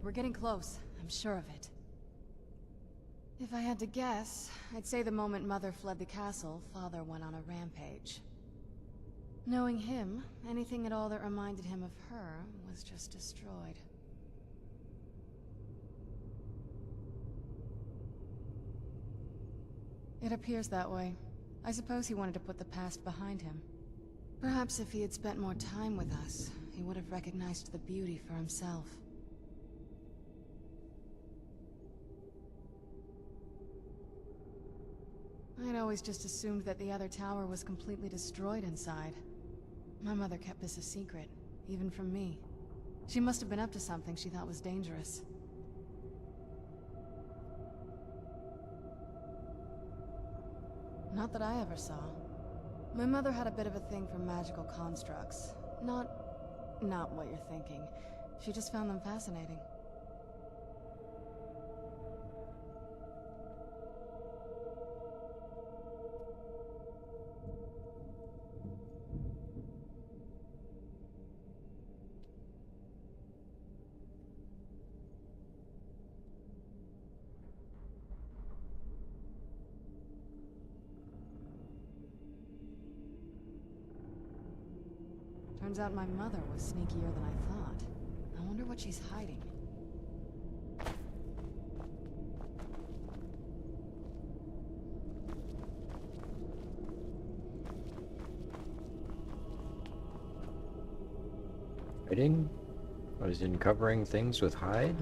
we're getting close. I'm sure of it. If I had to guess, I'd say the moment Mother fled the castle, Father went on a rampage. Knowing him, anything at all that reminded him of her was just destroyed. It appears that way. I suppose he wanted to put the past behind him. Perhaps if he had spent more time with us, he would have recognized the beauty for himself. I'd always just assumed that the other tower was completely destroyed inside. My mother kept this a secret, even from me. She must have been up to something she thought was dangerous. Not that I ever saw. My mother had a bit of a thing for magical constructs. Not what you're thinking. She just found them fascinating. Turns out my mother was sneakier than I thought. I wonder what she's hiding. Hiding? Was in covering things with hide?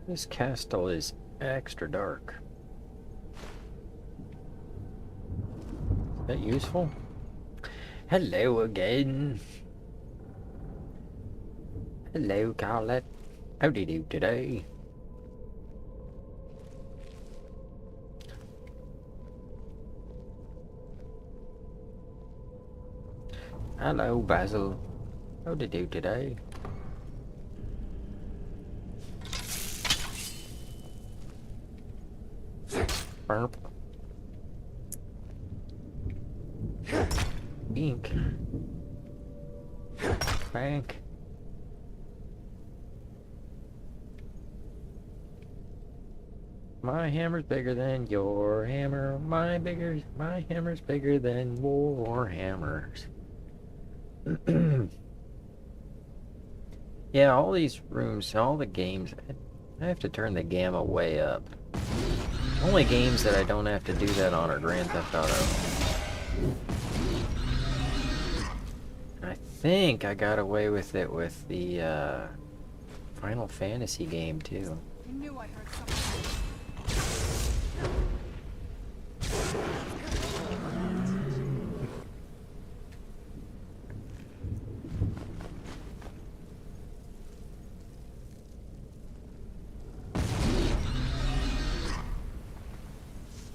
This castle is extra dark. Is that useful? Hello again. Hello, Colette. How do you do today? Hello, Basil. How do you do today? Burp. Ink. Bank. My hammer's bigger than your hammer. My hammer's bigger than your hammers. Yeah, all these rooms, all the games, I have to turn the gamma way up. Only games that I don't have to do that on are Grand Theft Auto. I think I got away with it with the Final Fantasy game too. I knew I heard something.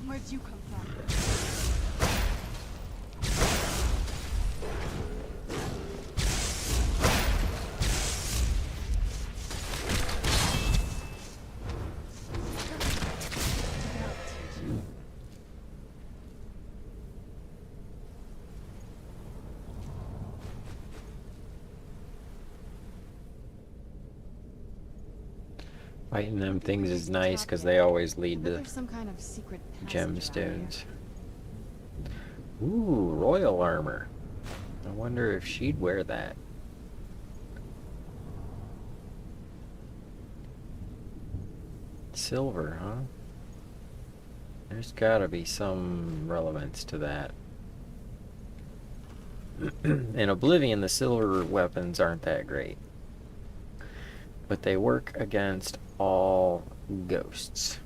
Where'd you come from? Fighting them things is nice because they always lead to There's some kind of secret gemstones. Ooh, royal armor. I wonder if she'd wear that. Silver, huh? There's gotta be some relevance to that. In Oblivion, the silver weapons aren't that great. But they work against all ghosts.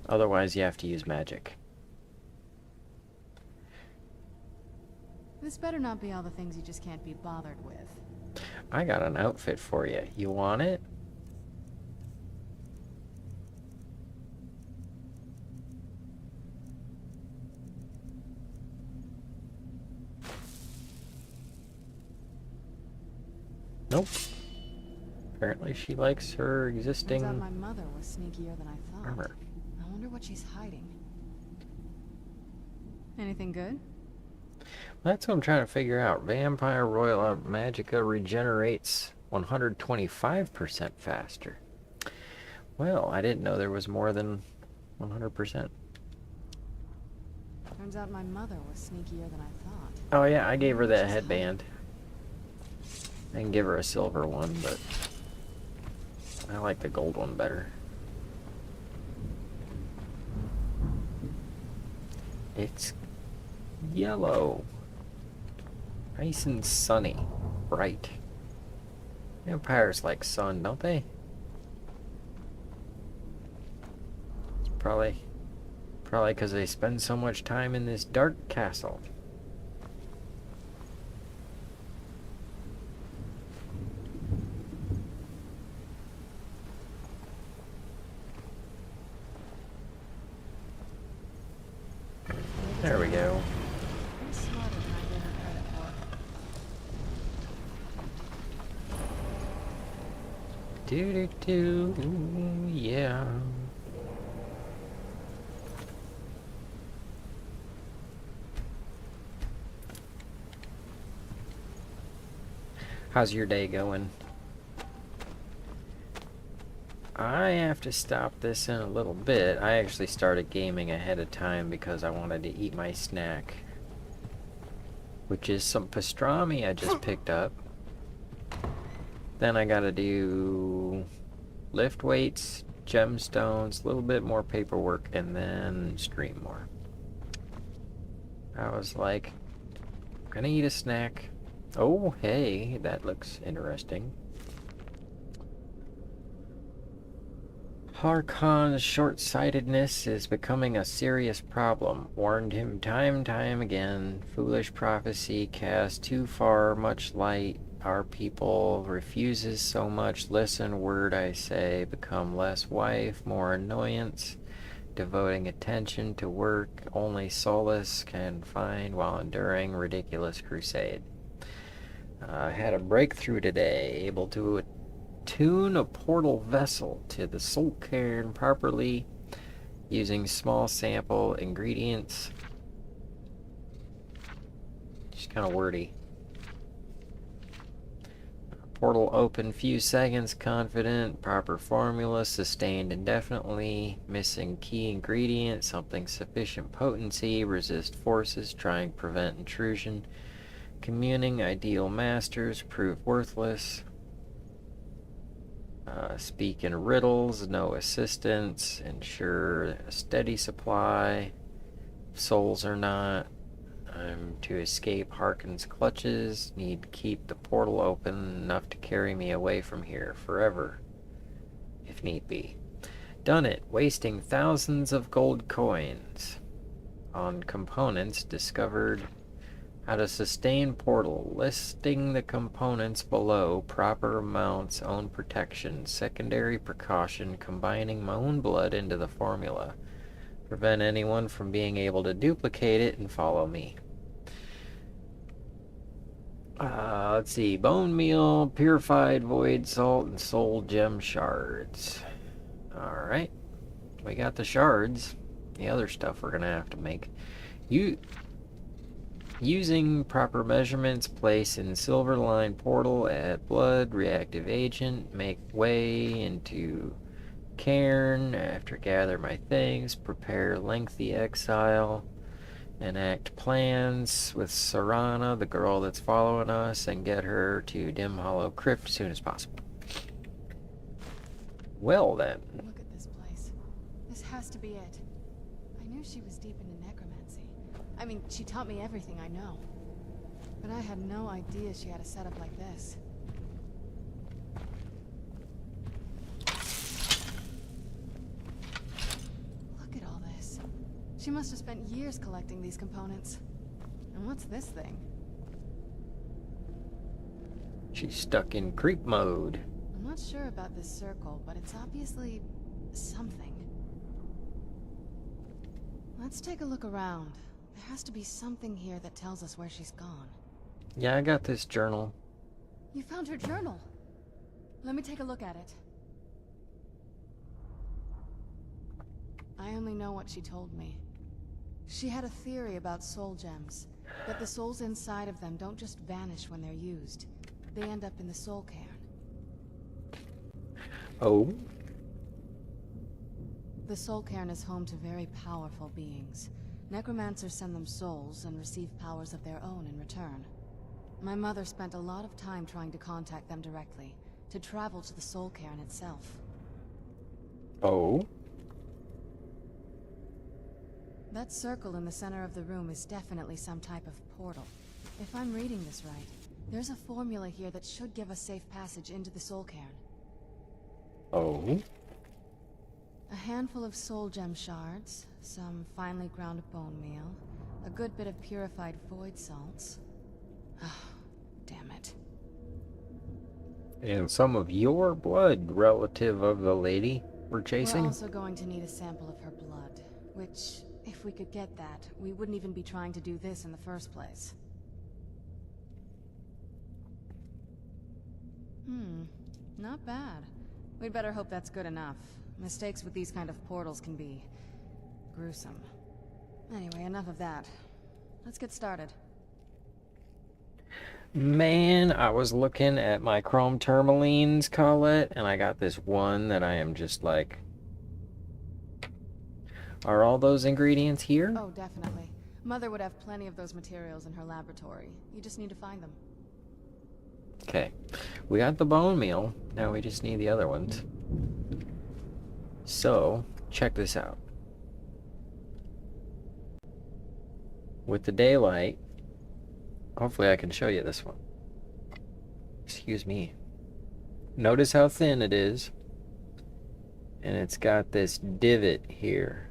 Otherwise, you have to use magic. This better not be all the things you just can't be bothered with. I got an outfit for you. You want it? Nope. Apparently she likes her existing Turns out my mother was sneakier than I thought. armor. I wonder what she's hiding. Anything good? That's what I'm trying to figure out. Vampire Royal Magica regenerates 125% faster. Well, I didn't know there was more than 100%. Turns out my mother was sneakier than I thought. Oh yeah, I gave her that headband. I can give her a silver one, but I like the gold one better. It's yellow. Nice and sunny. Bright. Vampires like sun, don't they? It's probably because they spend so much time in this dark castle. There we go. Pretty smarter than I gave her credit for. Do, yeah. How's your day going? I have to stop this in a little bit. I actually started gaming ahead of time because I wanted to eat my snack, which is some pastrami I just picked up. Then I gotta do lift weights, gemstones, a little bit more paperwork, and then stream more. I was like, gonna eat a snack. Oh, hey, that looks interesting. Harkon's short-sightedness is becoming a serious problem. Warned him time and time again. Foolish prophecy cast too far much light. Our people refuses so much. Listen, word I say. Become less wife, more annoyance. Devoting attention to work. Only solace can find while enduring ridiculous crusade. Had a breakthrough today. Able to tune a portal vessel to the soul cairn properly using small sample ingredients. Just kind of wordy. Portal open few seconds, confident, proper formula, sustained indefinitely, missing key ingredient, something sufficient potency, resist forces, trying prevent intrusion, communing, ideal masters, prove worthless. Speak in riddles, no assistance, ensure a steady supply, souls or not. To escape Harkon's clutches, need to keep the portal open enough to carry me away from here forever, if need be. Done it, wasting thousands of gold coins on components. Discovered how to sustain portal, listing the components below, proper amounts, own protection, secondary precaution, combining my own blood into the formula. Prevent anyone from being able to duplicate it and follow me. Let's see, bone meal, purified void salt, and soul gem shards. Alright, we got the shards. The other stuff we're gonna have to make. Using proper measurements, place in silver line portal, add blood, reactive agent, make way into cairn, after gather my things, prepare lengthy exile, enact plans with Serana, the girl that's following us, and get her to Dim Hollow Crypt as soon as possible. Well then. Look at this This has to be it. I knew she was deep into necromancy. I mean, she taught me everything I know. But I had no idea she had a setup like this. Look at all this. She must have spent years collecting these components. And what's this thing? She's stuck in creep mode. I'm not sure about this circle, but it's obviously something. Let's take a look around. There has to be something here that tells us where she's gone. Yeah, I got this journal. You found her journal. Let me take a look at it. I only know what she told me. She had a theory about soul gems, that the souls inside of them don't just vanish when they're used. They end up in the soul cairn. Oh? The soul cairn is home to very powerful beings. Necromancers send them souls and receive powers of their own in return. My mother spent a lot of time trying to contact them directly, to travel to the soul cairn itself. Oh? That circle in the center of the room is definitely some type of portal. If I'm reading this right, there's a formula here that should give us safe passage into the soul cairn. Oh? A handful of soul gem shards, some finely ground bone meal, a good bit of purified void salts. Ah, damn it. And some of your blood, relative of the lady we're chasing? We're also going to need a sample of her blood, which, if we could get that, we wouldn't even be trying to do this in the first place. Not bad. We'd better hope that's good enough. Mistakes with these kind of portals can be gruesome. Anyway, enough of that. Let's get started. Man, I was looking at my chrome tourmalines, Colette, and I got this one that I am just like... Are all those ingredients here? Oh, definitely. Mother would have plenty of those materials in her laboratory. You just need to find them. Okay. We got the bone meal. Now we just need the other ones. So, check this out. With the daylight, hopefully I can show you this one. Excuse me. Notice how thin it is. And it's got this divot here.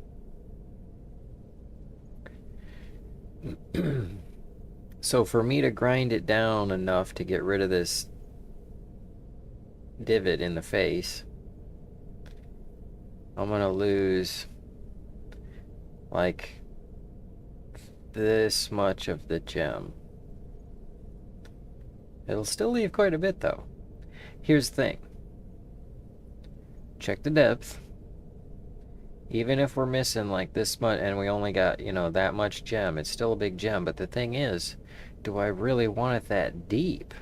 So for me to grind it down enough to get rid of this divot in the face, I'm gonna lose like this much of the gem. It'll still leave quite a bit though. Here's the thing. Check the depth. Even if we're missing like this much and we only got, you know, that much gem, it's still a big gem. But the thing is, do I really want it that deep?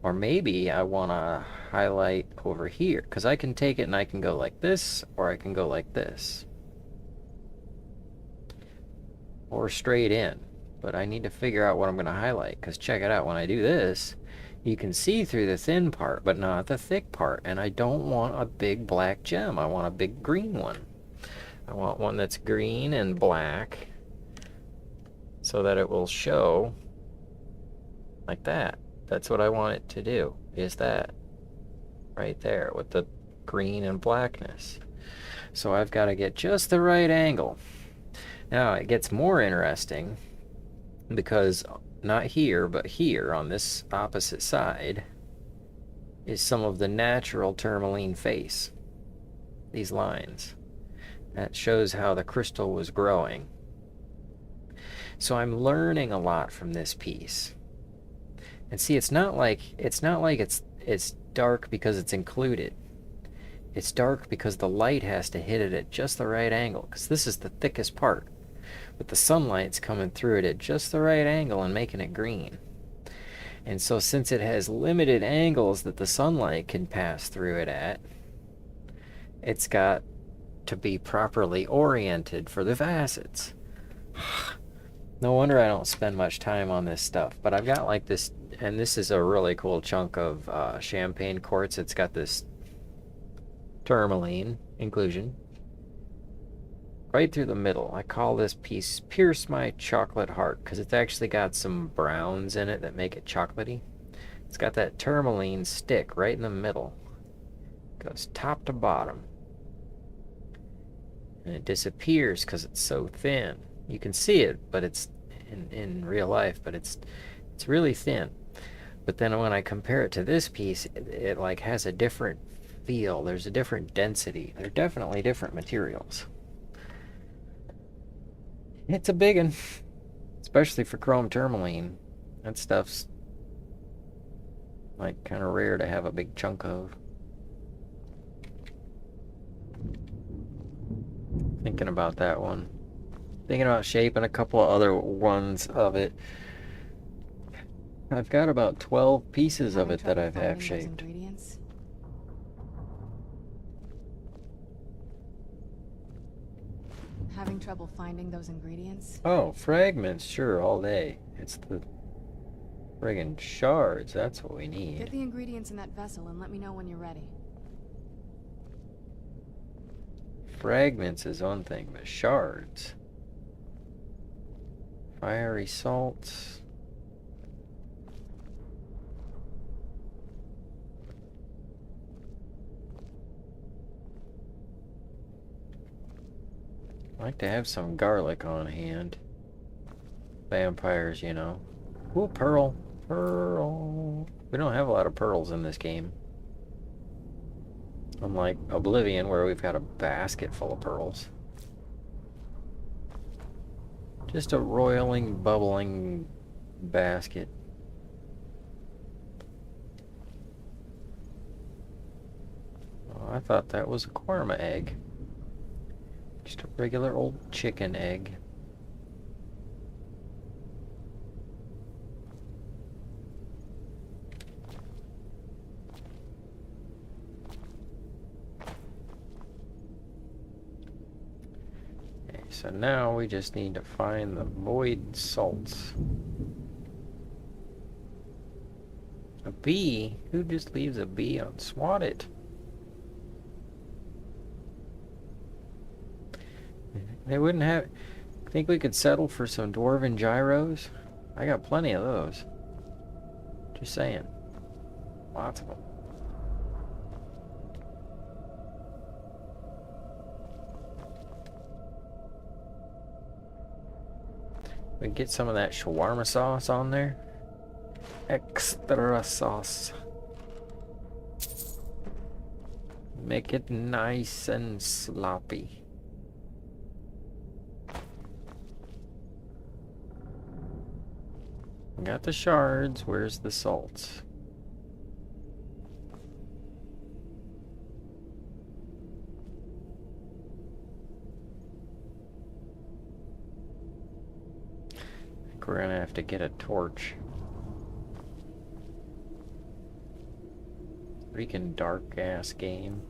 Or maybe I want to highlight over here, because I can take it and I can go like this, or I can go like this. Or straight in. But I need to figure out what I'm going to highlight, because check it out, when I do this, you can see through the thin part, but not the thick part. And I don't want a big black gem. I want a big green one. I want one that's green and black, so that it will show like that. That's what I want it to do, is that right there with the green and blackness. So I've got to get just the right angle. Now it gets more interesting because not here, but here on this opposite side is some of the natural tourmaline face. These lines. That shows how the crystal was growing. So I'm learning a lot from this piece. And see, it's not like it's dark because it's included. It's dark because the light has to hit it at just the right angle, because this is the thickest part. But the sunlight's coming through it at just the right angle and making it green. And so since it has limited angles that the sunlight can pass through it at, it's got to be properly oriented for the facets. No wonder I don't spend much time on this stuff. But I've got like this, and this is a really cool chunk of champagne quartz. It's got this tourmaline inclusion. right through the middle. I call this piece Pierce My Chocolate Heart because it's actually got some browns in it that make it chocolatey. It's got that tourmaline stick right in the middle. Goes top to bottom. And it disappears because it's so thin. You can see it, but it's in real life, but it's really thin. But then when I compare it to this piece, it like has a different feel. There's a different density. They're definitely different materials. It's a big one, especially for chrome tourmaline. That stuff's like kind of rare to have a big chunk of. Thinking about that one. Thinking about shaping a couple of other ones of it. I've got about 12 pieces of it that I've half shaped. Having trouble finding those ingredients? Oh, fragments, sure, all day. It's the friggin' shards, that's what we need. Get the ingredients in that vessel and let me know when you're ready. Fragments is one thing, but shards. Fiery salts. I like to have some garlic on hand. Vampires, you know. Ooh, pearl. Pearl. We don't have a lot of pearls in this game. Unlike Oblivion, where we've got a basket full of pearls. Just a roiling, bubbling basket. Oh, I thought that was a korma egg. Just a regular old chicken egg. Okay, so now we just need to find the void salts. A bee? Who just leaves a bee unswatted? They wouldn't have... Think we could settle for some dwarven gyros? I got plenty of those. Just saying. Lots of them. We can get some of that shawarma sauce on there. Extra sauce. Make it nice and sloppy. Got the shards. Where's the salts? I think we're gonna have to get a torch. Freaking dark ass game.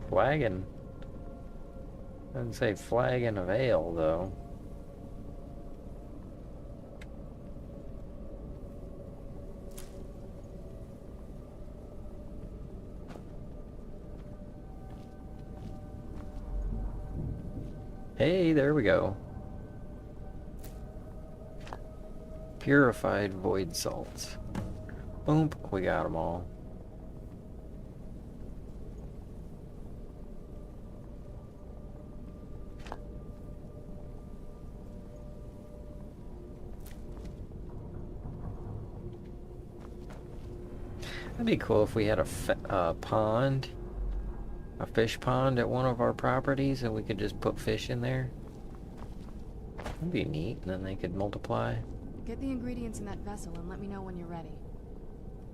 Flagon. Doesn't say flagon of ale, though. Hey, there we go. Purified void salts. Boom, we got them all. That'd be cool if we had a pond, a fish pond at one of our properties, and we could just put fish in there. That'd be neat, and then they could multiply. Get the ingredients in that vessel and let me know when you're ready.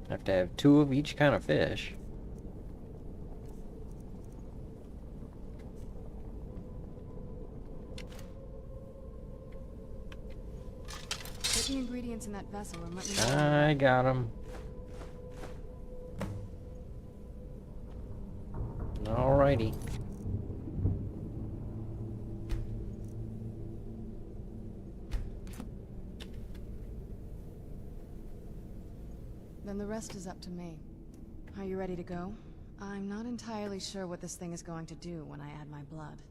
Have to have 2 of each kind of fish. Get the ingredients in that vessel and let me know. I got them. Alrighty. then the rest is up to me. Are you ready to go? I'm not entirely sure what this thing is going to do when I add my blood.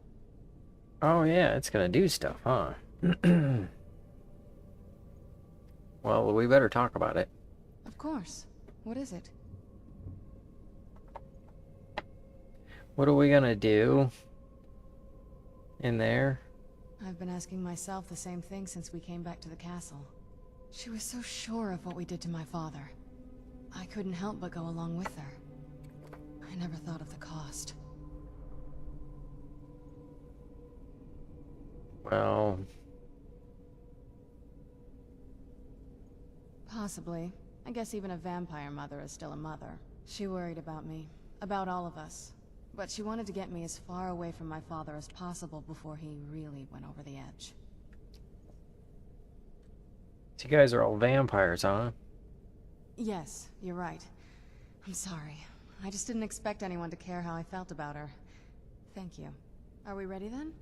Oh yeah, it's gonna do stuff, huh? Well, we better talk about it. Of course. What is it? What are we gonna do in there? I've been asking myself the same thing since we came back to the castle. She was so sure of what we did to my father. I couldn't help but go along with her. I never thought of the cost. Well... Possibly. I guess even a vampire mother is still a mother. She worried about me. About all of us. But she wanted to get me as far away from my father as possible before he really went over the edge. So you guys are all vampires, huh? Yes, you're right. I'm sorry. I just didn't expect anyone to care how I felt about her. Thank you. Are we ready then?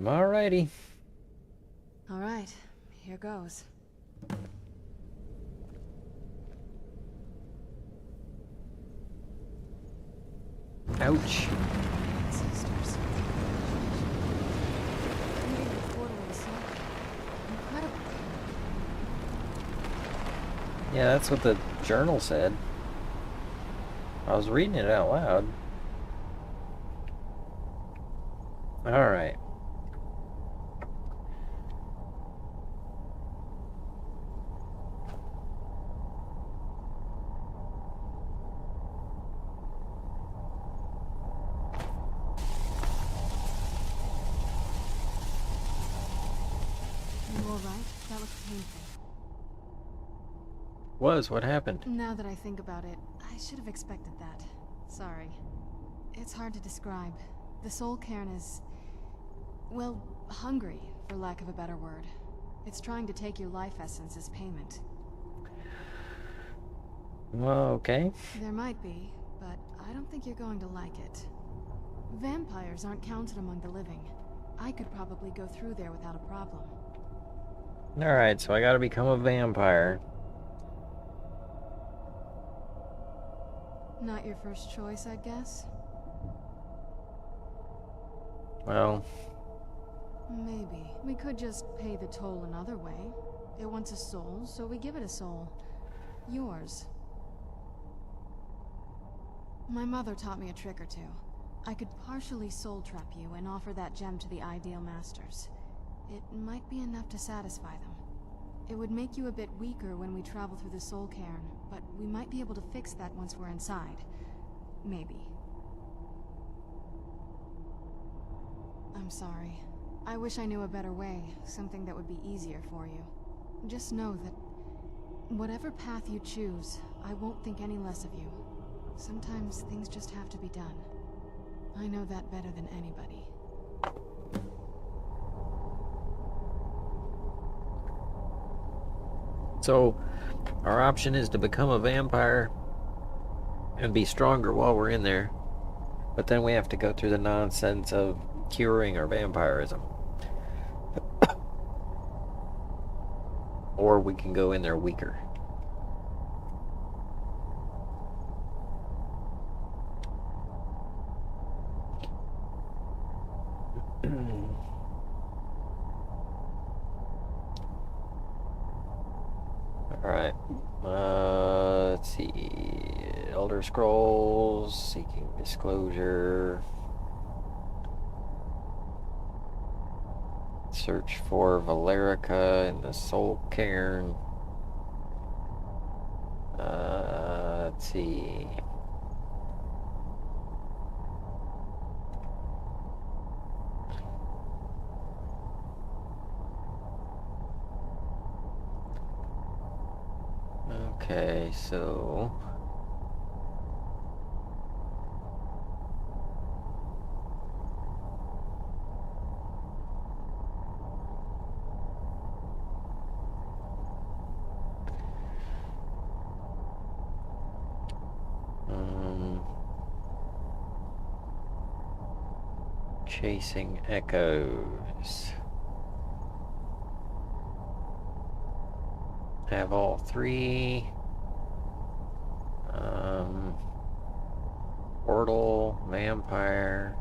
Alrighty. Alright, here goes. Ouch. Ancestors. Creating a portal of the soul. Incredible. Yeah, that's what the journal said. I was reading it out loud. Alright. You alright? That looked painful. What happened? Now that I think about it, I should have expected that. Sorry. It's hard to describe. The soul cairn is... well, hungry, for lack of a better word. It's trying to take your life essence as payment. Well, okay. There might be, but I don't think you're going to like it. Vampires aren't counted among the living. I could probably go through there without a problem. Alright, so I gotta become a vampire. Not your first choice, I guess? Well... Maybe. We could just pay the toll another way. It wants a soul, so we give it a soul. Yours. My mother taught me a trick or two. I could partially soul trap you and offer that gem to the ideal masters. It might be enough to satisfy them. It would make you a bit weaker when we travel through the soul cairn, but we might be able to fix that once we're inside. Maybe. I'm sorry. I wish I knew a better way, something that would be easier for you. Just know that whatever path you choose, I won't think any less of you. Sometimes things just have to be done. I know that better than anybody. So, our option is to become a vampire and be stronger while we're in there. But then we have to go through the nonsense of curing our vampirism. Or we can go in there weaker. Alright. Let's see. Elder Scrolls, Seeking Disclosure. Search for Valerica in the Soul Cairn. Let's see. Okay, so... Chasing Echoes. have all three. Portal, vampire.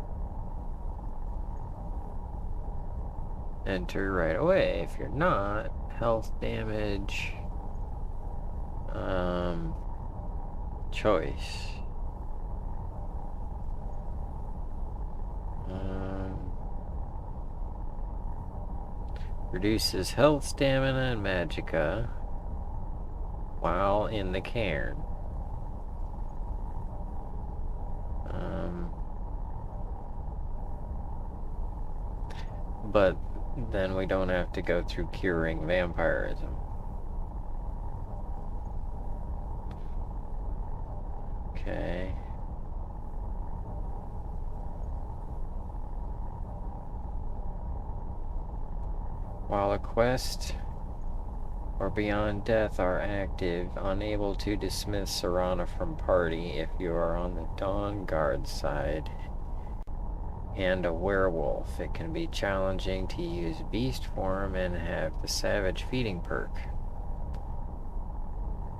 Enter right away. If you're not, health damage. Choice. Reduces health, stamina, and magicka while in the cairn. But then we don't have to go through curing vampirism. Okay. While a quest or Beyond Death are active, unable to dismiss Serana from party if you are on the Dawn Guard side and a werewolf. It can be challenging to use beast form and have the savage feeding perk,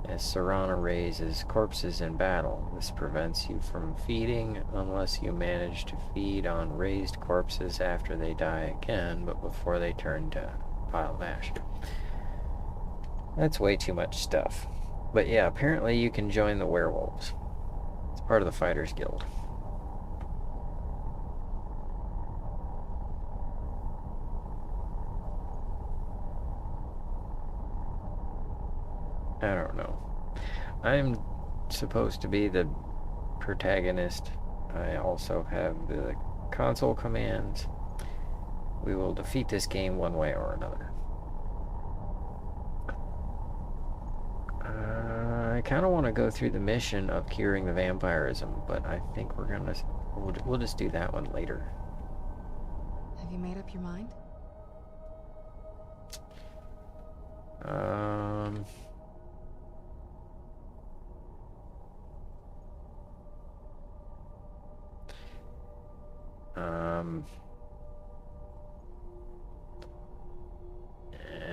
as Serana raises corpses in battle. This prevents you from feeding unless you manage to feed on raised corpses after they die again, but before they turn to pile of ash. That's way too much stuff. But yeah, apparently you can join the werewolves. It's part of the Fighters Guild. I don't know. I'm supposed to be the protagonist. I also have the console commands. We will defeat this game one way or another. I kind of want to go through the mission of curing the vampirism, but I think we'll just do that one later. Have you made up your mind?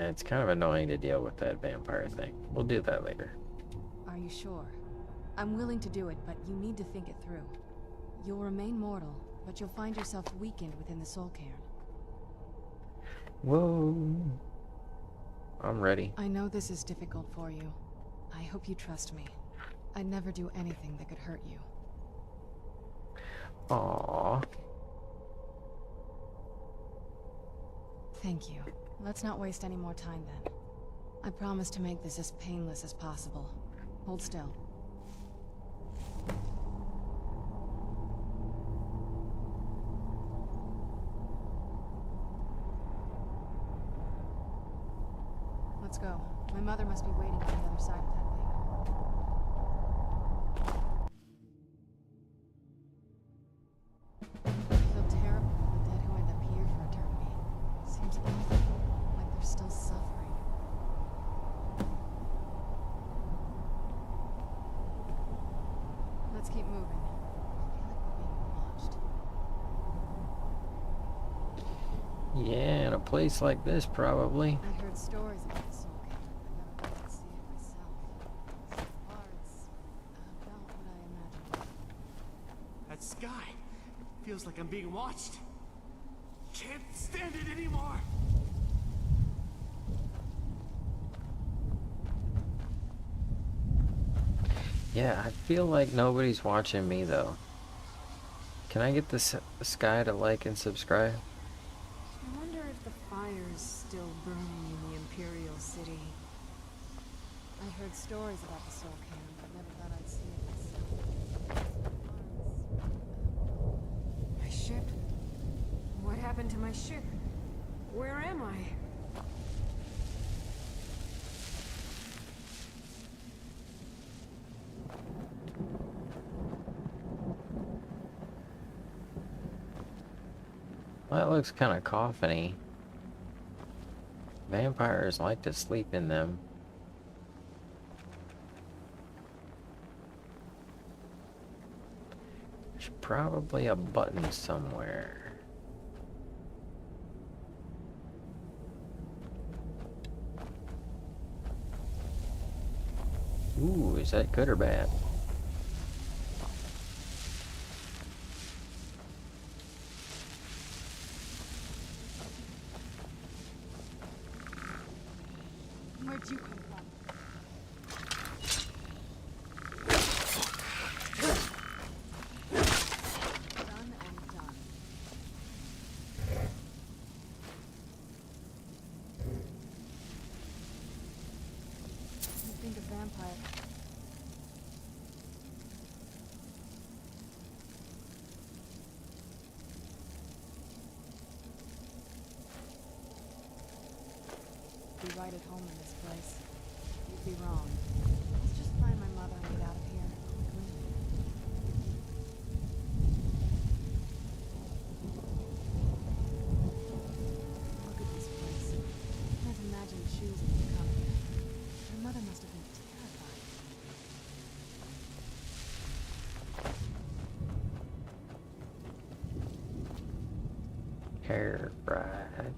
It's kind of annoying to deal with that vampire thing. We'll do that later. Are you sure? I'm willing to do it, but you need to think it through. You'll remain mortal, but you'll find yourself weakened within the soul cairn. Whoa. I'm ready. I know this is difficult for you. I hope you trust me. I'd never do anything that could hurt you. Aww. Thank you. Let's not waste any more time then. I promise to make this as painless as possible. Hold still. Let's go. My mother must be waiting on the other side of that thing. I feel terrible for the dead who end up here for eternity. Seems awful, like they're still suffering. Let's keep moving. I feel like we're being watched. Yeah, in a place like this, probably. I'd heard stories about the soul cairn, but never got to see it myself. So far, it's about what I imagined. That sky feels like I'm being watched. Can't stand it anymore. Yeah, I feel like nobody's watching me, though. Can I get the sky to like and subscribe? I wonder if the fire's still burning in the Imperial City. I heard stories about the soul cairn, but never thought I'd see it myself. My ship? What happened to my ship? Where am I? Well, that looks kind of coffin-y. Vampires like to sleep in them. There's probably a button somewhere. Is that good or bad? Where'd you come from? Done and done. You think of vampire? Be right at home in this place. You'd be wrong. Let's just find my mother and get out of here quickly. Look at this place. Can't imagine choosing to come here. My mother must have been terrified. Hair bride.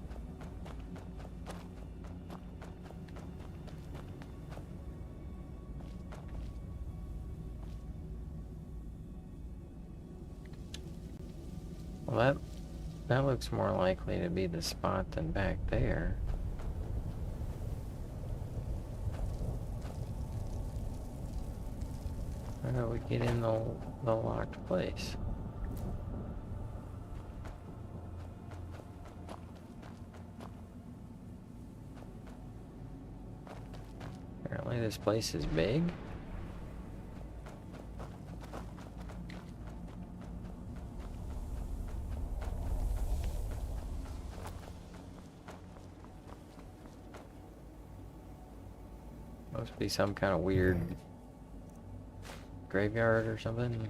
Well, that looks more likely to be the spot than back there. How do we get in the locked place? Apparently this place is big. Must be some kind of weird graveyard or something.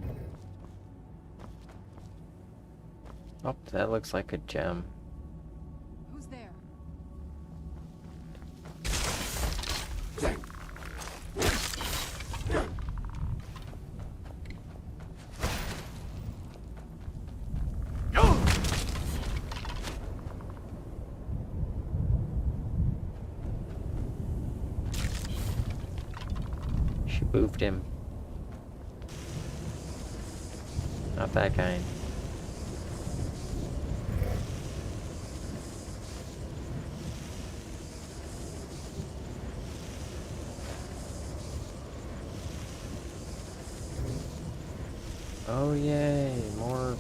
Oh, that looks like a gem. Who's there? She boofed him. Not that kind. Oh yay, more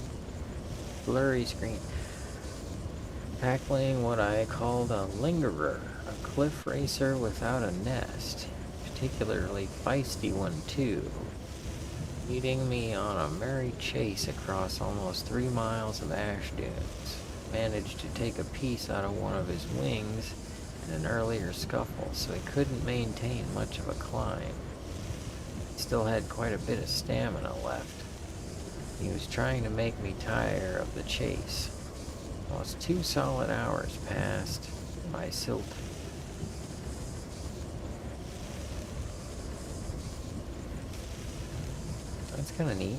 blurry screen. Tackling what I called a lingerer, a cliff racer without a nest. Particularly feisty one too. Leading me on a merry chase across almost 3 miles of ash dunes. Managed to take a piece out of one of his wings in an earlier scuffle, so he couldn't maintain much of a climb. He still had quite a bit of stamina left. He was trying to make me tire of the chase. Almost 2 solid hours passed by Silt. That's kind of neat.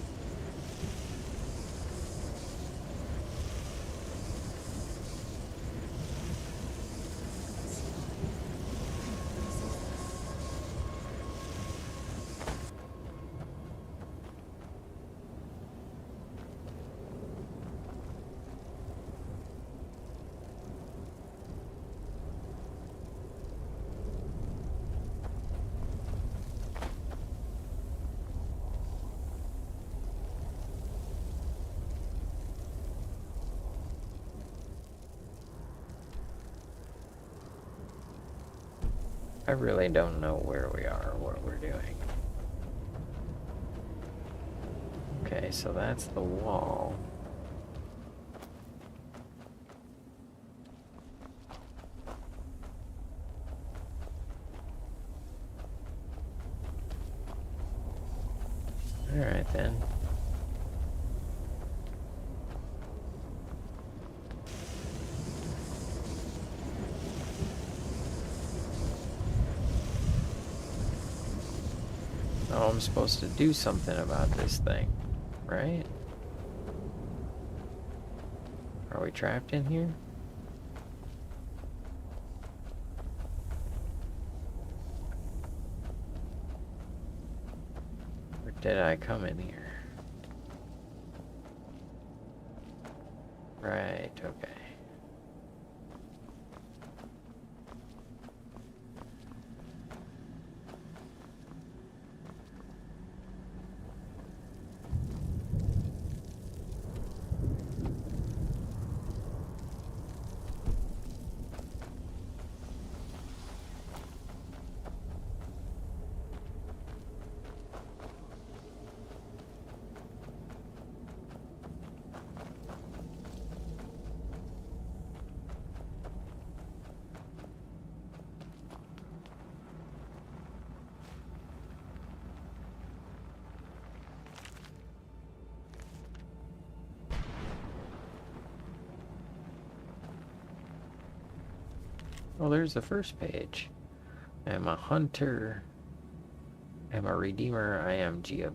I really don't know where we are or what we're doing. Okay, so that's the wall. Alright then. Oh, I'm supposed to do something about this thing, right? Are we trapped in here? did I come in here? Right, okay. Well, there's the first page. I am a hunter. I am a redeemer. I am Gia.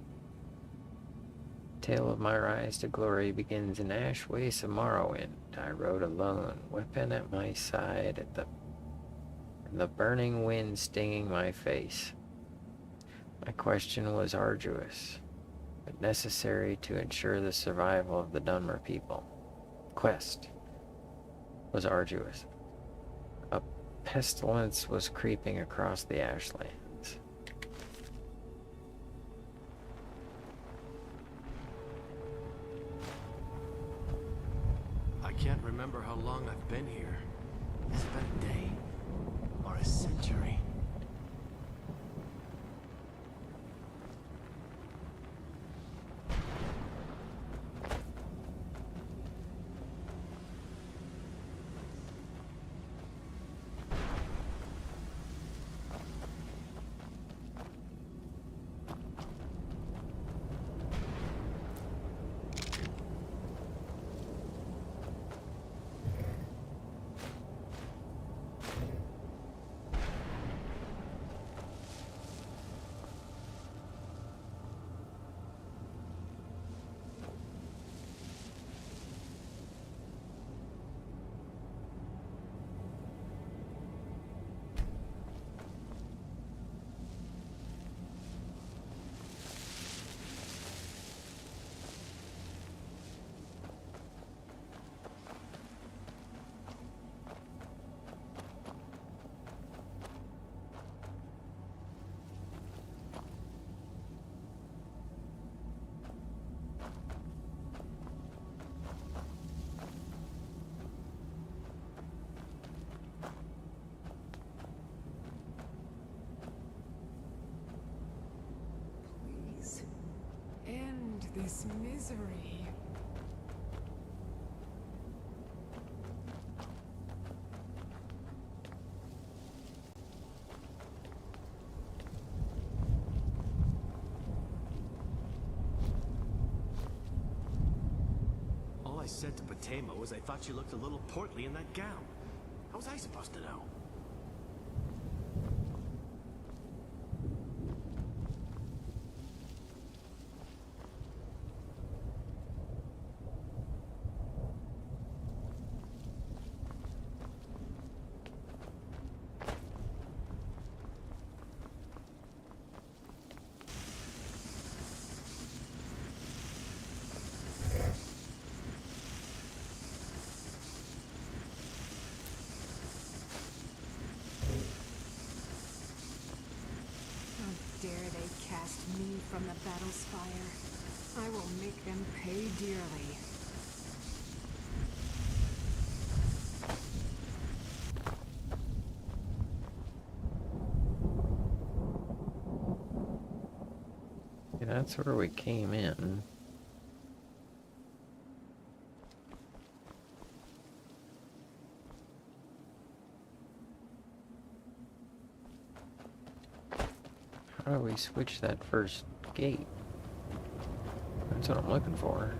Tale of my rise to glory begins in ash wastes of Morrowind. I rode alone, weapon at my side, at the burning wind stinging my face. My question was arduous, but necessary to ensure the survival of the Dunmer people. Quest was arduous. A pestilence was creeping across the ashlands. I can't remember how long I've been here. Has it been a day? Or a century? Please, end this misery. All I said to Patema was I thought she looked a little portly in that gown. How was I supposed to know? Dare they cast me from the battle's fire? I will make them pay dearly. Yeah, that's where we came in. How do we switch that first gate? That's what I'm looking for.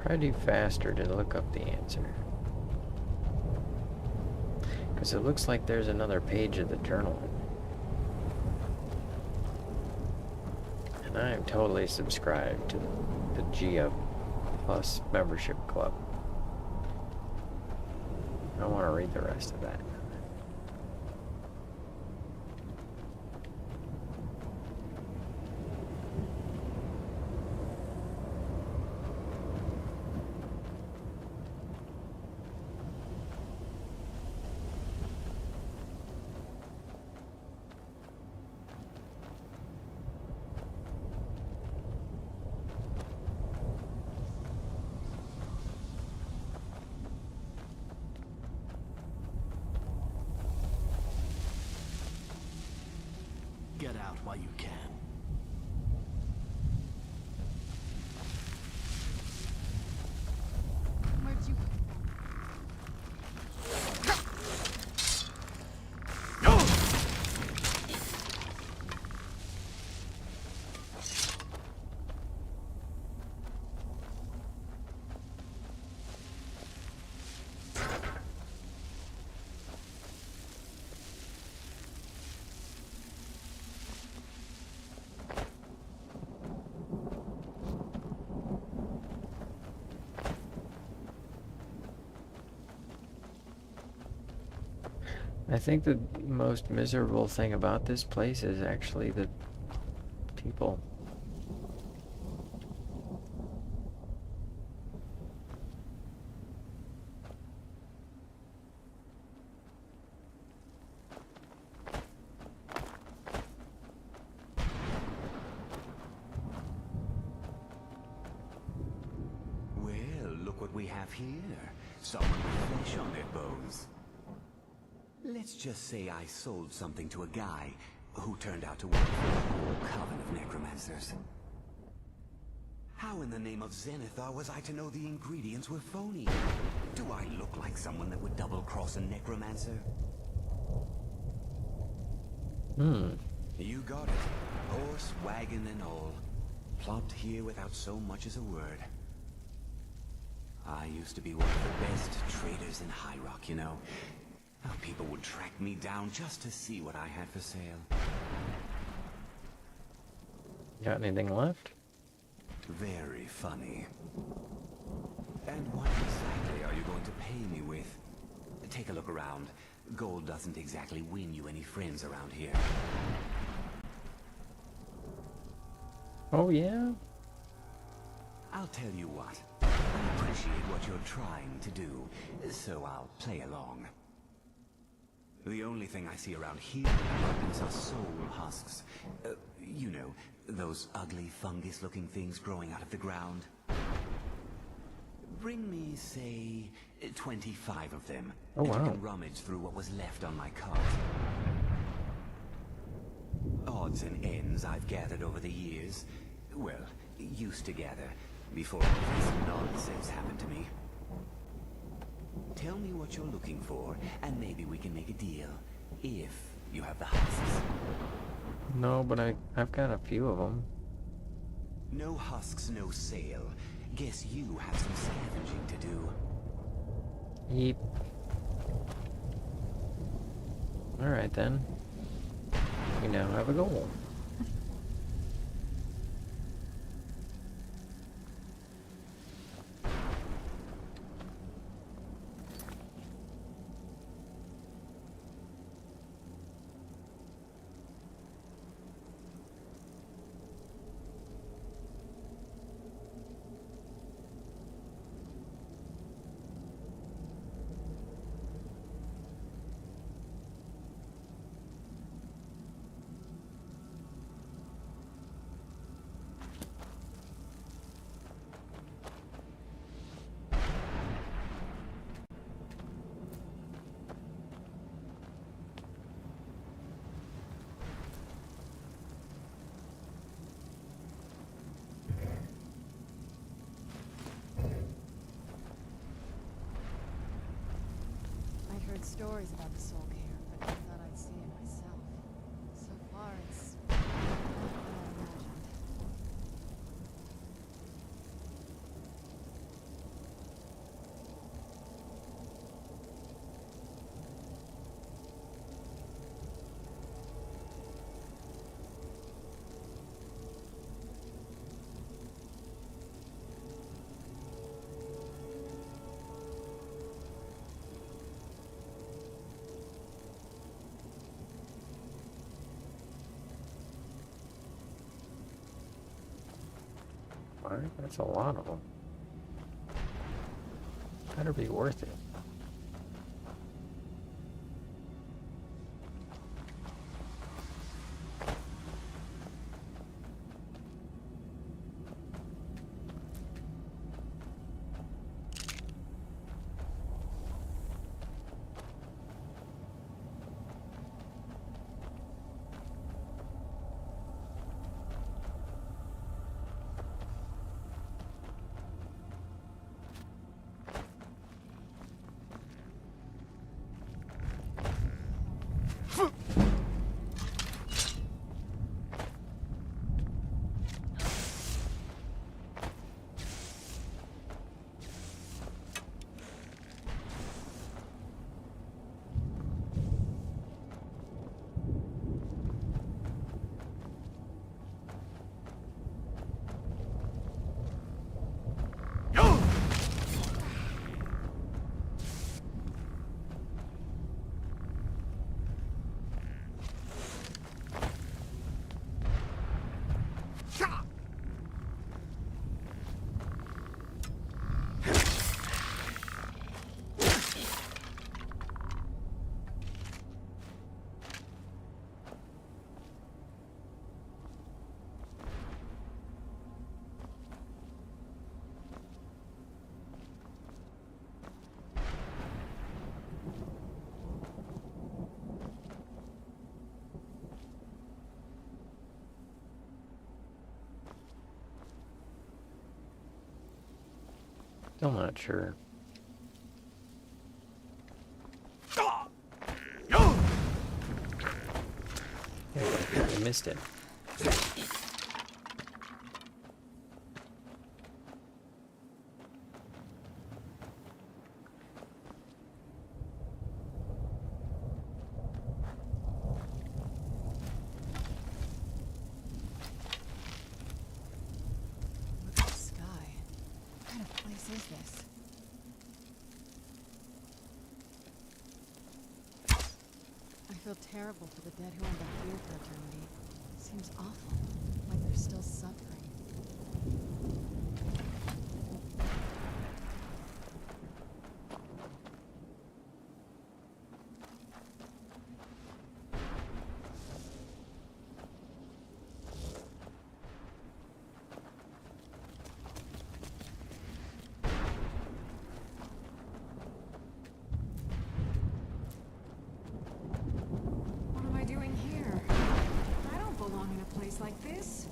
Probably do faster to look up the answer. Because it looks like there's another page of the journal. And I am totally subscribed to the Gia Plus membership club. I want to read the rest of that. Get out while you can. Where'd you... I think the most miserable thing about this place is actually the people. Well, look what we have here. Someone with flesh on their bones. Let's just say I sold something to a guy who turned out to work for a whole coven of necromancers. How in the name of Zenithar was I to know the ingredients were phony? Do I look like someone that would double-cross a necromancer? You got it. Horse, wagon, and all. Plopped here without so much as a word. I used to be one of the best traders in High Rock, you know. How people would track me down just to see what I had for sale. Got anything left? Very funny. And what exactly are you going to pay me with? Take a look around. Gold doesn't exactly win you any friends around here. Oh yeah? I'll tell you what. I appreciate what you're trying to do, so I'll play along. The only thing I see around here in abundance are soul husks. You know, those ugly fungus-looking things growing out of the ground. Bring me, say, 25 of them. Oh, and wow. you can rummage through what was left on my cart. Odds and ends I've gathered over the years. Well, used to gather, before all this nonsense happened to me. Tell me what you're looking for, and maybe we can make a deal. If you have the husks. No, but I've got a few of them. No husks, no sale. Guess you have some scavenging to do. Yeep. Alright then. We now have a goal. Stories about the soul care, but I thought I'd see it myself. So far, it's not what I imagined. Alright, that's a lot of them. Better be worth it. Still not sure. Yeah, I missed it. Look at the sky. What kind of place is this? I feel terrible for the dead who end up here for eternity. Seems awful, like they're still suffering. What am I doing here? I don't belong in a place like this.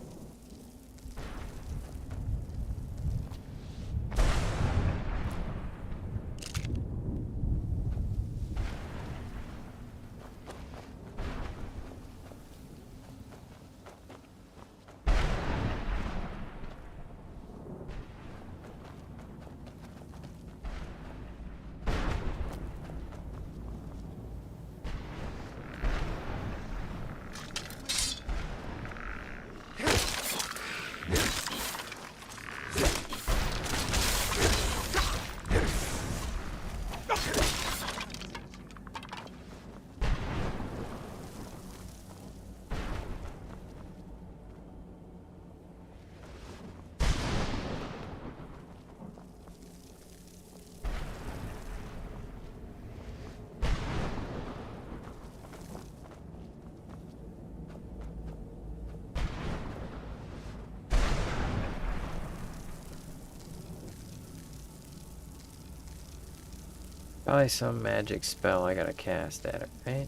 Probably some magic spell I gotta cast at it, right?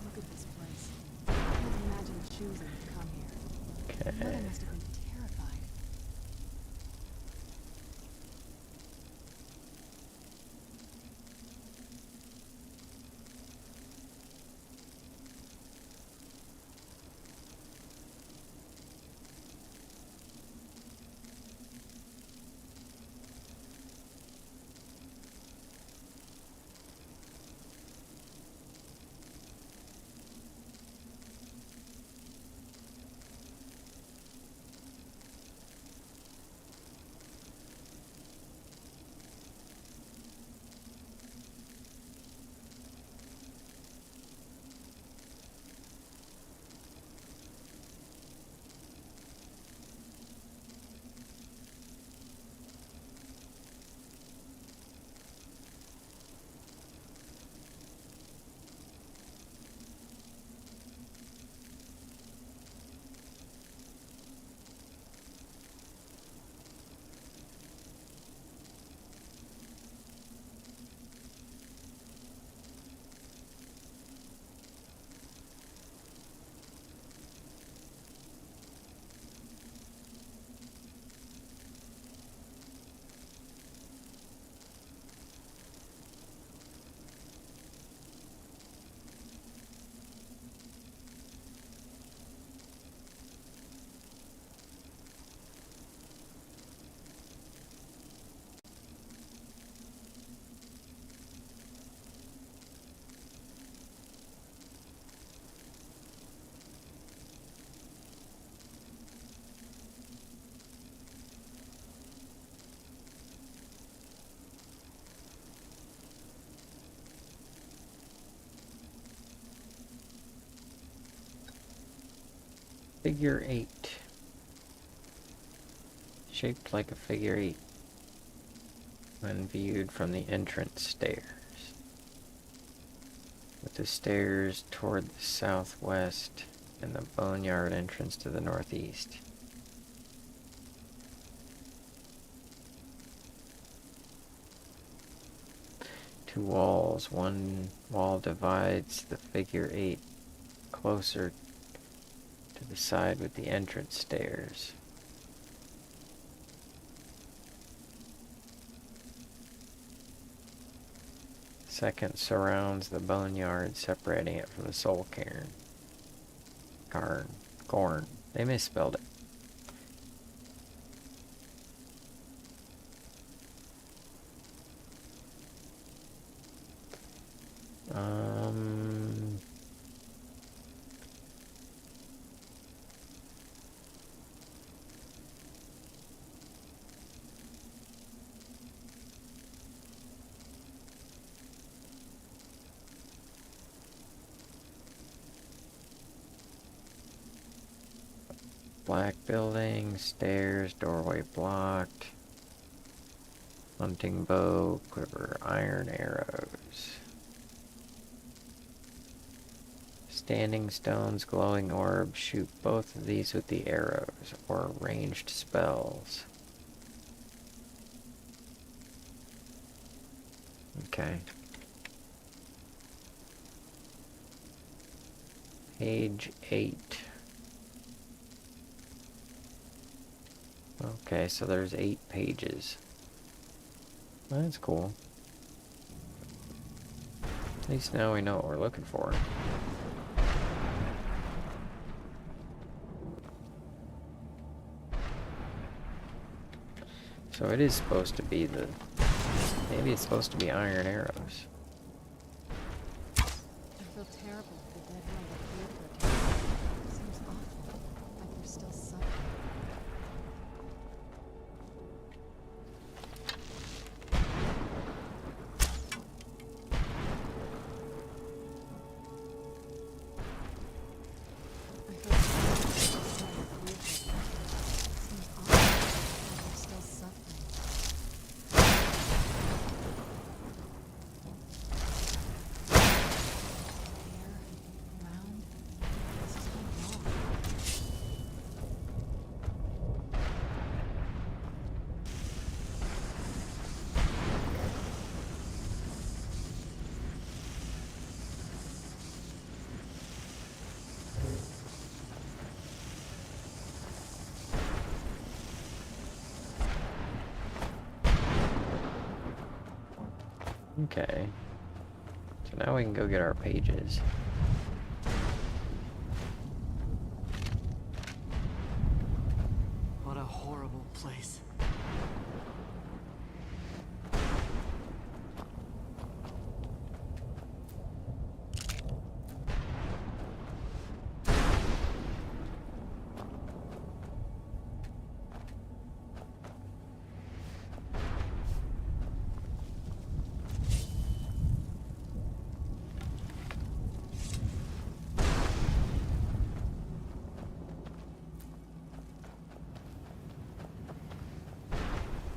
Look at this place. I can't imagine choosing to come here. Okay. Mother must have been terrified. figure 8. Shaped like a figure 8 when viewed from the entrance stairs. With the stairs toward the southwest and the boneyard entrance to the northeast. Two walls. One wall divides the figure 8 closer to the side with the entrance stairs. Second surrounds the boneyard, separating it from the soul cairn. Corn. They misspelled it. Black building, stairs, doorway blocked. Hunting bow, quiver, iron arrows. Standing stones, glowing orbs, shoot both of these with the arrows, or ranged spells. Okay. Page 8. Okay, so there's 8 pages. That's cool. At least now we know what we're looking for. So it is supposed to be the... Maybe it's supposed to be iron arrows. I feel terrible for the dead one that appeared for a time. It seems awful, like they're still suffering. Okay. So now we can go get our pages. What a horrible place.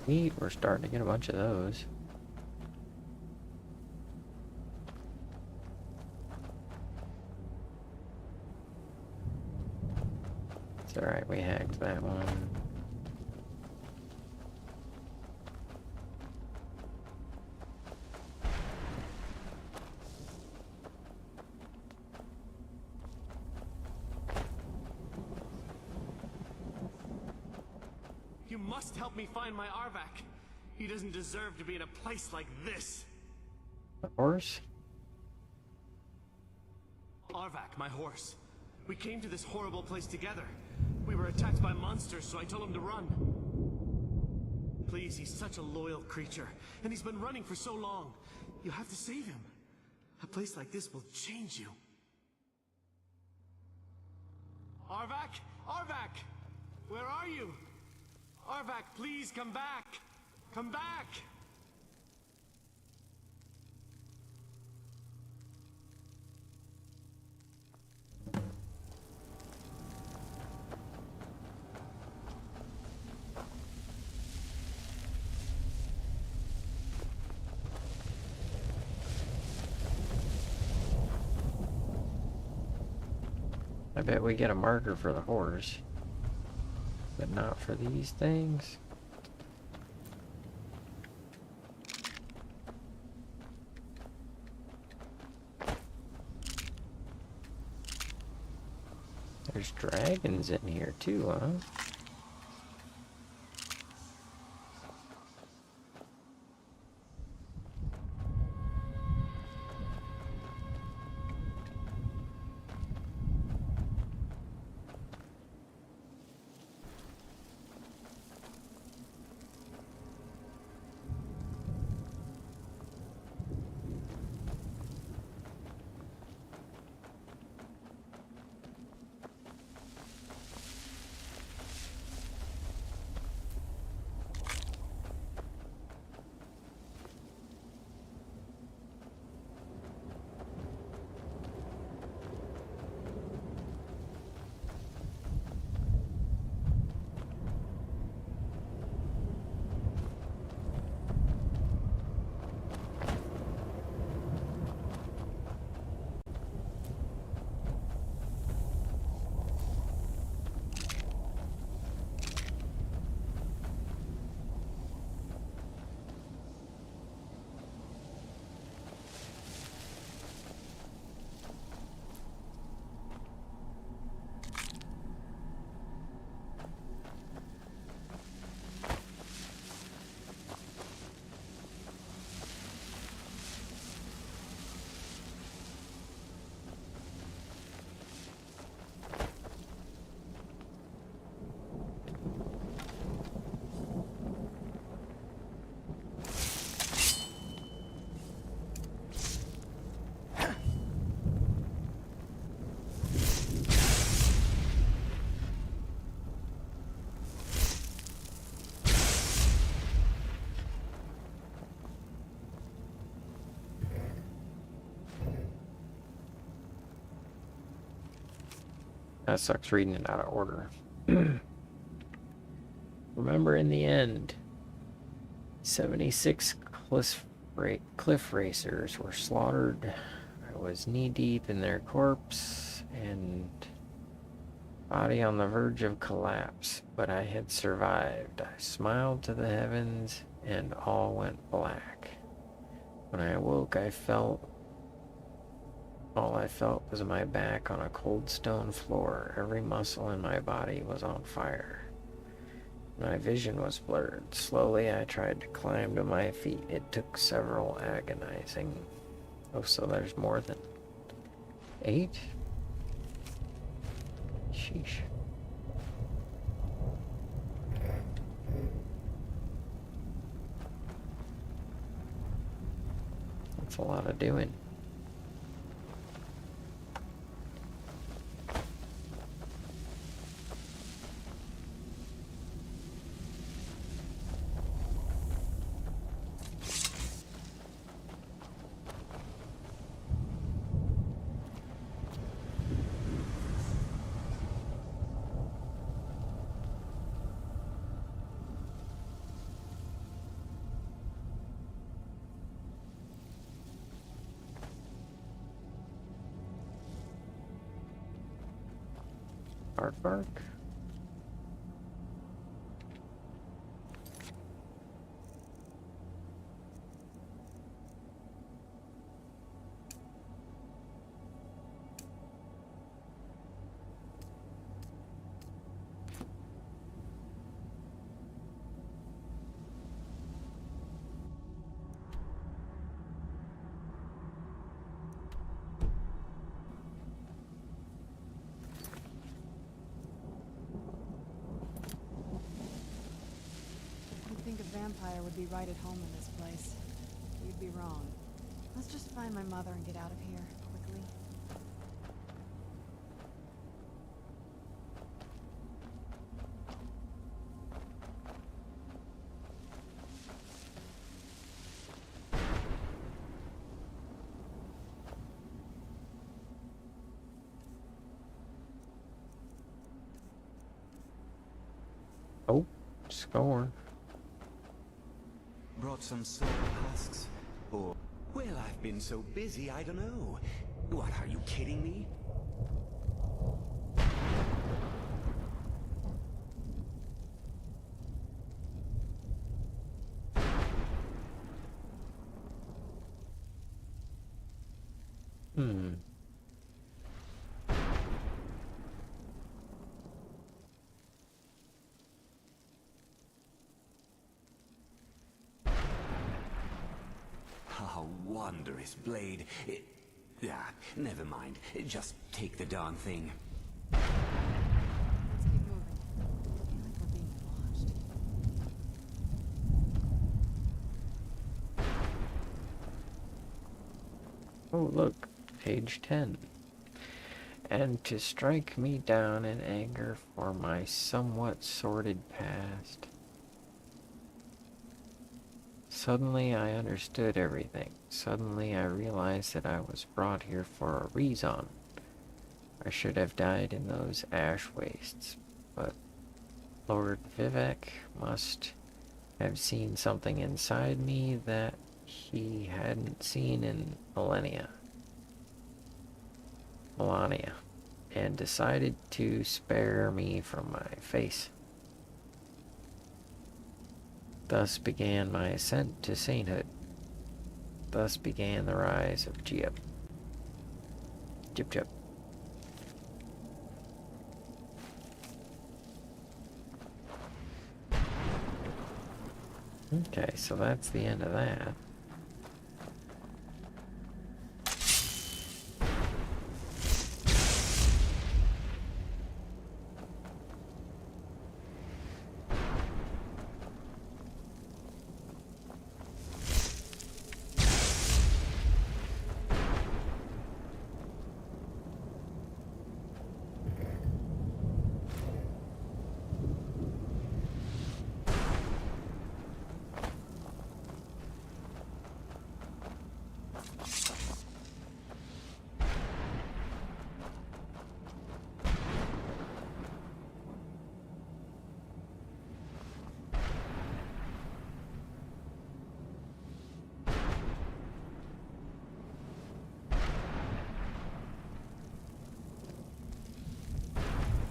Neat, we're starting to get a bunch of those. It's alright, we hacked that one. You must help me find my Arvak. He doesn't deserve to be in a place like this. A horse? Arvak, my horse. We came to this horrible place together. We were attacked by monsters, so I told him to run. Please, he's such a loyal creature, and he's been running for so long. You have to save him. A place like this will change you. Arvak? Arvak! Where are you? Arvak, please come back! Come back! I bet we get a marker for the horse, but not for these things. There's dragons in here too, huh? That sucks reading it out of order. Remember, in the end, 76 cliff racers were slaughtered. I was knee-deep in their corpse and body on the verge of collapse, but I had survived. I smiled to the heavens, and all went black. When I awoke, all I felt was my back on a cold stone floor. Every muscle in my body was on fire. My vision was blurred. Slowly, I tried to climb to my feet. It took several agonizing... Oh, so there's more than 8? Sheesh. That's a lot of doing. Bark. Vampire would be right at home in this place. You'd be wrong. Let's just find my mother and get out of here, quickly. Oh, score. Brought some soul husks? Or... Well, I've been so busy, I don't know. What, are you kidding me? Hmm. A wondrous blade. Never mind. Just take the darn thing. Let's keep moving. I feel like we're being watched. Oh, look. Page 10. And to strike me down in anger for my somewhat sordid past. Suddenly I understood everything. Suddenly I realized that I was brought here for a reason. I should have died in those ash wastes, but Lord Vivek must have seen something inside me that he hadn't seen in millennia, and decided to spare me from my face. Thus began my ascent to sainthood. Thus began the rise of Jip. Jip Jip. Okay, so that's the end of that.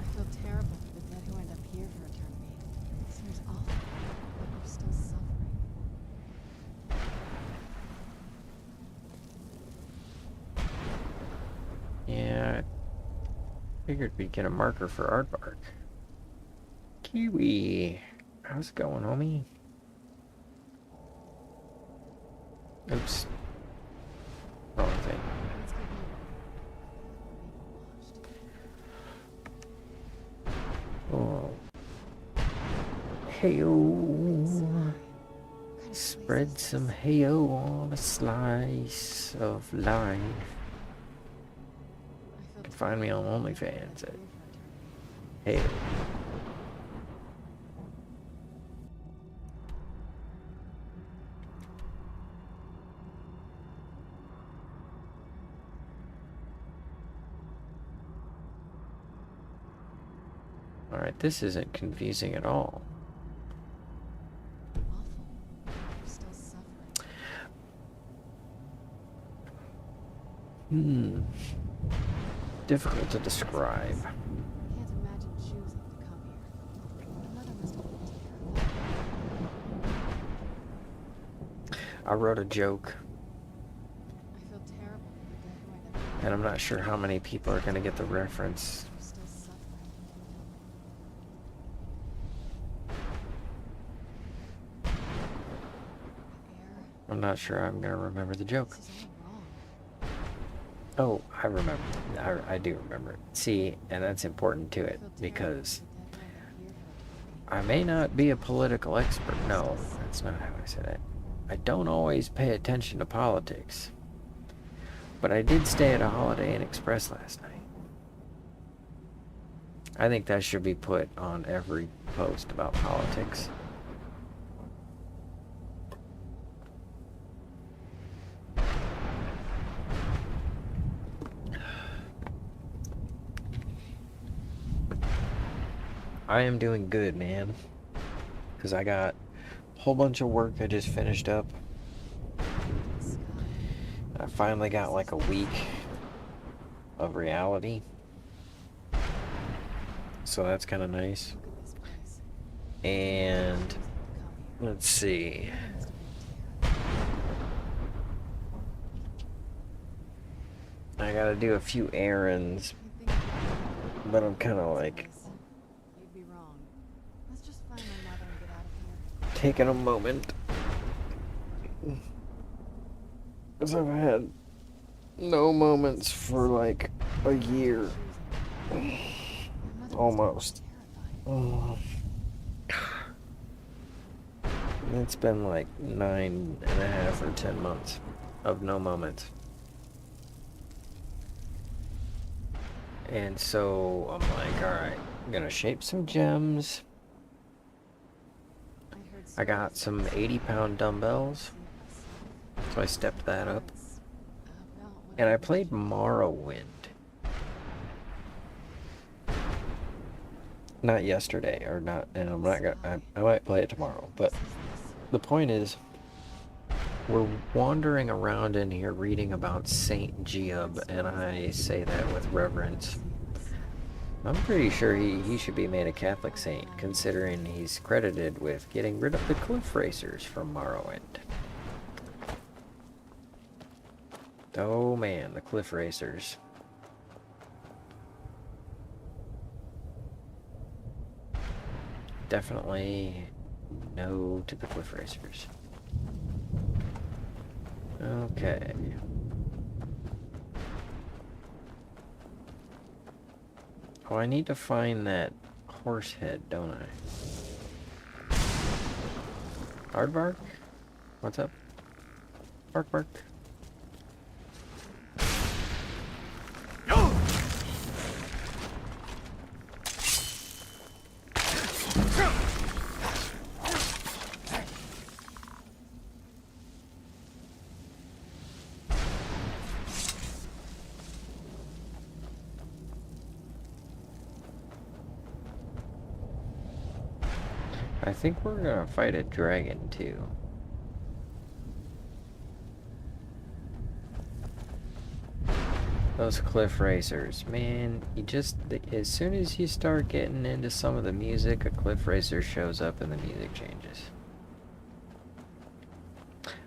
I feel terrible for the dead who end up here for eternity. It seems awful, but we're still suffering. Yeah, I figured we'd get a marker for Aardvark. Kiwi! How's it going, homie? Oops. Wrong thing. Let's keep moving. I feel like we're being watched. Heyo! What kind of Spread place is some this? heyo on a slice of life. I feel You can find me on terrible OnlyFans for at the dead who end up here for eternity. heyo. Alright, this isn't confusing at all. Awful. We're still suffering. Difficult to describe. I can't imagine choosing to come here. My mother must have been terrible. I wrote a joke, I feel terrible for the dead who end up here. and I'm not sure how many people are going to get the reference. We're still suffering. The air. I'm not sure I'm going to remember the joke. This is all wrong. Oh, I remember. I do remember it. See, and that's important to I it, feel terrible because for the dead who end up here for eternity. I may not be a political expert. No, that's not how I said it. I don't always pay attention to politics. But I did stay at a Holiday Inn Express last night. I think that should be put on every post about politics. I am doing good, man. Because I got a whole bunch of work I just finished up. The sky. I finally got like a week of reality. So that's kind of nice. Look at this place. And Choosing to come here. let's see. Mother must have been terrible. gotta do a few errands, You'd think but I'm kind of like you'd be wrong. Let's just find my mother and get out of here. taking a moment. Because I've had no moments for like a year. My mother must Almost. be terrified. It's been like 9.5 or 10 months of no moments. And so I'm like, alright, I'm gonna shape some gems. I heard I got some 80-pound dumbbells, so I stepped that up. And I played Morrowind. Not yesterday, or not, and I'm not gonna, I might play it tomorrow, but the point is, we're wandering around in here reading about Saint Giab, and I say that with reverence. I'm pretty sure he should be made a Catholic saint, considering he's credited with getting rid of the cliff racers from Morrowind. Oh man, the cliff racers. Definitely no to the cliff racers. Okay. Oh, I need to find that horse head, don't I? Aardvark? What's up? Bark, bark. I think we're gonna fight a dragon too. Those cliff racers, man, you just, as soon as you start getting into some of the music, a cliff racer shows up and the music changes.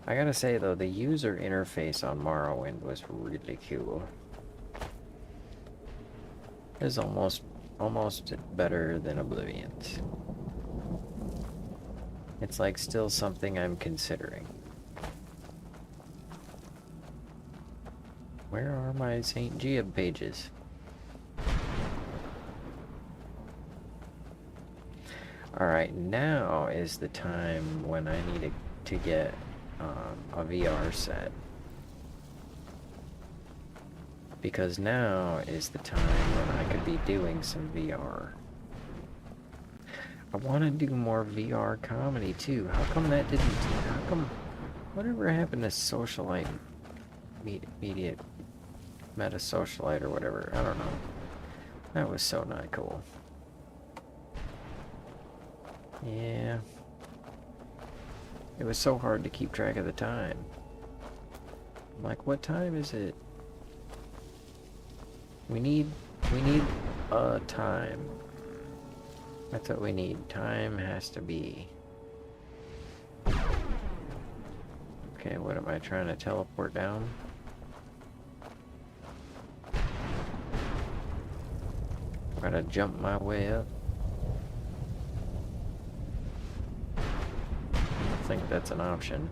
I gotta say though, the user interface on Morrowind was really cool. It's almost better than Oblivion's. It's like still something I'm considering. Where are my St. Giab pages? Alright, now is the time when I need to get a VR set. Because now is the time when I could be doing some VR. I want to do more VR comedy too. How come that didn't? How come? Whatever happened to Socialite, Meta Socialite or whatever? I don't know. That was so not cool. Yeah. It was so hard to keep track of the time. I'm like, what time is it? We need a time. That's what we need. Time has to be. Okay, what am I trying to teleport down? Gotta jump my way up. I don't think that's an option.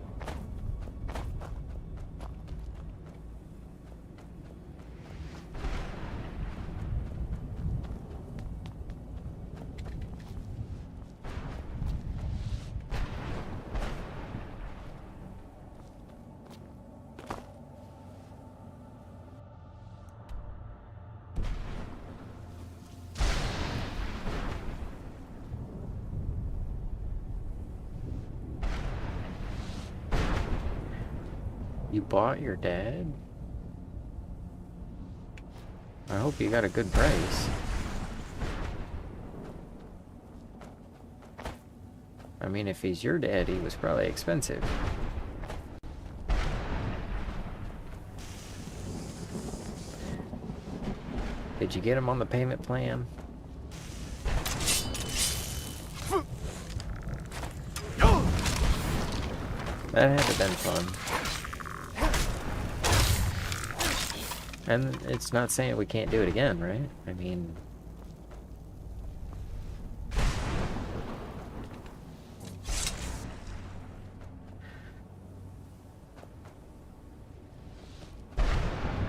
You bought your dad? I hope you got a good price. I mean, if he's your dad, he was probably expensive. Did you get him on the payment plan? That had to have been fun. And it's not saying we can't do it again, right? I mean...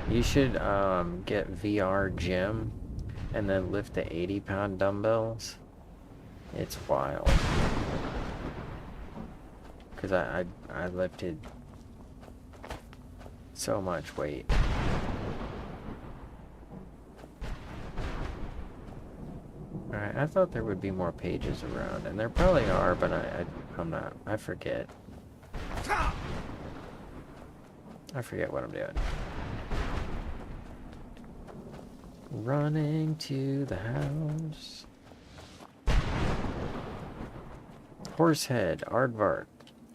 You should get VR gym and then lift the 80-pound dumbbells. It's wild. Because I lifted so much weight. Alright, I thought there would be more pages around, and there probably are, but I'm not. I forget. I forget what I'm doing. Running to the house. Horsehead, Aardvark.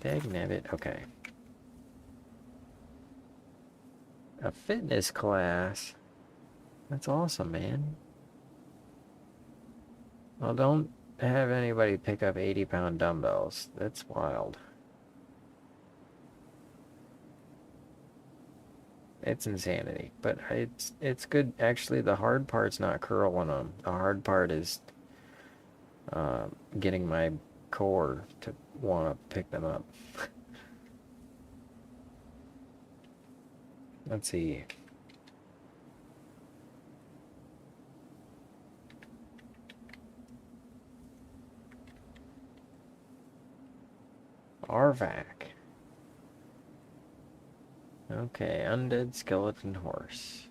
Dagnabbit, okay. A fitness class. That's awesome, man. Well, don't have anybody pick up 80-pound dumbbells. That's wild. It's insanity, but it's good. Actually, the hard part's not curling them. The hard part is getting my core to want to pick them up. Let's see. Arvac. Okay, undead skeleton horse.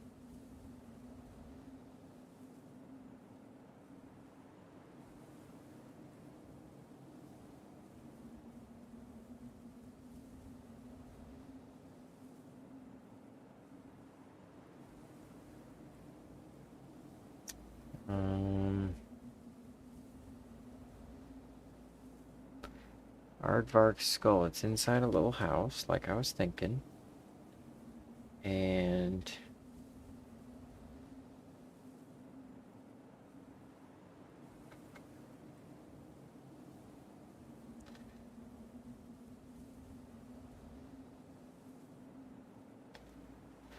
Aardvark's skull. It's inside a little house, like I was thinking. And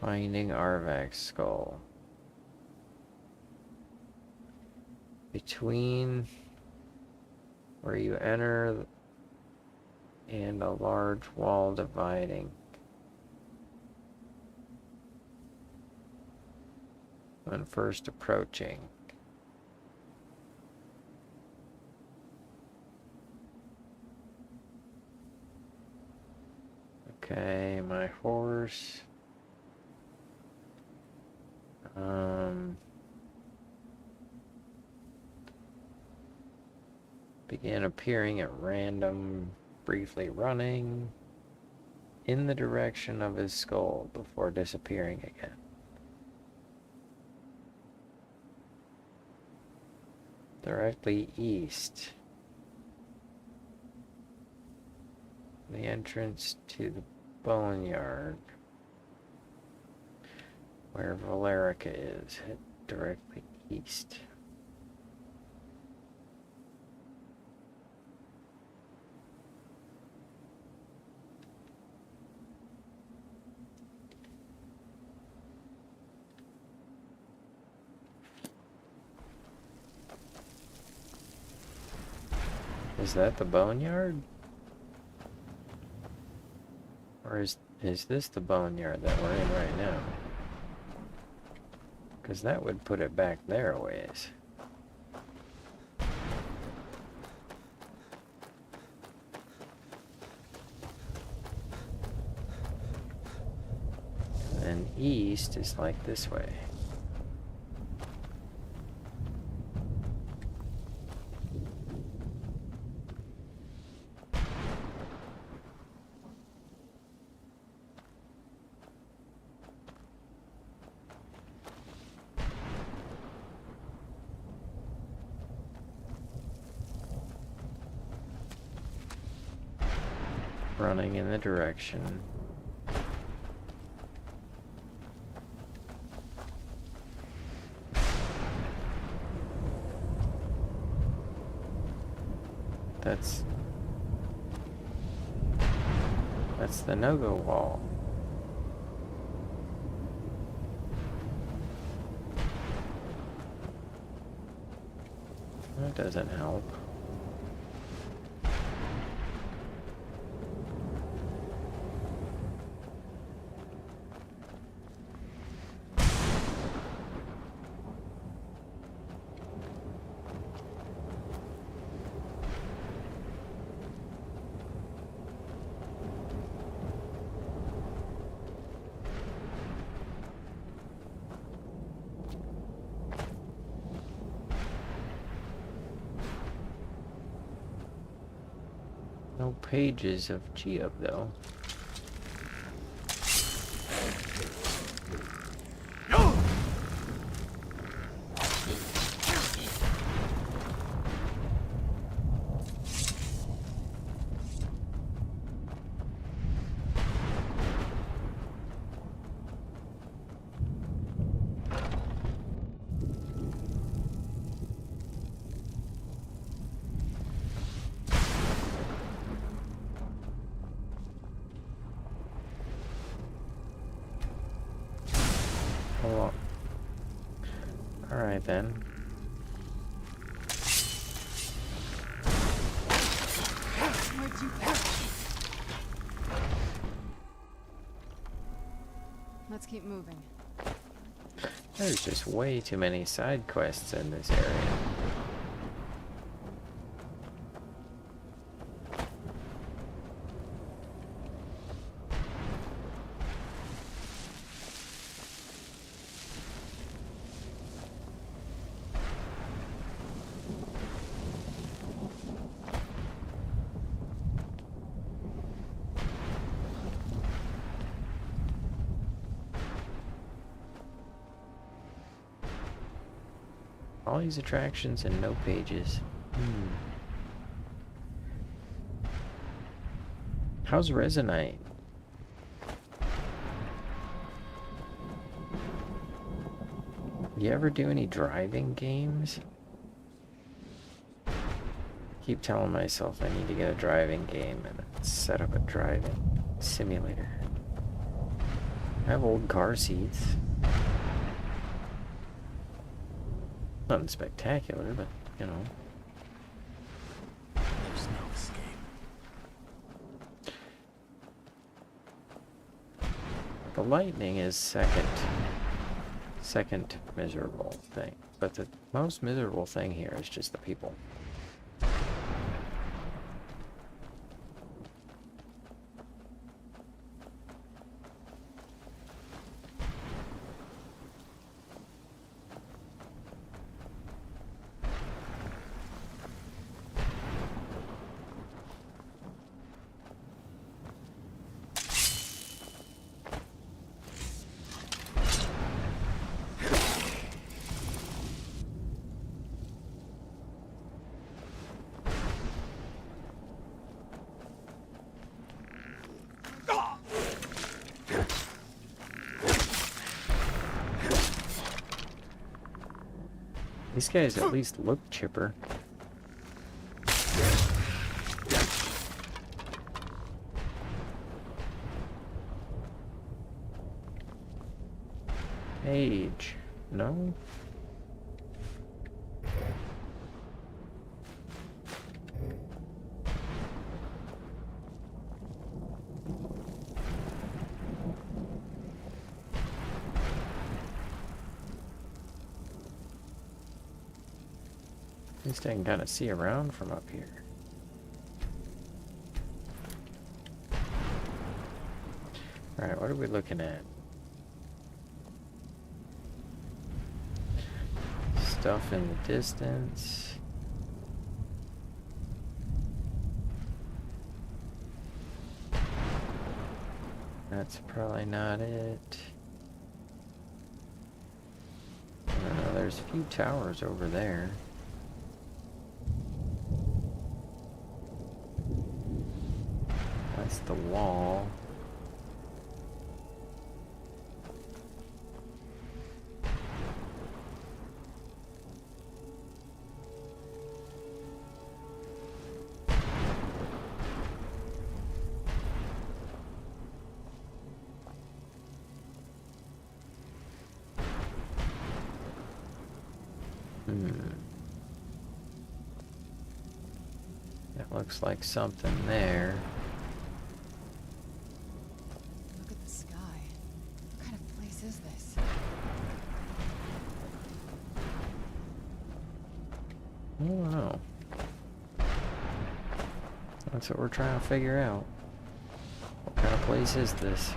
finding Arvak's skull. Between where you enter and a large wall dividing. When first approaching. Okay, my horse. Began appearing at random, briefly running in the direction of his skull before disappearing again. Directly east. The entrance to the boneyard. Where Valerica is. Head directly east. Is that the boneyard? Or is this the boneyard that we're in right now? Because that would put it back there a ways. And east is like this way. Running in the direction. That's the no-go wall. that doesn't help. No pages of Geob though. Well, alright then. Let's keep moving. There's just way too many side quests in this area. All these attractions and no pages. How's Resonite? You ever do any driving games? Keep telling myself I need to get a driving game and set up a driving simulator. I have old car seats. Nothing spectacular, but, you know. There's no escape. The lightning is second miserable thing. But the most miserable thing here is just the people. These guys at least look chipper. Age. No? At least I can kind of see around from up here. Alright, what are we looking at? Stuff in the distance. That's probably not it. I don't know, there's a few towers over there. That's the wall. Looks like something there. Look at the sky. What kind of place is this? I don't know. That's what we're trying to figure out. What kind of place is this?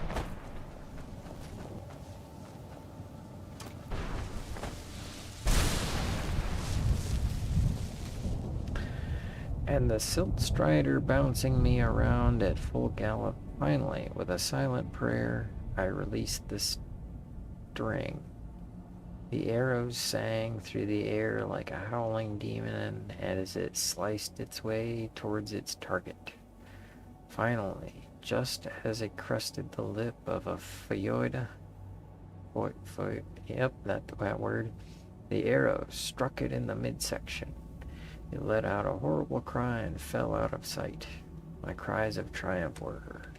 And the silt strider bouncing me around at full gallop. Finally, with a silent prayer, I released the string. The arrows sang through the air like a howling demon as it sliced its way towards its target. Finally, just as it crested the lip of a Phuong, yep, that word, the arrow struck it in the midsection. It let out a horrible cry and fell out of sight. My cries of triumph were heard.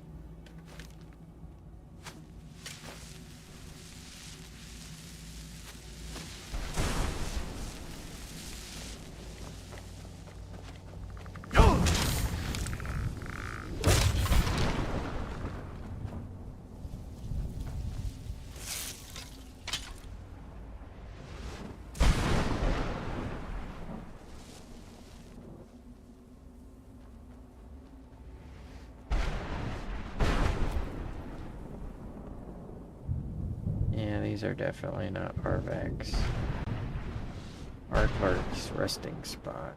Yeah, these are definitely not Arvax. Aardvark's resting spot.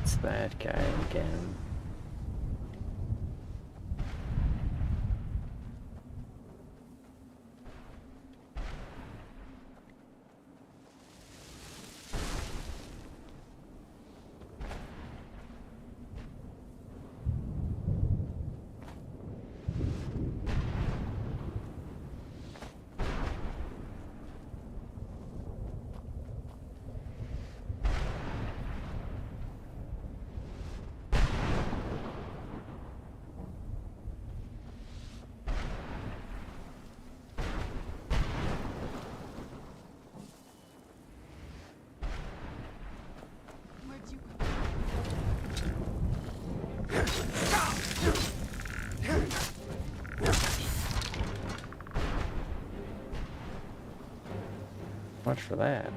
It's that guy again. Where'd you Much for that.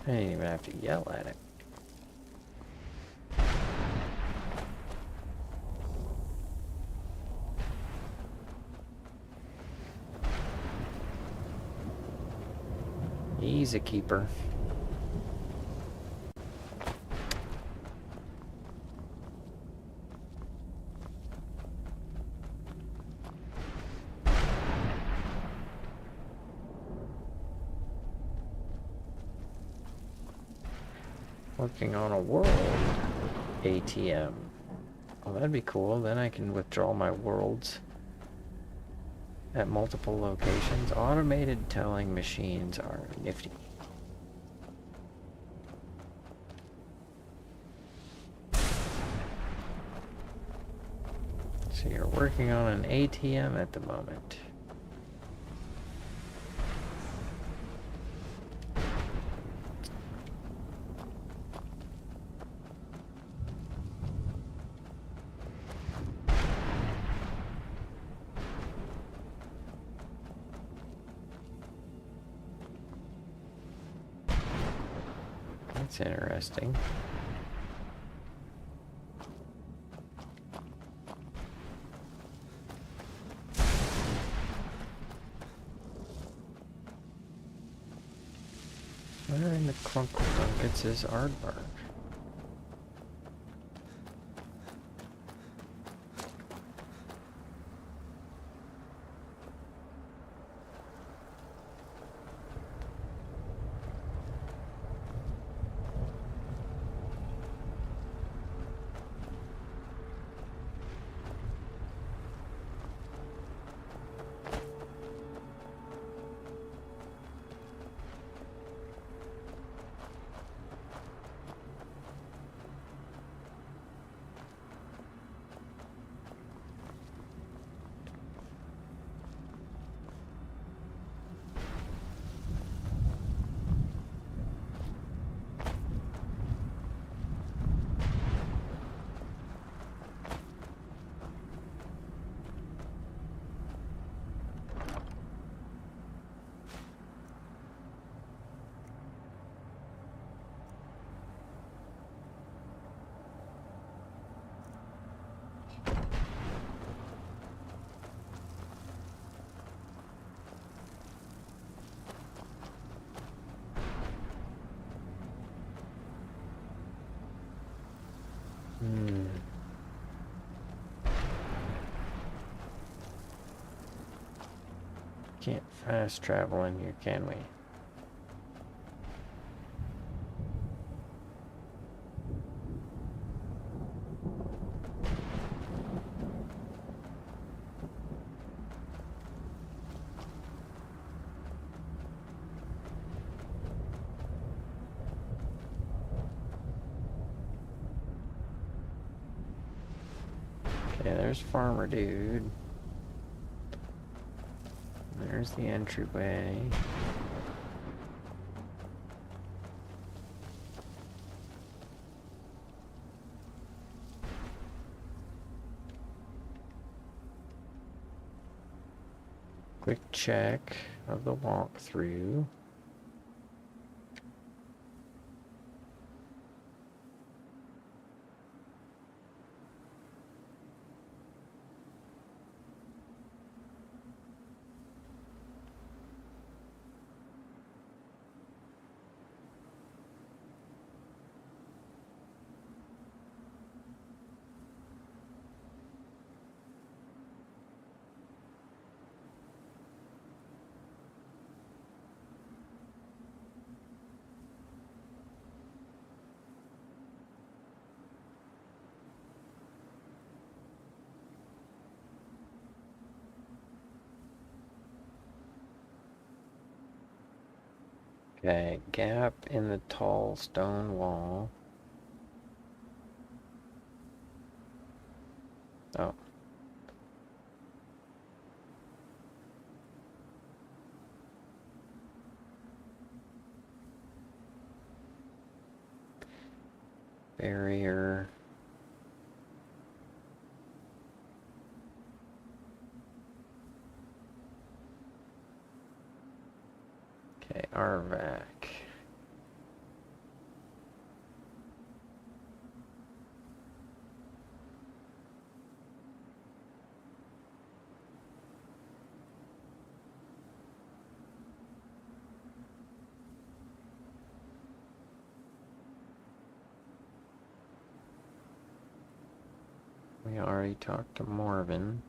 I didn't even have to yell at it. He's a keeper. Working on a world ATM. Oh, that'd be cool. Then I can withdraw my worlds at multiple locations. Automated telling machines are nifty. So you're working on an ATM at the moment. That's interesting. Where in the Crunkle Dunkets is Aardvark? Hmm. Can't fast travel in here, can we? Okay, there's Farmer Dude. There's the entryway. Quick check of the walkthrough. Okay, gap in the tall stone wall. Oh. Barrier. Okay, RVAC. We already talked to Morven.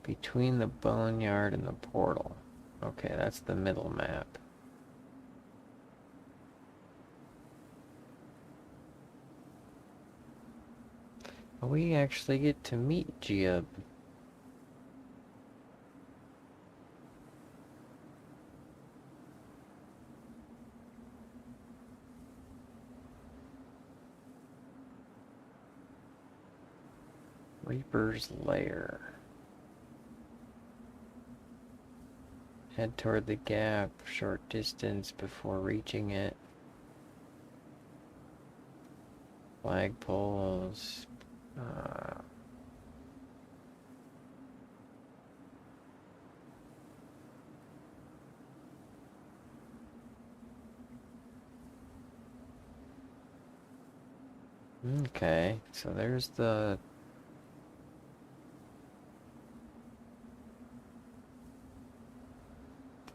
Between the boneyard and the portal. Okay, that's the middle map. We actually get to meet Gia. Reaper's Lair. Head toward the gap, short distance before reaching it. Flagpoles. Okay, so there's the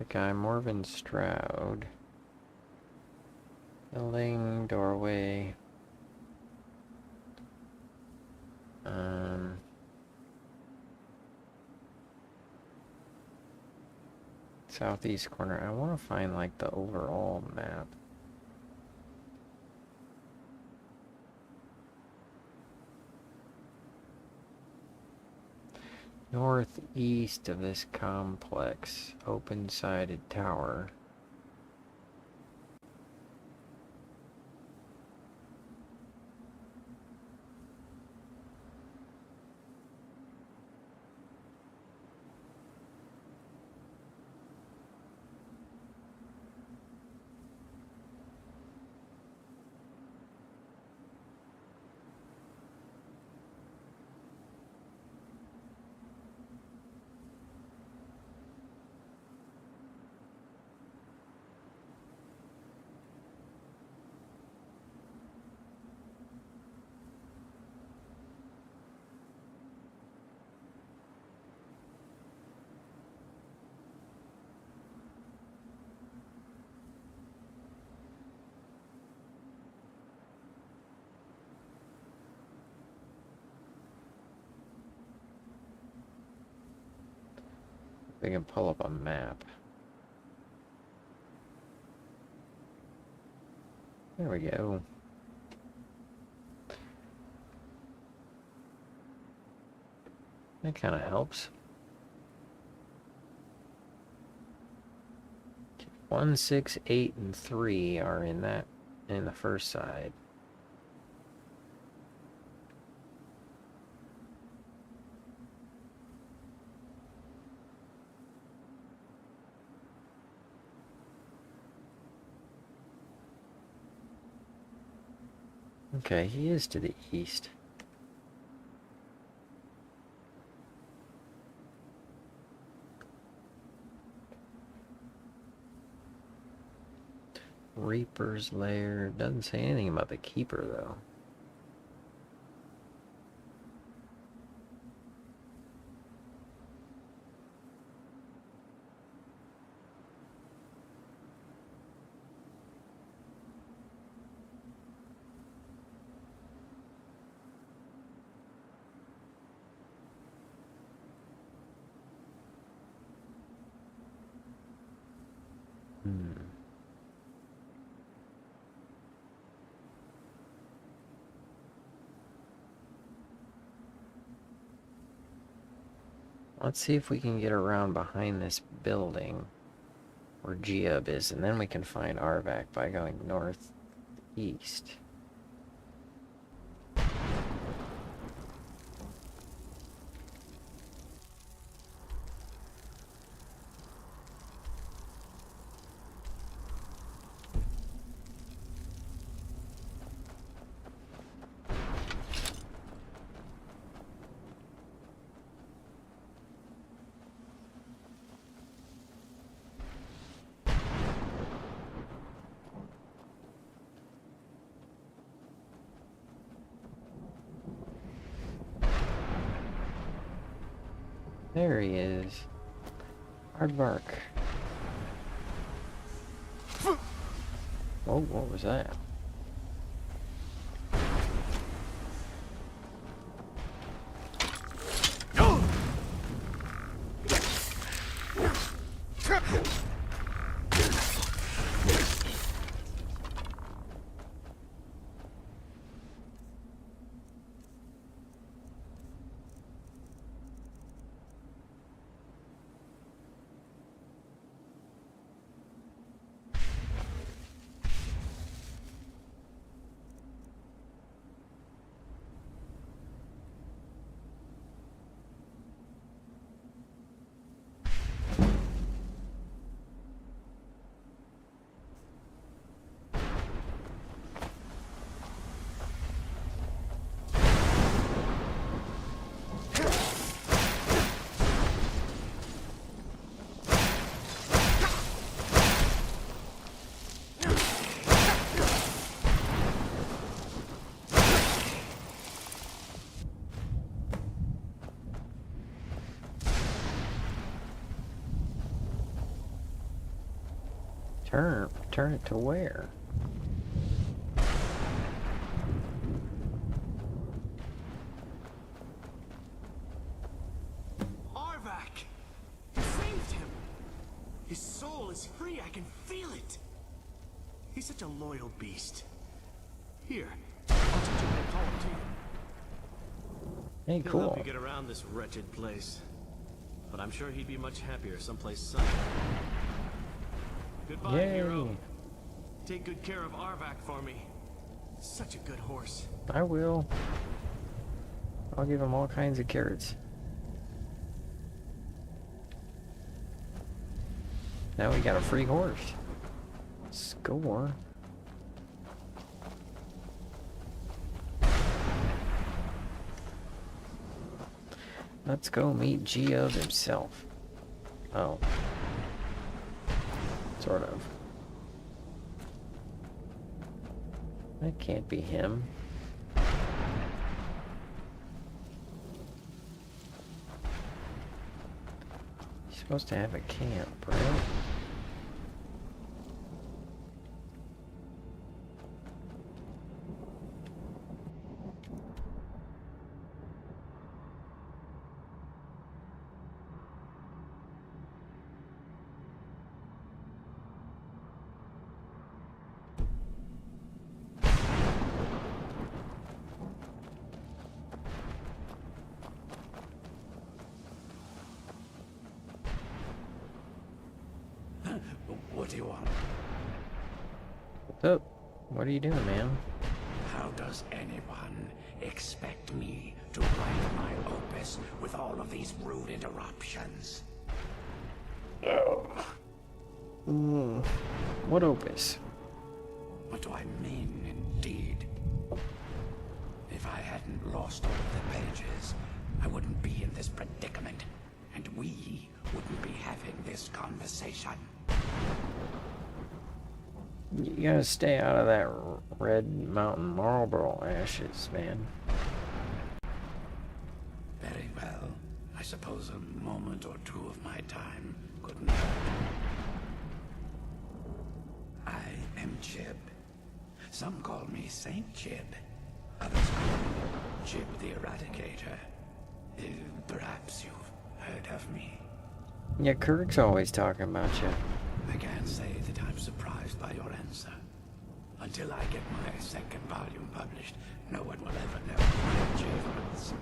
guy, Morven Stroud. Building, doorway. Southeast corner. I want to find like the overall map. Northeast of this complex, open-sided tower. We can pull up a map. There we go. That kind of helps. 1, 6, 8, and 3 are in the first side. Okay, he is to the east. Reaper's Lair. Doesn't say anything about the Keeper, though. Let's see if we can get around behind this building where Geob is, and then we can find Arvak by going northeast. There he is. Aardvark. Whoa, what was that? Turn it to where? Arvak! You saved him! His soul is free, I can feel it! He's such a loyal beast. Here, I'll teach him to call to you. Hey, He'll cool. help you get around this wretched place. But I'm sure he'd be much happier someplace sunny. Goodbye, Yay. hero. Take good care of Arvak for me. Such a good horse. I will. I'll give him all kinds of carrots. Now we got a free horse. Score. Let's go meet Geob himself. Oh. Sort of. That can't be him. He's supposed to have a camp, right? What do you want? What's up? What are you doing, man? How does anyone expect me to write my opus with all of these rude interruptions? What opus? What do I mean, indeed? If I hadn't lost all of the pages, I wouldn't be in this predicament, and we wouldn't be having this conversation. You gotta stay out of that Red Mountain Marlboro ashes, man. Very well. I suppose a moment or two of my time couldn't hurt. I am Chib. Some call me Saint Chib. Others call me Chib the Eradicator. Perhaps you've heard of me. Yeah, Kirk's always talking about you. I can't say that I'm surprised by your answer. Until I get my second volume published, no one will ever know my achievements.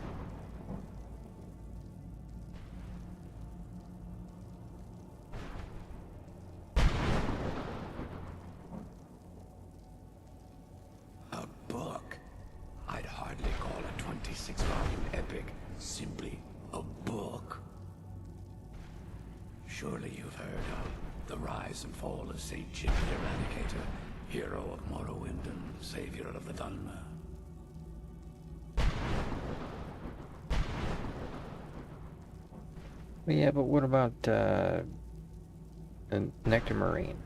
A book? I'd hardly call a 26-volume epic simply a book. Surely you've heard of the rise and fall of Saint Chib the Eradicator, hero of Morrowind and savior of the Dhalma. Yeah, but what about the Nectarmarine?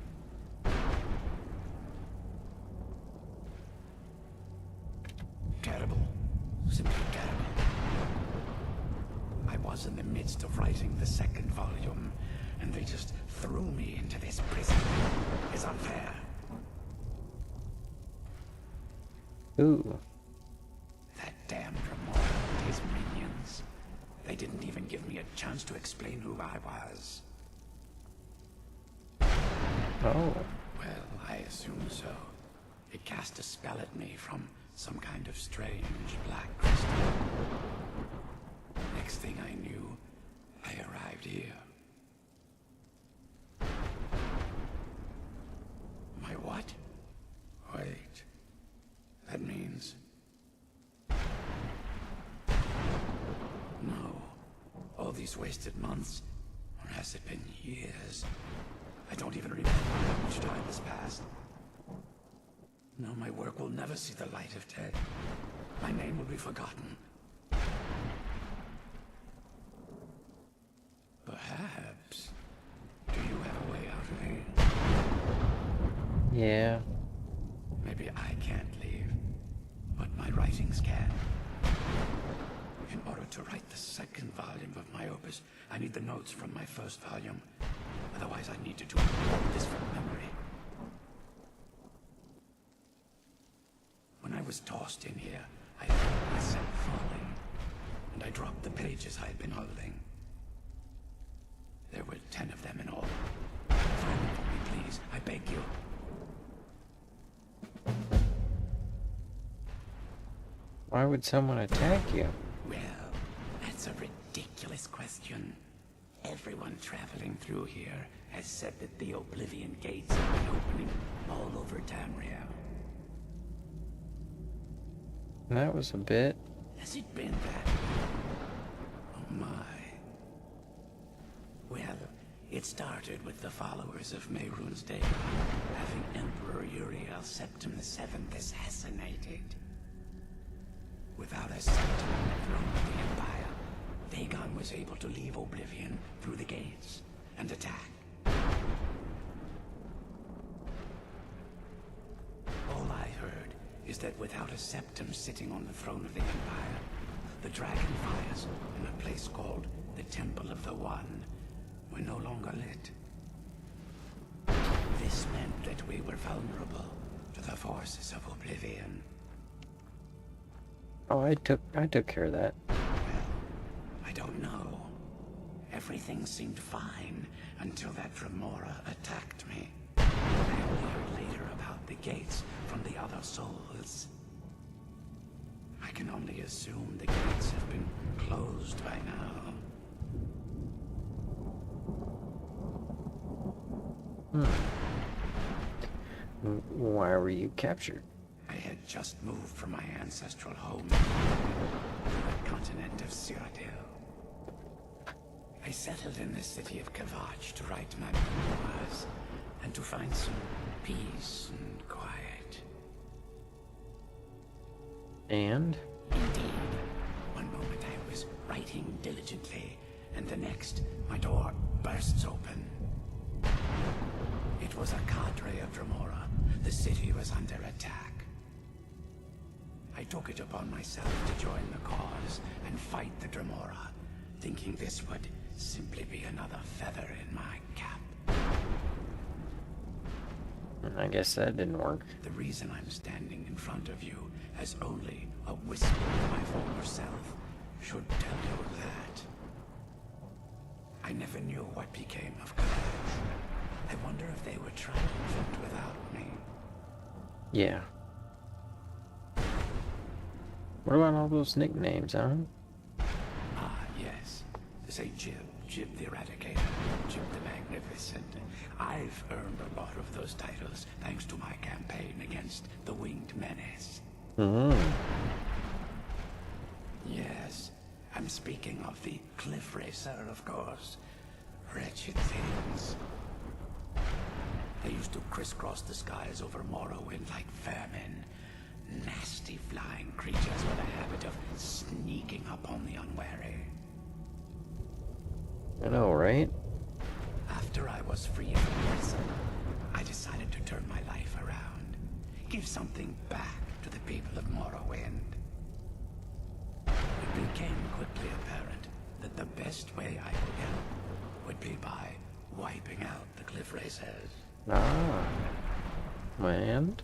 Terrible. Simply terrible. I was in the midst of writing the second volume, and they just threw me into this prison. It's unfair. Ooh. That damned Remora and his minions. They didn't even give me a chance to explain who I was. Oh. Well, I assume so. It cast a spell at me from some kind of strange black crystal. Next thing I knew, I arrived here. My what? Wait. That means... No. All these wasted months, or has it been years? I don't even remember how much time has passed. No, my work will never see the light of day. My name will be forgotten. Perhaps. Do you have a way out of here? Yeah. Maybe I can't leave, but my writings can. In order to write the second volume of my opus, I need the notes from my first volume. Otherwise, I need to do all this from memory. When I was tossed in here, I felt myself falling, and I dropped the pages I had been holding. There were 10 of them in all. Find them for me, please. I beg you. Why would someone attack you? Well, that's a ridiculous question. Everyone traveling through here has said that the Oblivion Gates have been opening all over Tamriel. That was a bit. Has it been that? Oh my. Well, it started with the followers of Mehrunes Dagon having Emperor Uriel Septim VII assassinated. Without a septim on the throne of the Empire, Dagon was able to leave Oblivion through the gates and attack. All I heard is that without a septim sitting on the throne of the Empire, the dragonfires in a place called the Temple of the One were no longer lit. This meant that we were vulnerable to the forces of Oblivion. Oh, I took care of that. Well, I don't know. Everything seemed fine until that Remora attacked me. I only heard later about the gates from the other souls. I can only assume the gates have been closed by now. Why were you captured? I had just moved from my ancestral home to the continent of Cyrodiil. I settled in the city of Kavach to write my memoirs and to find some peace and quiet. And? Indeed. One moment I was writing diligently, and the next, my door bursts open. It was a cadre of Dremora. The city was under attack. I took it upon myself to join the cause and fight the Dremora, thinking this would simply be another feather in my cap. I guess that didn't work. The reason I'm standing in front of you as only a whisper of my former self should tell you that. I never knew what became of Colette. I wonder if they were triumphant without me. Yeah. What about all those nicknames, huh? Ah, yes. Say Jib, Jib the Eradicator, Jib the Magnificent. I've earned a lot of those titles thanks to my campaign against the Winged Menace. Yes, I'm speaking of the Cliff Racer, of course. Wretched things. They used to crisscross the skies over Morrowind like vermin. Nasty flying creatures with a habit of sneaking up on the unwary. I know, right? After I was free from prison, I decided to turn my life around. Give something back to the people of Morrowind. It became quickly apparent that the best way I could help would be by wiping out the Cliff Racers. Ah. And?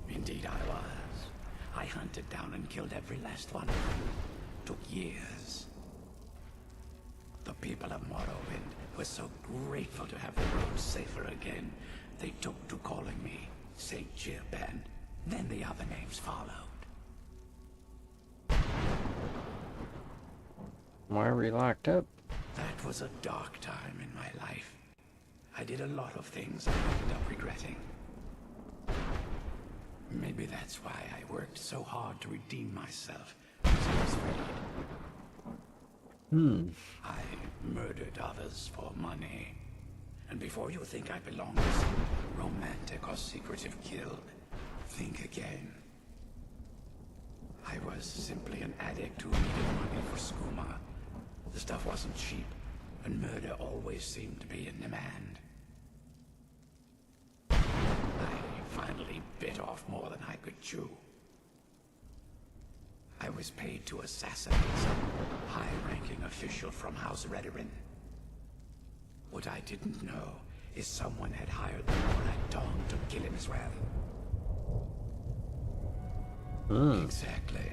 Indeed I was. I hunted down and killed every last one of them. Took years. The people of Morrowind were so grateful to have the roads safer again, they took to calling me Saint Jib, and then the other names followed. Why were you locked up? That was a dark time in my life. I did a lot of things I ended up regretting. Maybe that's why I worked so hard to redeem myself as I was freed. I murdered others for money. And before you think I belong to some romantic or secretive guild, think again. I was simply an addict who needed money for skooma. The stuff wasn't cheap, and murder always seemed to be in demand. I finally bit off more than I could chew. I was paid to assassinate some high-ranking official from House Vercauteren. What I didn't know is someone had hired the Morat Dong to kill him as well. Exactly.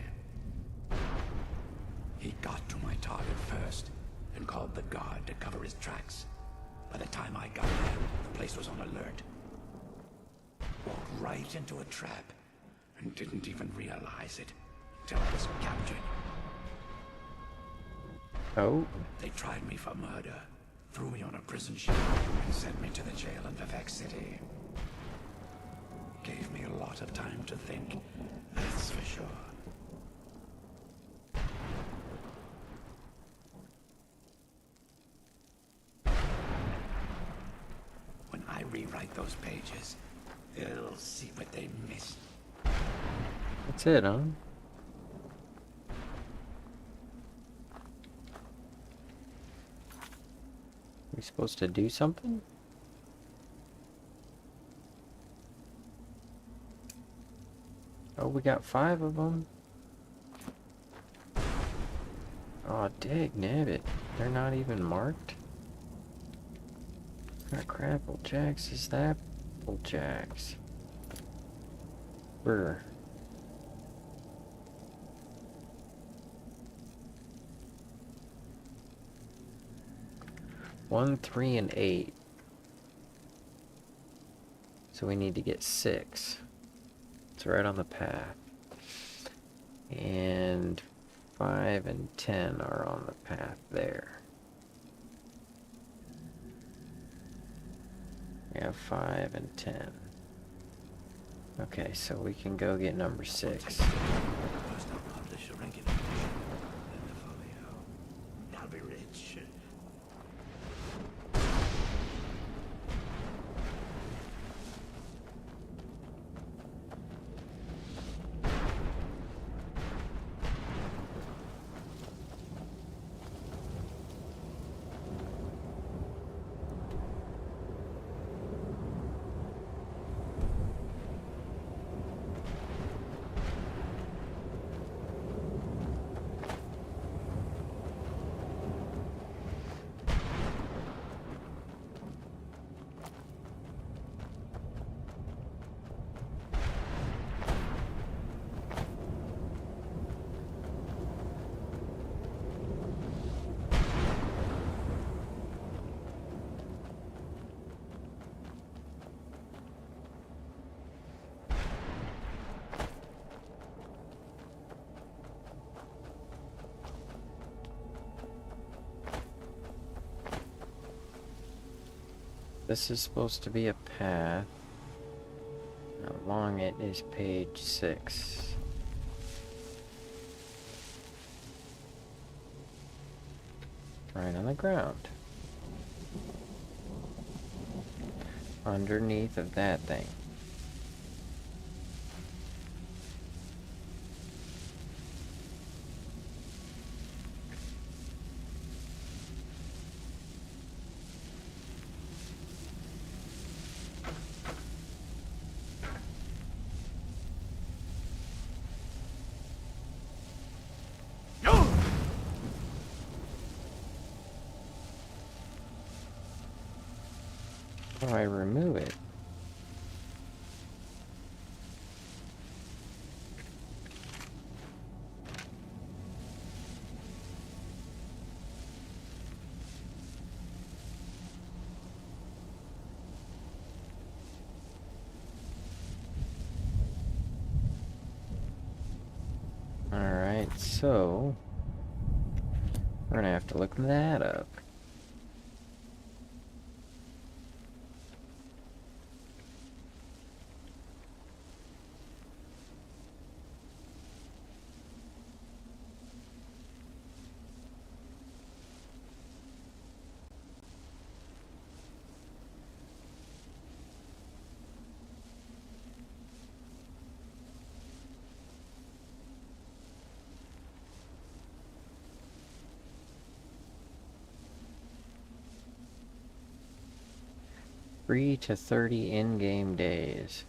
He got to my target first and called the guard to cover his tracks. By the time I got there, the place was on alert. Walked right into a trap and didn't even realize it until I was captured. Oh? They tried me for murder, threw me on a prison ship, and sent me to the jail in Vivek City. Gave me a lot of time to think, that's for sure. When I rewrite those pages, they'll see what they missed. That's it, huh? We supposed to do something? Oh, we got 5 of them. Oh, dig nabbit. They're not even marked? What kind of crapple jacks is that? Apple jacks. Brr. One, 3, and 8. So we need to get 6. It's right on the path. And 5 and 10 are on the path there. We have 5 and 10. Okay, so we can go get number 6. First I'll publish a regular edition, then the folio. I'll be rich. This is supposed to be a path. Along it is page 6. Right on the ground. Underneath of that thing. How do I remove it? Alright, so we're gonna have to look that up. Three to 30 in-game days.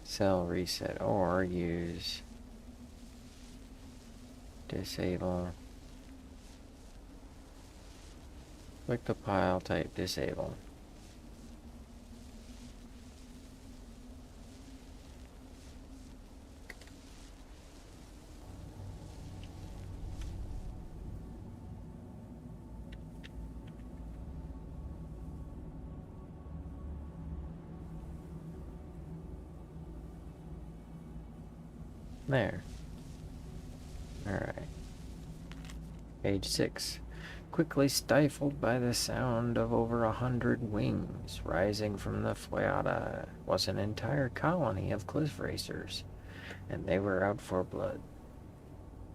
Cell reset or use disable. Click the pile, type disable. There. Alright. Page 6. Quickly stifled by the sound of over 100 wings rising from the Flayada was an entire colony of cliff racers, and they were out for blood.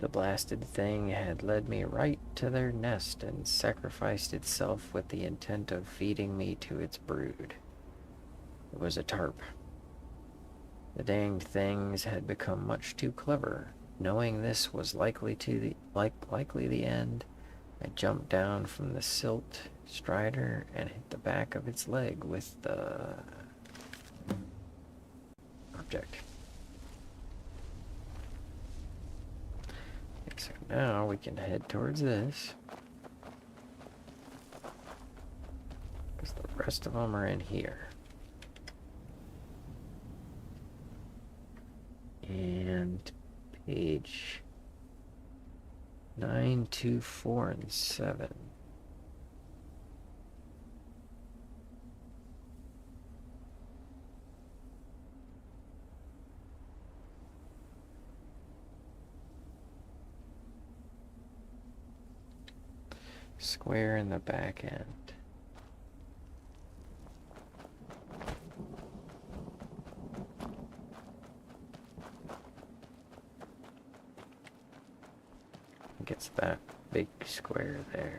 The blasted thing had led me right to their nest and sacrificed itself with the intent of feeding me to its brood. It was a tarp. The danged things had become much too clever. Knowing this was likely the end, I jumped down from the silt strider and hit the back of its leg with the object. Okay, so now we can head towards this, because the rest of them are in here. And page 9, 2, 4, and 7. Square in the back end. Gets that big square there.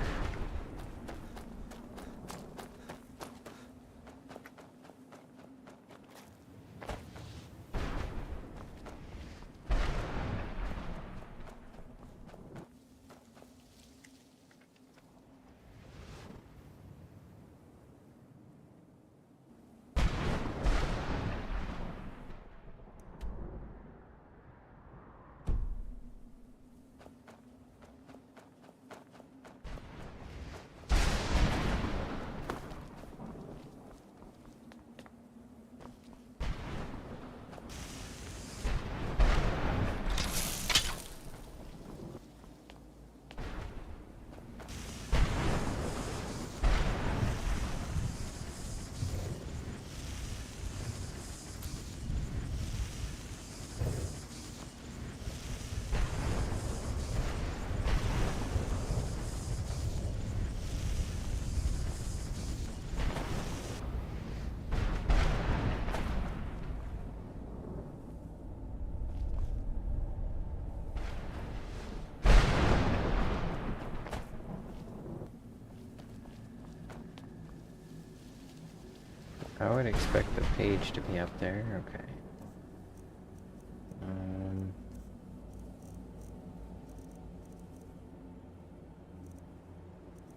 I would expect the page to be up there. Okay.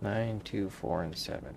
9, 2, 4, and 7.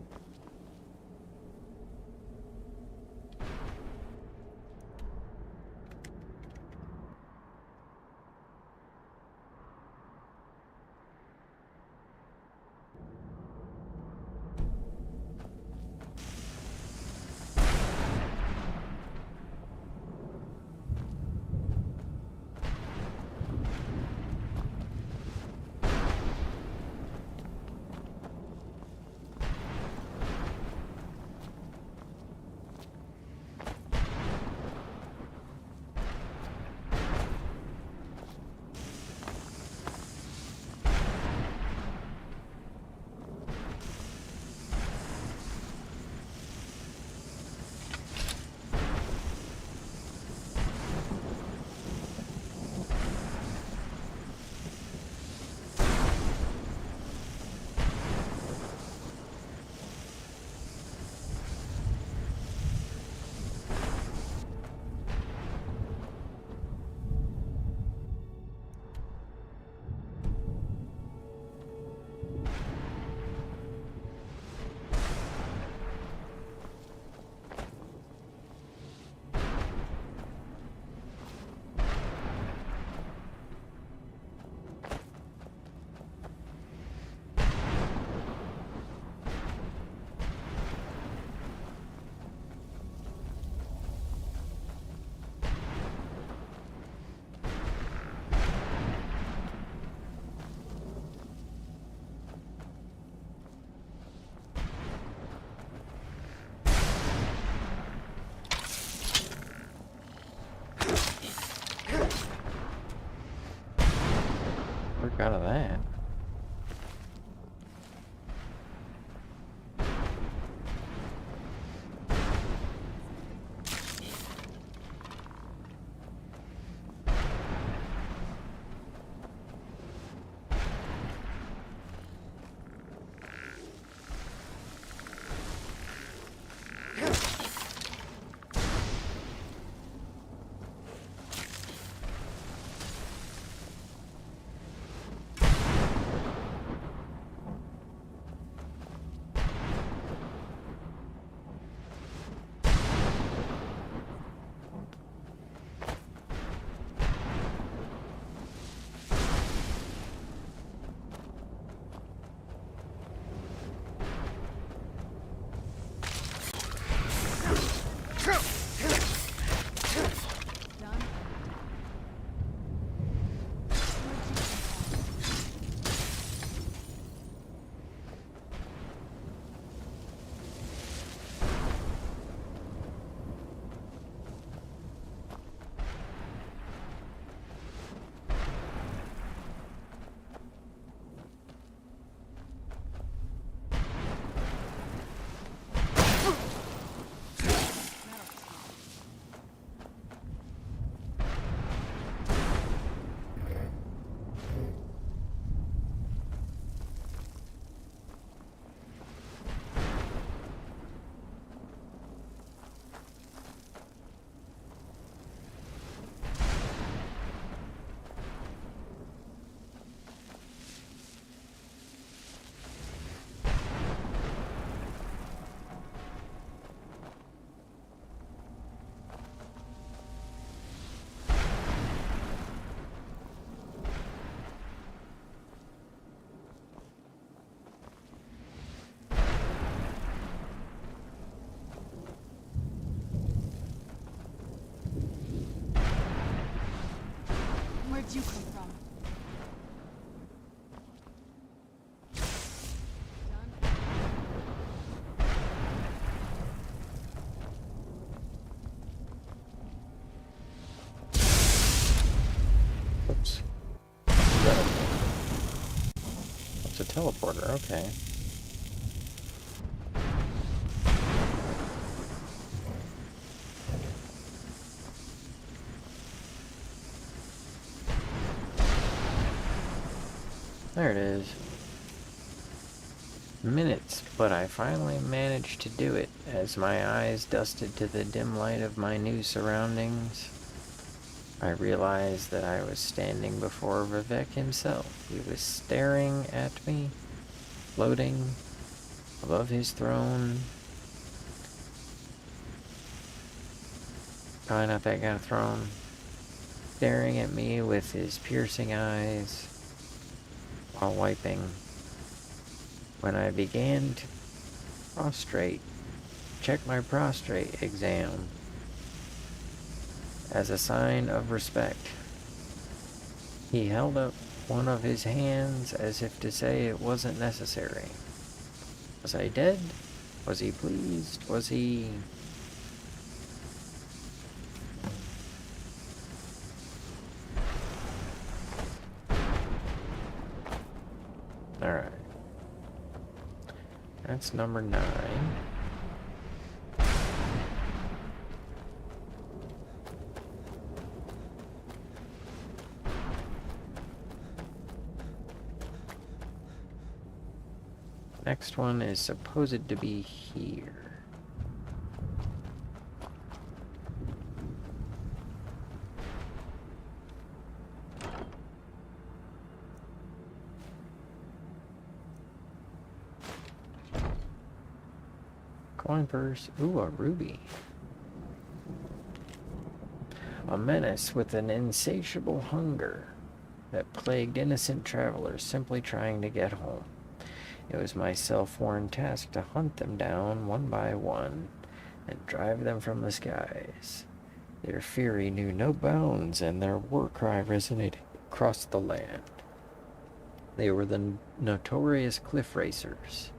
teleporter, okay. There it is. Minutes, but I finally managed to do it as my eyes dusted to the dim light of my new surroundings. I realized that I was standing before Vivek himself. He was staring at me, floating above his throne. Probably not that kind of throne. Staring at me with his piercing eyes while wiping. When I began to check my prostrate exam as a sign of respect, he held up one of his hands as if to say it wasn't necessary. Was I dead? Was he pleased? Was he... Alright. That's number 9. Next one is supposed to be here. Coin purse. Ooh, a ruby. A menace with an insatiable hunger that plagued innocent travelers simply trying to get home. It was my self-sworn task to hunt them down one by one and drive them from the skies. Their fury knew no bounds, and their war cry resonated across the land. They were the notorious cliff racers,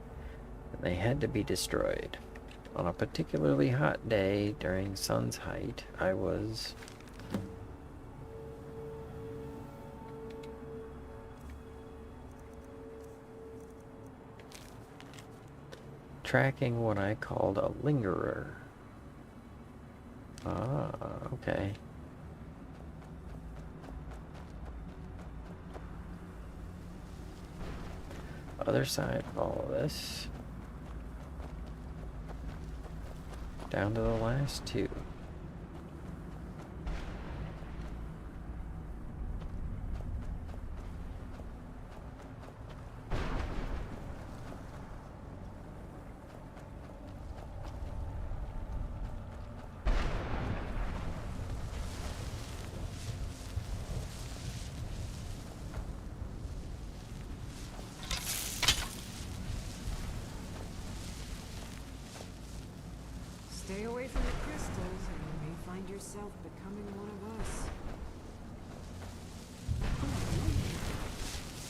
and they had to be destroyed. On a particularly hot day during sun's height, I was tracking what I called a lingerer. Ah, okay. Other side of all of this. Down to the last 2. Stay away from the crystals, and you may find yourself becoming one of us.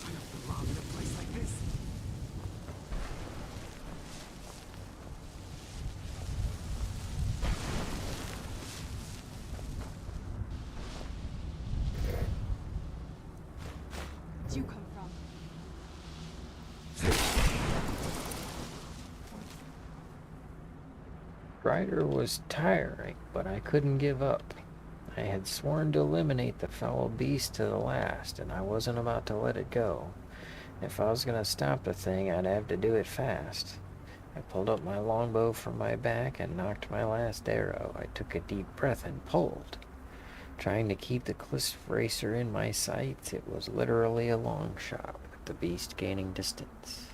I don't belong in a place like this. Where'd you come from? Rider was tiring, but I couldn't give up. I had sworn to eliminate the foul beast to the last, and I wasn't about to let it go. If I was going to stop the thing, I'd have to do it fast. I pulled up my longbow from my back and knocked my last arrow. I took a deep breath and pulled. Trying to keep the cliff racer in my sights, it was literally a long shot, with the beast gaining distance.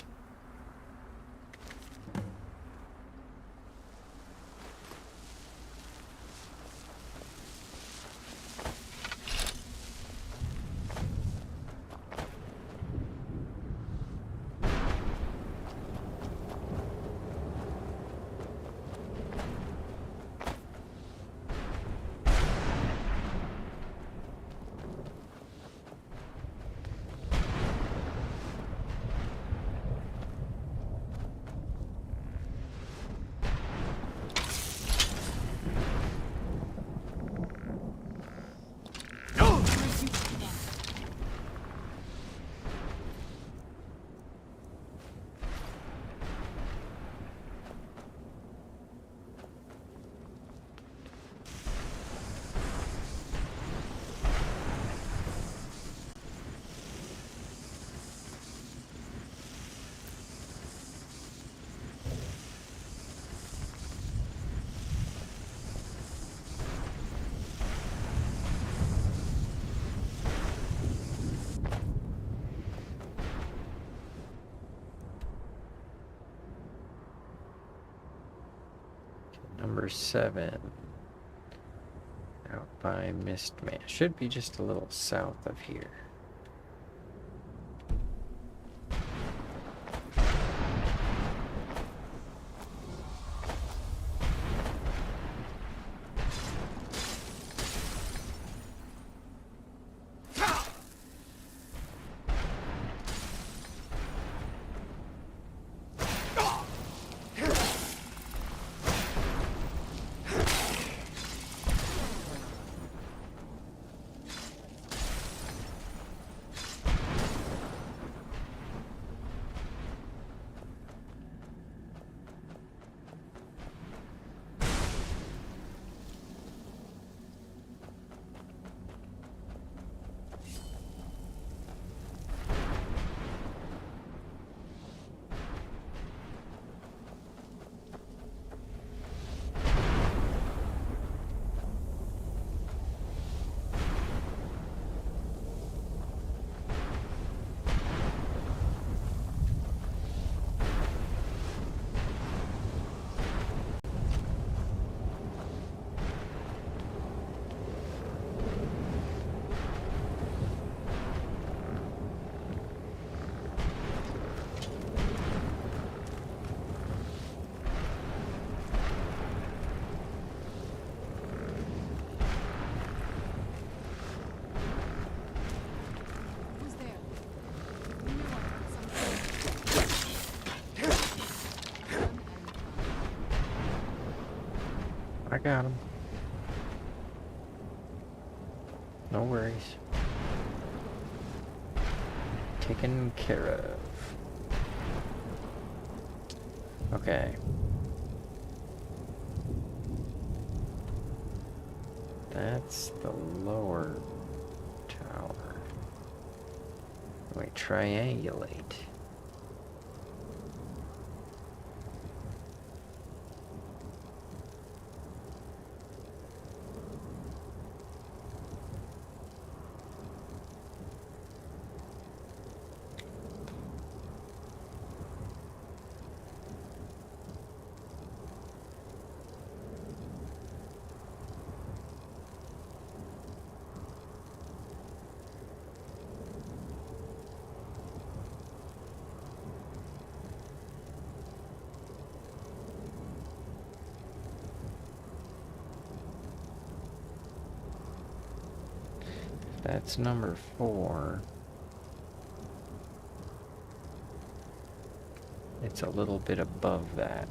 Number 7. Out by Mistman. Should be just a little south of here. Who's there? You knew I had I got him. No worries. Taken care of. Okay. That's the lower tower. Wait, triangulate. That's number 4. It's a little bit above that.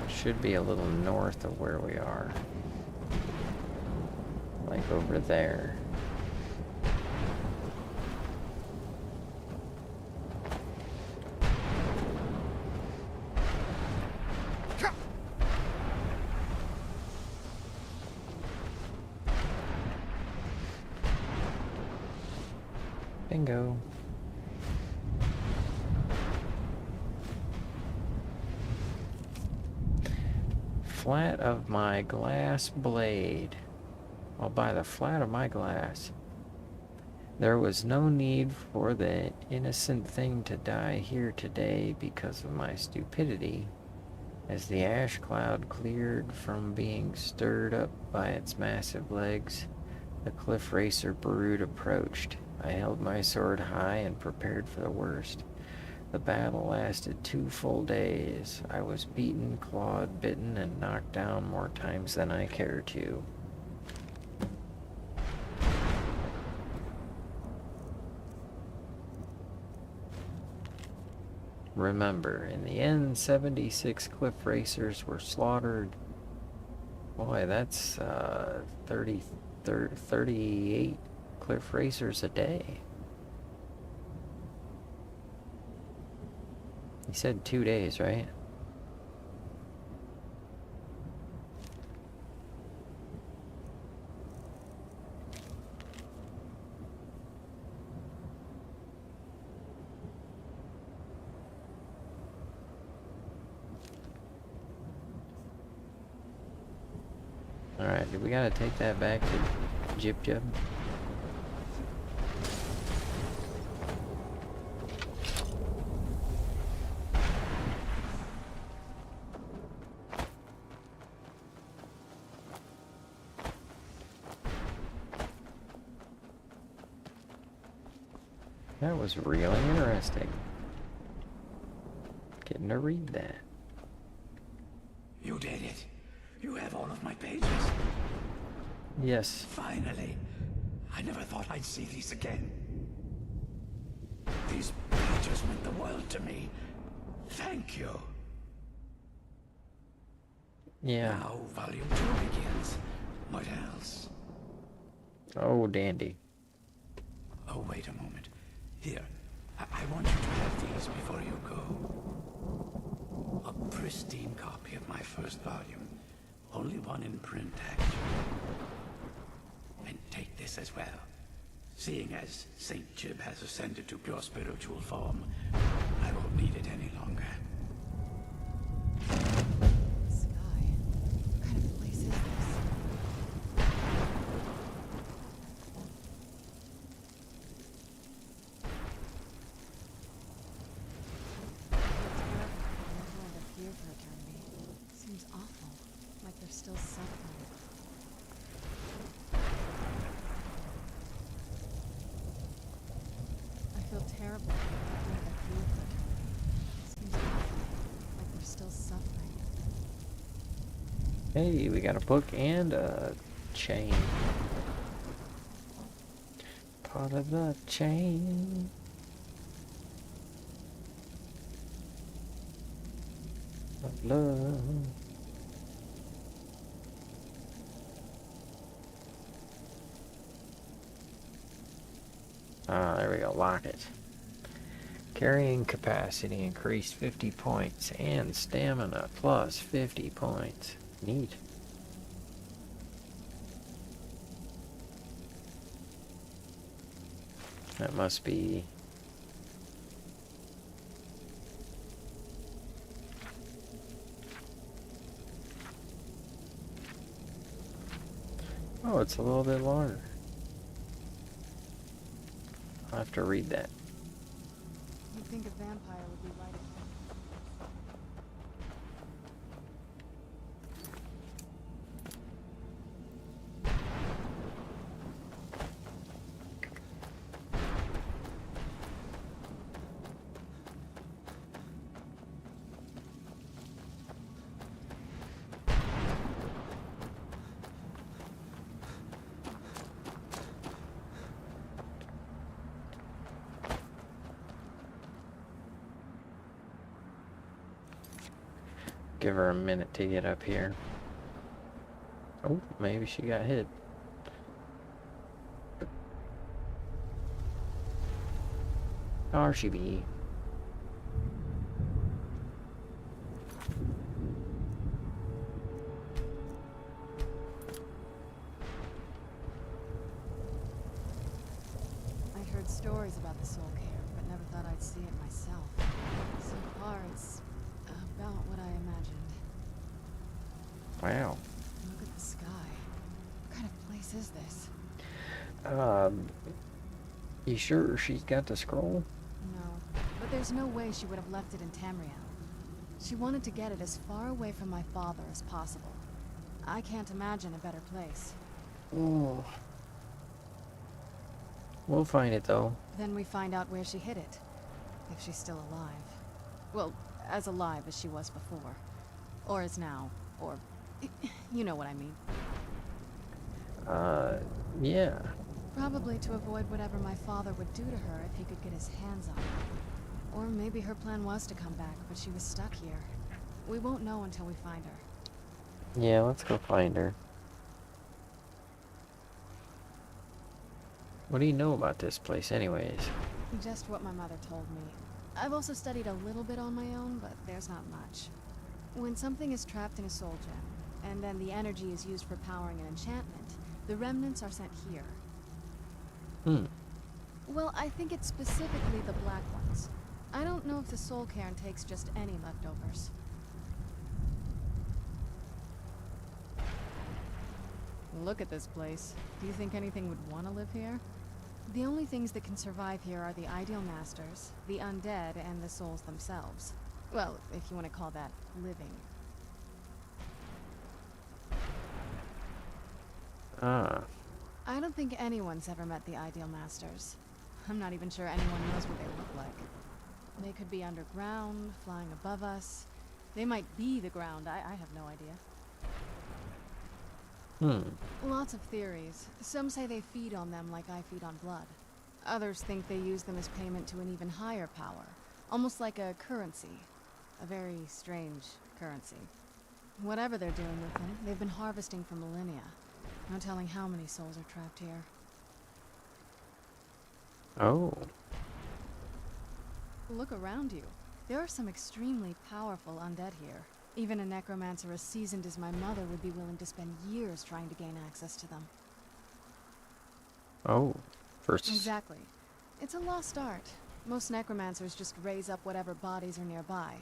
Should be a little north of where we are. Like over there. Bingo. Flat of my glass blade. I'll buy the flat of my glass. There was no need for the innocent thing to die here today because of my stupidity. As the ash cloud cleared from being stirred up by its massive legs, the cliff racer brood approached. I held my sword high and prepared for the worst. The battle lasted 2 full days. I was beaten, clawed, bitten, and knocked down more times than I care to. Remember, in the end, 76 cliff racers were slaughtered. Boy, that's 38 cliff racers a day. He said 2 days, right? Alright, do we gotta take that back to Jib Jib? That was really interesting. Getting to read that. You did it. You have all of my pages. Yes. Finally. I never thought I'd see these again. These pages meant the world to me. Thank you. Yeah. Now, volume 2 begins. What else? Oh, dandy. Oh, wait a moment. Here, I want you to have these before you go. A pristine copy of my first volume. Only one in print, actually. And take this as well. Seeing as Saint Jib has ascended to pure spiritual form, I won't need it any longer. Sky. What kind of place is this? The fear for eternity. Seems awful. Like they're still suffering. I feel terrible. Like the fear for eternity. Seems awful. Like they're still suffering. Hey, we got a book and a chain. Part of the chain. Of love. Ah, there we go. Lock it. Carrying capacity increased 50 points and stamina plus 50 points. Neat. That must be... Oh, it's a little bit longer. I'll have to read that. You'd think a vampire would be right at Give her a minute to get up here. Oh, maybe she got hit. Or she be. I'd heard stories about the soul care, but never thought I'd see it myself. So far, it's about what I imagined. Wow. Look at the sky. What kind of place is this? You sure she's got the scroll? No, but there's no way she would have left it in Tamriel. She wanted to get it as far away from my father as possible. I can't imagine a better place. Oh. We'll find it though. Then we find out where she hid it. If she's still alive. Well, as alive as she was before. Or is now. Or... you know what I mean. Yeah. Probably to avoid whatever my father would do to her if he could get his hands on her. Or maybe her plan was to come back, but she was stuck here. We won't know until we find her. Yeah, let's go find her. What do you know about this place anyways? Just what my mother told me. I've also studied a little bit on my own, but there's not much. When something is trapped in a soul gem, and then the energy is used for powering an enchantment, the remnants are sent here. Well, I think it's specifically the black ones. I don't know if the soul cairn takes just any leftovers. Look at this place. Do you think anything would want to live here? The only things that can survive here are the ideal masters, the undead, and the souls themselves. Well, if you want to call that living. Ah. I don't think anyone's ever met the ideal masters. I'm not even sure anyone knows what they look like. They could be underground, flying above us. They might be the ground, I have no idea. Lots of theories. Some say they feed on them like I feed on blood. Others think they use them as payment to an even higher power. Almost like a currency. A very strange currency. Whatever they're doing with them, they've been harvesting for millennia. No telling how many souls are trapped here. Oh. Look around you. There are some extremely powerful undead here. Even a necromancer as seasoned as my mother would be willing to spend years trying to gain access to them. Oh. Versus. Exactly. It's a lost art. Most necromancers just raise up whatever bodies are nearby.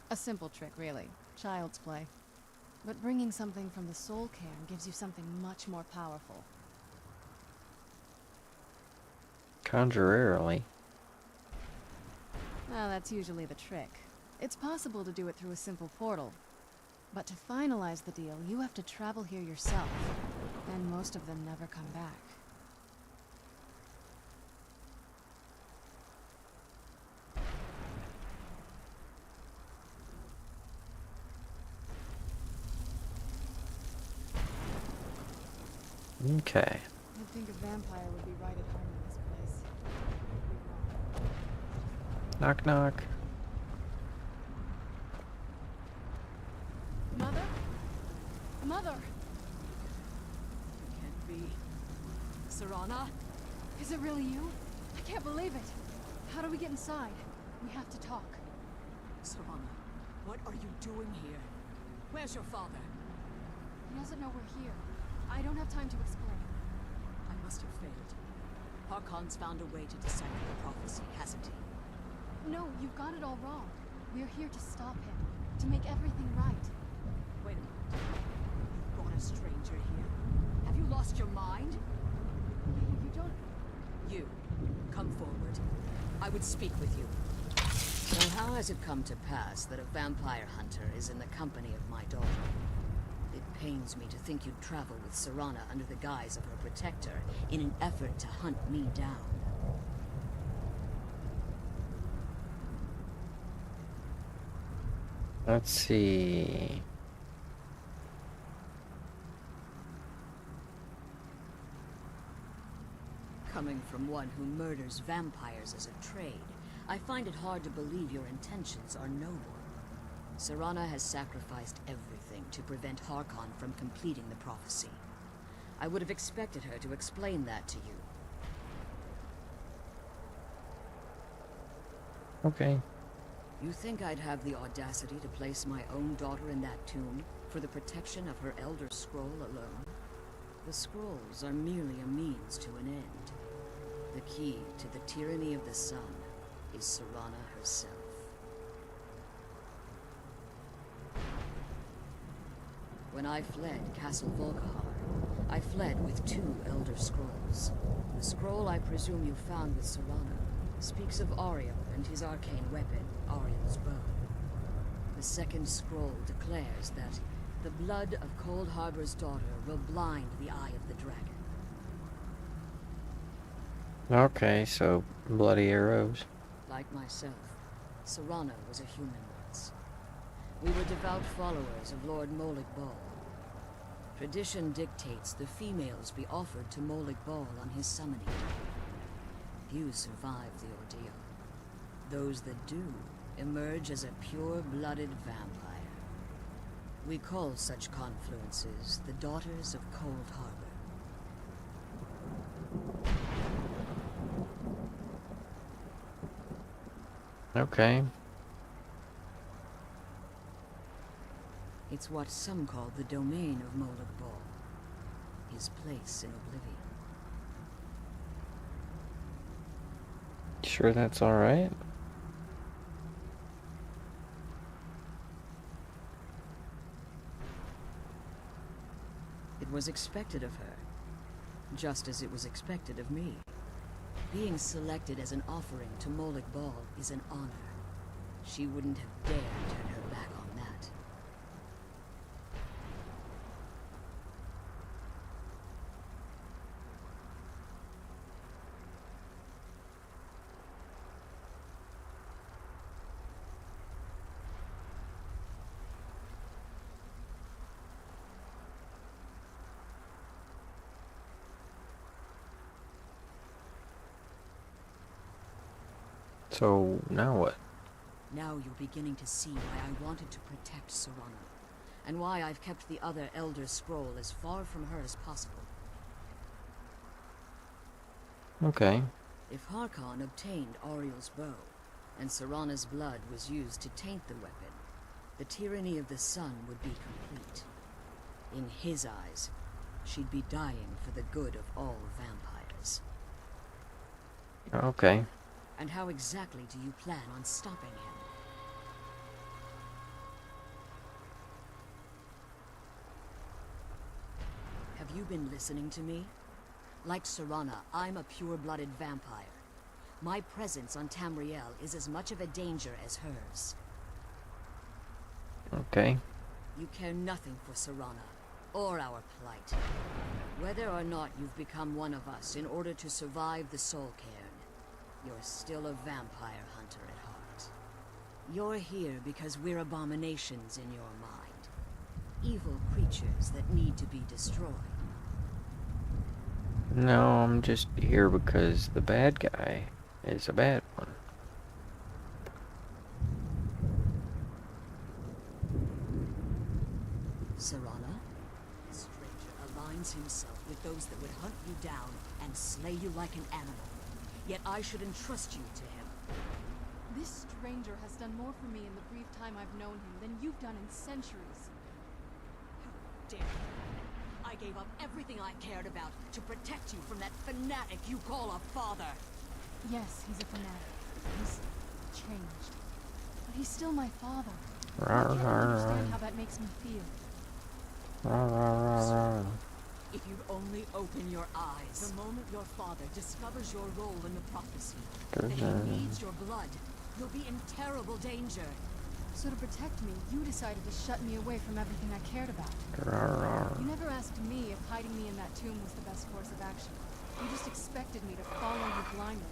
A simple trick, really. Child's play. But bringing something from the soul cairn gives you something much more powerful. Conjurerily. Well, that's usually the trick. It's possible to do it through a simple portal. But to finalize the deal, you have to travel here yourself. And most of them never come back. Okay. You'd think a vampire would be right at home in this place. Knock knock. Mother? Mother! Can't be. Serana? Is it really you? I can't believe it. How do we get inside? We have to talk. Serana, what are you doing here? Where's your father? He doesn't know we're here. I don't have time to explain. I must have failed. Harkon's found a way to decipher the prophecy, hasn't he? No, you've got it all wrong. We're here to stop him. To make everything right. Wait a minute. You brought a stranger here? Have you lost your mind? You don't... You, come forward. I would speak with you. So how has it come to pass that a vampire hunter is in the company of my daughter? It pains me to think you'd travel with Serana under the guise of her protector in an effort to hunt me down. Let's see. Coming from one who murders vampires as a trade, I find it hard to believe your intentions are noble. Serana has sacrificed everything to prevent Harkon from completing the prophecy. I would have expected her to explain that to you. Okay. You think I'd have the audacity to place my own daughter in that tomb for the protection of her Elder Scroll alone? The scrolls are merely a means to an end. The key to the tyranny of the sun is Serana herself. When I fled Castle Volkihar, I fled with 2 Elder Scrolls. The scroll I presume you found with Serana speaks of Ariel and his arcane weapon, Ariel's bow. The second scroll declares that the blood of Cold Harbor's daughter will blind the eye of the dragon. Okay, so bloody arrows. Like myself, Serana was a human once. We were devout followers of Lord Molig Bal. Tradition dictates the females be offered to Molig Bal on his summoning day. Few survive the ordeal. Those that do emerge as a pure-blooded vampire. We call such confluences the Daughters of Cold Harbor. Okay. It's what some call the domain of Molig Bal. His place in oblivion. Sure that's alright? It was expected of her, just as it was expected of me. Being selected as an offering to Molig Bal is an honor. She wouldn't have dared turn her back on that. So, now what? Now you're beginning to see why I wanted to protect Serana, and why I've kept the other Elder Scroll as far from her as possible. Okay. If Harkon obtained Auriel's bow, and Serana's blood was used to taint the weapon, the tyranny of the sun would be complete. In his eyes, she'd be dying for the good of all vampires. Okay. And how exactly do you plan on stopping him? Have you been listening to me? Like Serana, I'm a pure-blooded vampire. My presence on Tamriel is as much of a danger as hers. Okay. You care nothing for Serana, or our plight. Whether or not you've become one of us in order to survive the Soul Cairn, you're still a vampire hunter at heart. You're here because we're abominations in your mind. Evil creatures that need to be destroyed. No, I'm just here because the bad guy is a bad one. Serana? The stranger aligns himself with those that would hunt you down and slay you like an animal. Yet I should entrust you to him. This stranger has done more for me in the brief time I've known him than you've done in centuries. How dare you? I gave up everything I cared about to protect you from that fanatic you call a father. Yes, he's a fanatic. He's changed. But he's still my father. I Rawr, can't rawr, understand rawr. how that makes me feel. Rawr, rawr, rawr. If you'd only open your eyes. The moment your father discovers your role in the prophecy, that he needs your blood, you'll be in terrible danger. So to protect me, you decided to shut me away from everything I cared about. Rawr, rawr. You never asked me if hiding me in that tomb was the best course of action. You just expected me to follow you blindly.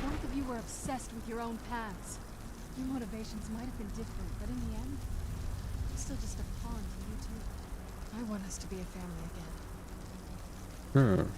Both of you were obsessed with your own paths. Your motivations might have been different, but in the end, I'm still just a pawn to you two. I want us to be a family again. Hmm.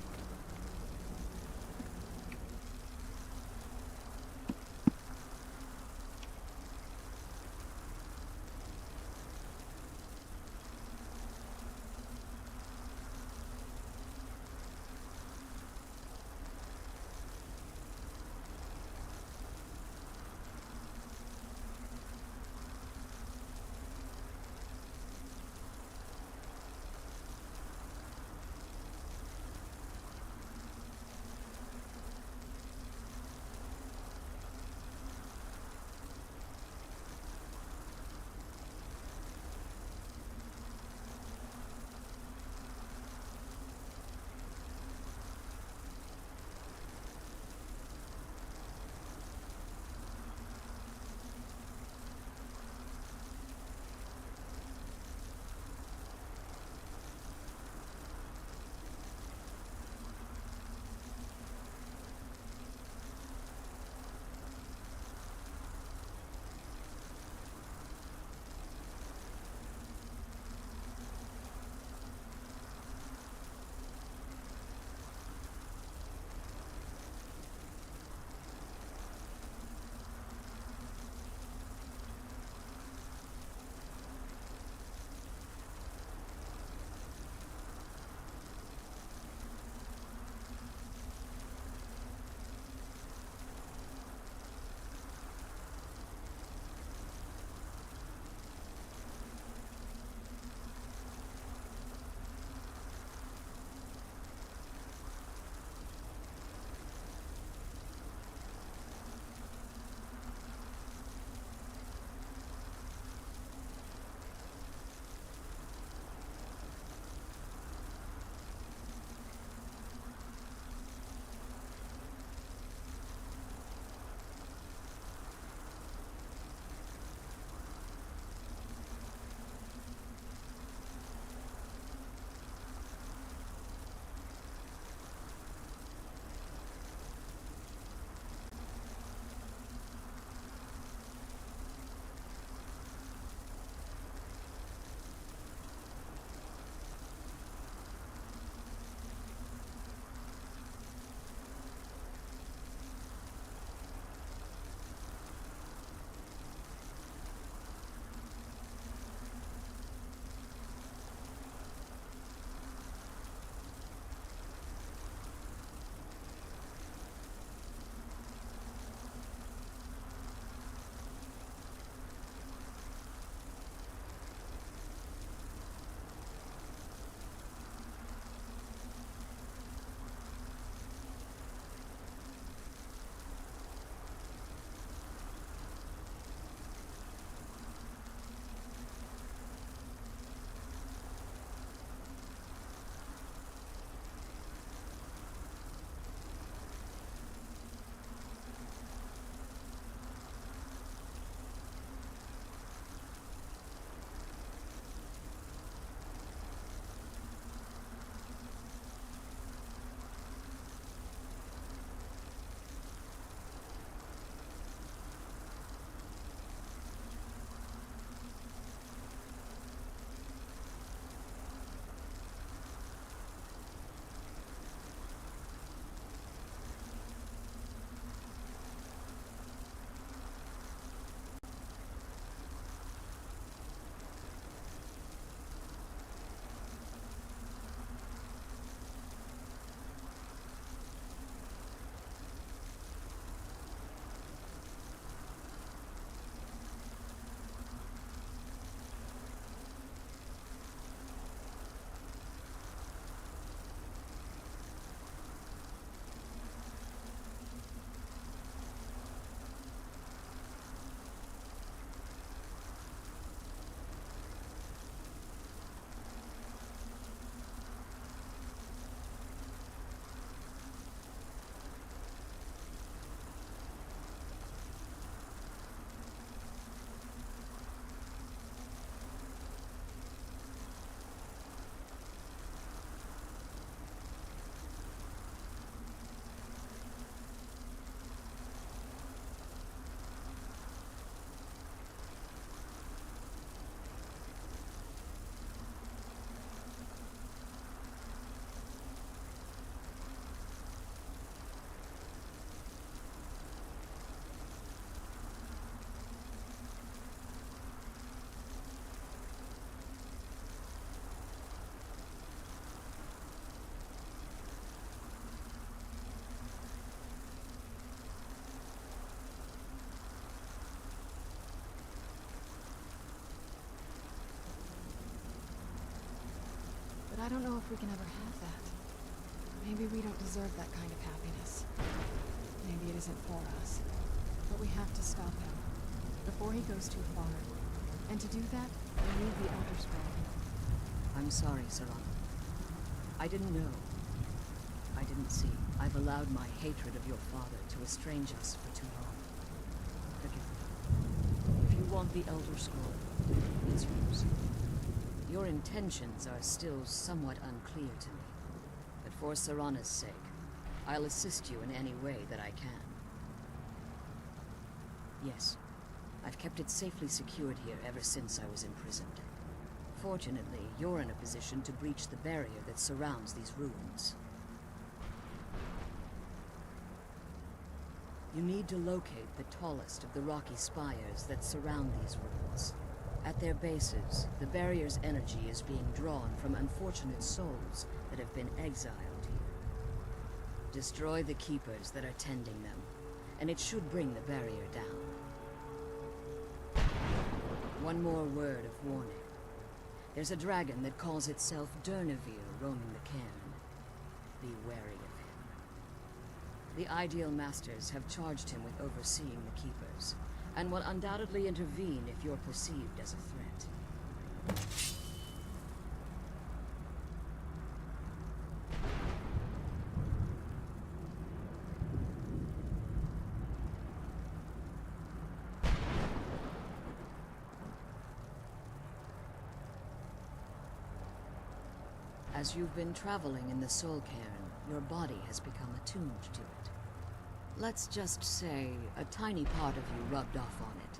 I don't know if we can ever have that. Maybe we don't deserve that kind of happiness. Maybe it isn't for us. But we have to stop him, before he goes too far. And to do that, we need the Elder Scroll. I'm sorry, Serana. I didn't know. I didn't see. I've allowed my hatred of your father to estrange us for too long. Forgive me. If you want the Elder Scroll, it's yours. Your intentions are still somewhat unclear to me. But for Serana's sake, I'll assist you in any way that I can. Yes, I've kept it safely secured here ever since I was imprisoned. Fortunately, you're in a position to breach the barrier that surrounds these ruins. You need to locate the tallest of the rocky spires that surround these ruins. At their bases, the barrier's energy is being drawn from unfortunate souls that have been exiled here. Destroy the keepers that are tending them, and it should bring the barrier down. One more word of warning. There's a dragon that calls itself Durnevere roaming the cairn. Be wary of him. The Ideal Masters have charged him with overseeing the Keepers, and will undoubtedly intervene if you're perceived as a threat. As you've been traveling in the Soul Cairn, your body has become attuned to it. Let's just say a tiny part of you rubbed off on it,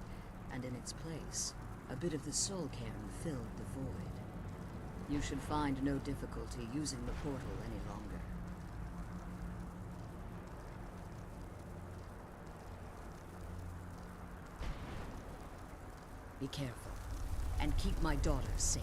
and in its place, a bit of the Soul Cairn filled the void. You should find no difficulty using the portal any longer. Be careful, and keep my daughter safe.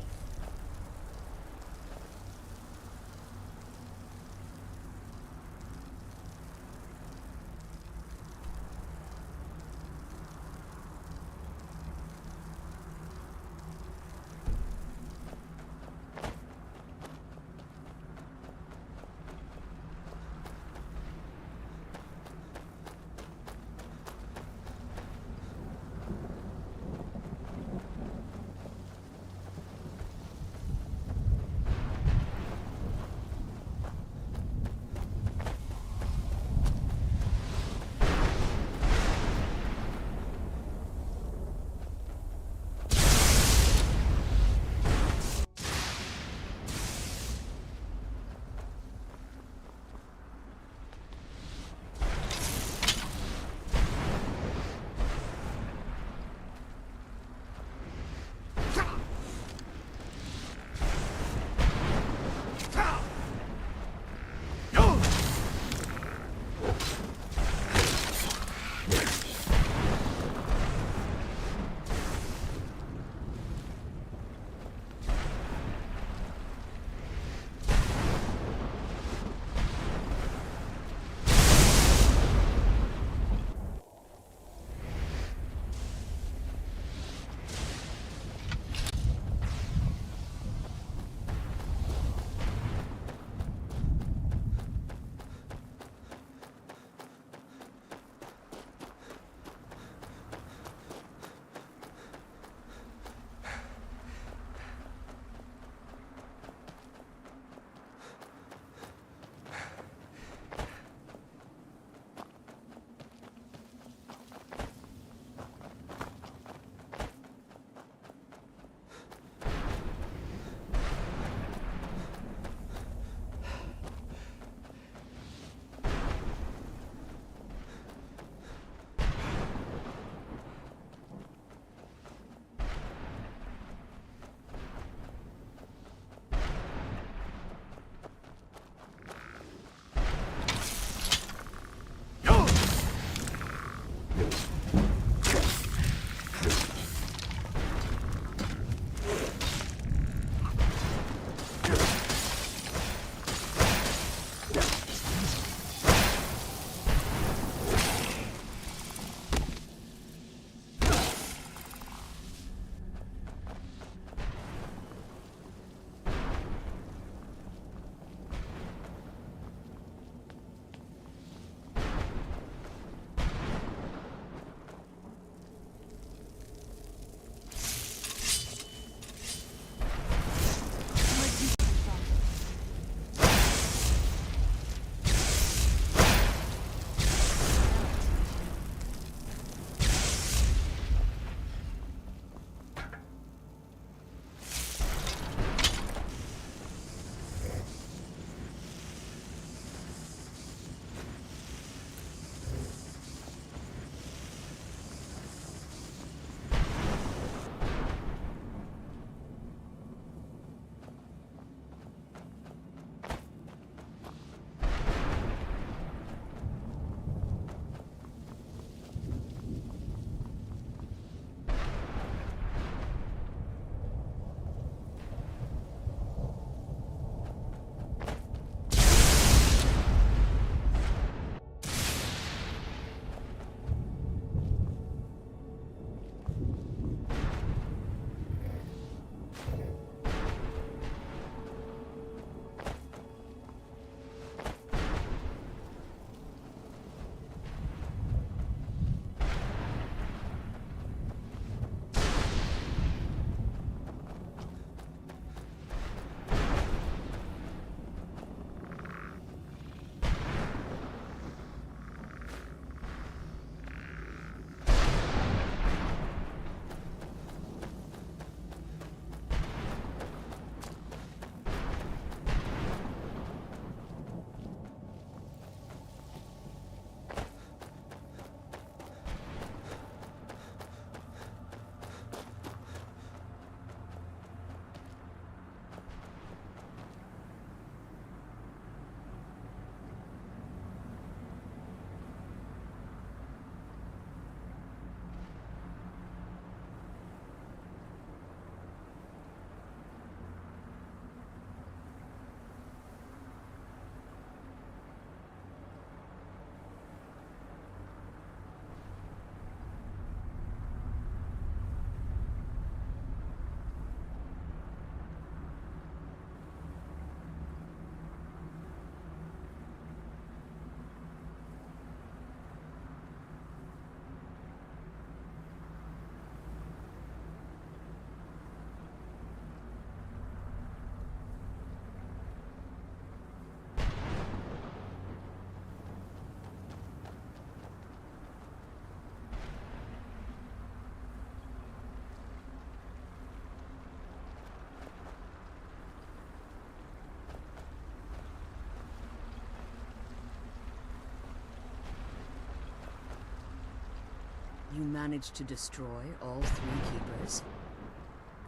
you managed to destroy all 3 keepers?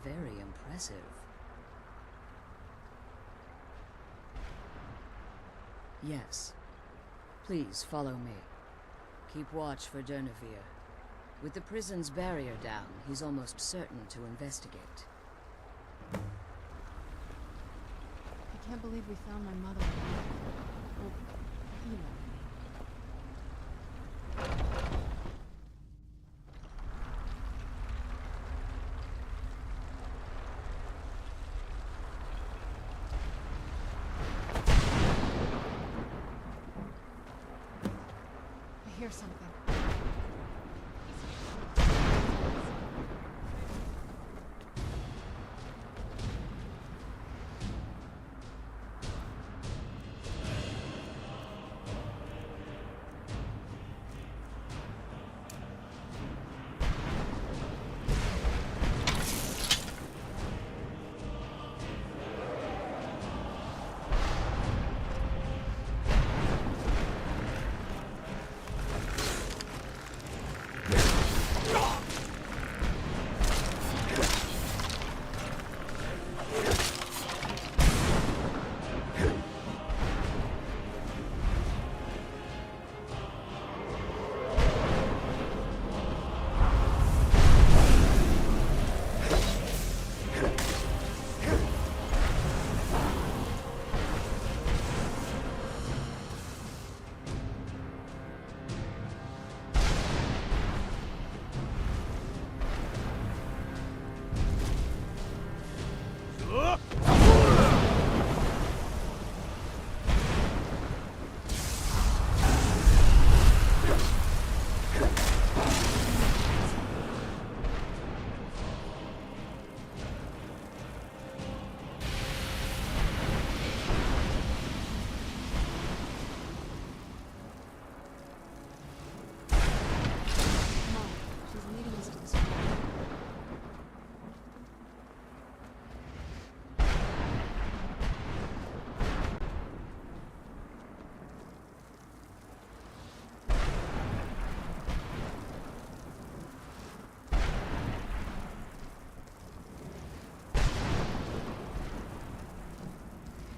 Very impressive. Yes. Please follow me. Keep watch for Durnevere. With the prison's barrier down, he's almost certain to investigate. I can't believe we found my mother alive. Well, you know. I hear something.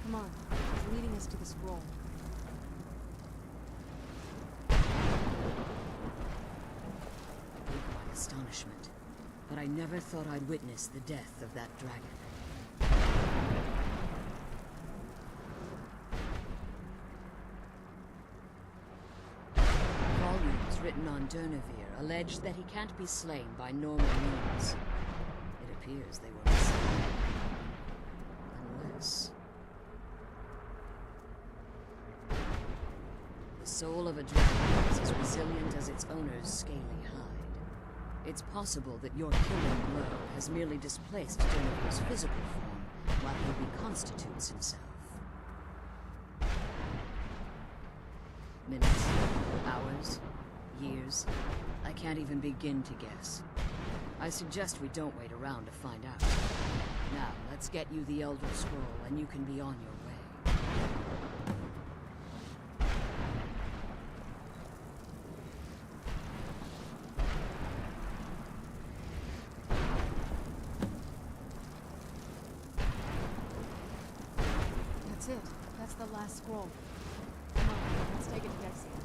Come on, he's leading us to the scroll. My astonishment, but I never thought I'd witness the death of that dragon. Volumes written on Durnevere allege that he can't be slain by normal means. It appears they were mistaken. Unless... the soul of a dragon is as resilient as its owner's scaly hide. It's possible that your killing blow has merely displaced Durnevere's physical form while he reconstitutes himself. Minutes, hours, years. I can't even begin to guess. I suggest we don't wait around to find out. Now, let's get you the Elder Scroll and you can be on your way. That's it. That's the last scroll. Come on, let's take it to Dexia.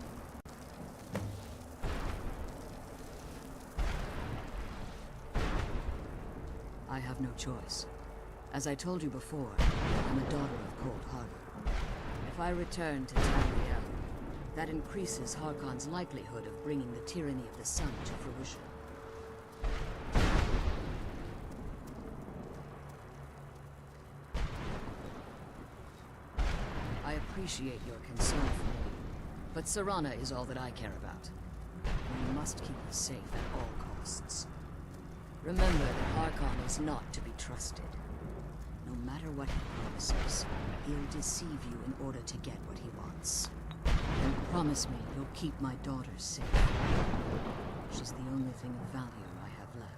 I have no choice. As I told you before, I'm a daughter of Cold Harbor. If I return to Anile, that increases Harkon's likelihood of bringing the tyranny of the sun to fruition. I appreciate your concern for me, but Serana is all that I care about. We must keep her safe at all costs. Remember that Harkon is not to be trusted. No matter what he promises, he'll deceive you in order to get what he wants. And promise me you'll keep my daughter safe. She's the only thing of value I have left.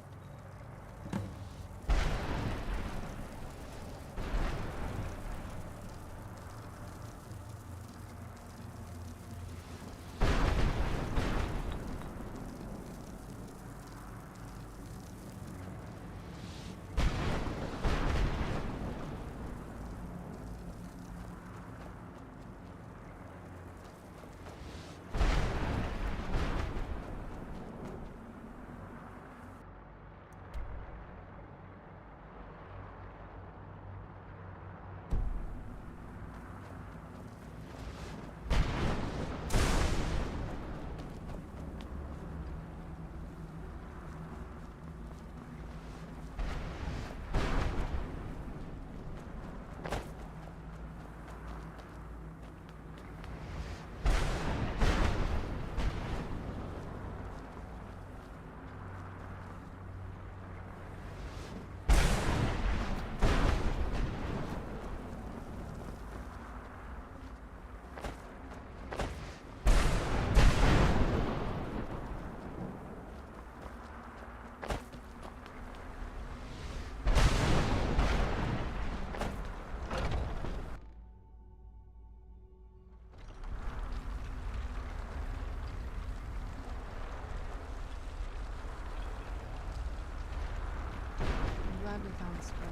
glad we found the scroll.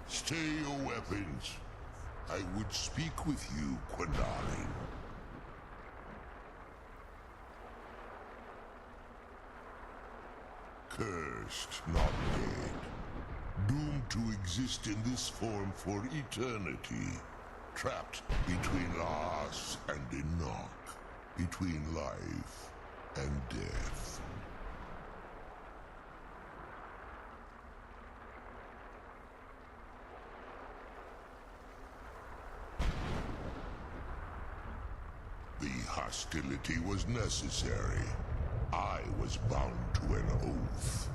Stay your weapons. I would speak with you, Quinarin. Cursed, not dead. Doomed to exist in this form for eternity. Trapped between us and Enoch. Between life and death. The hostility was necessary. I was bound to an oath.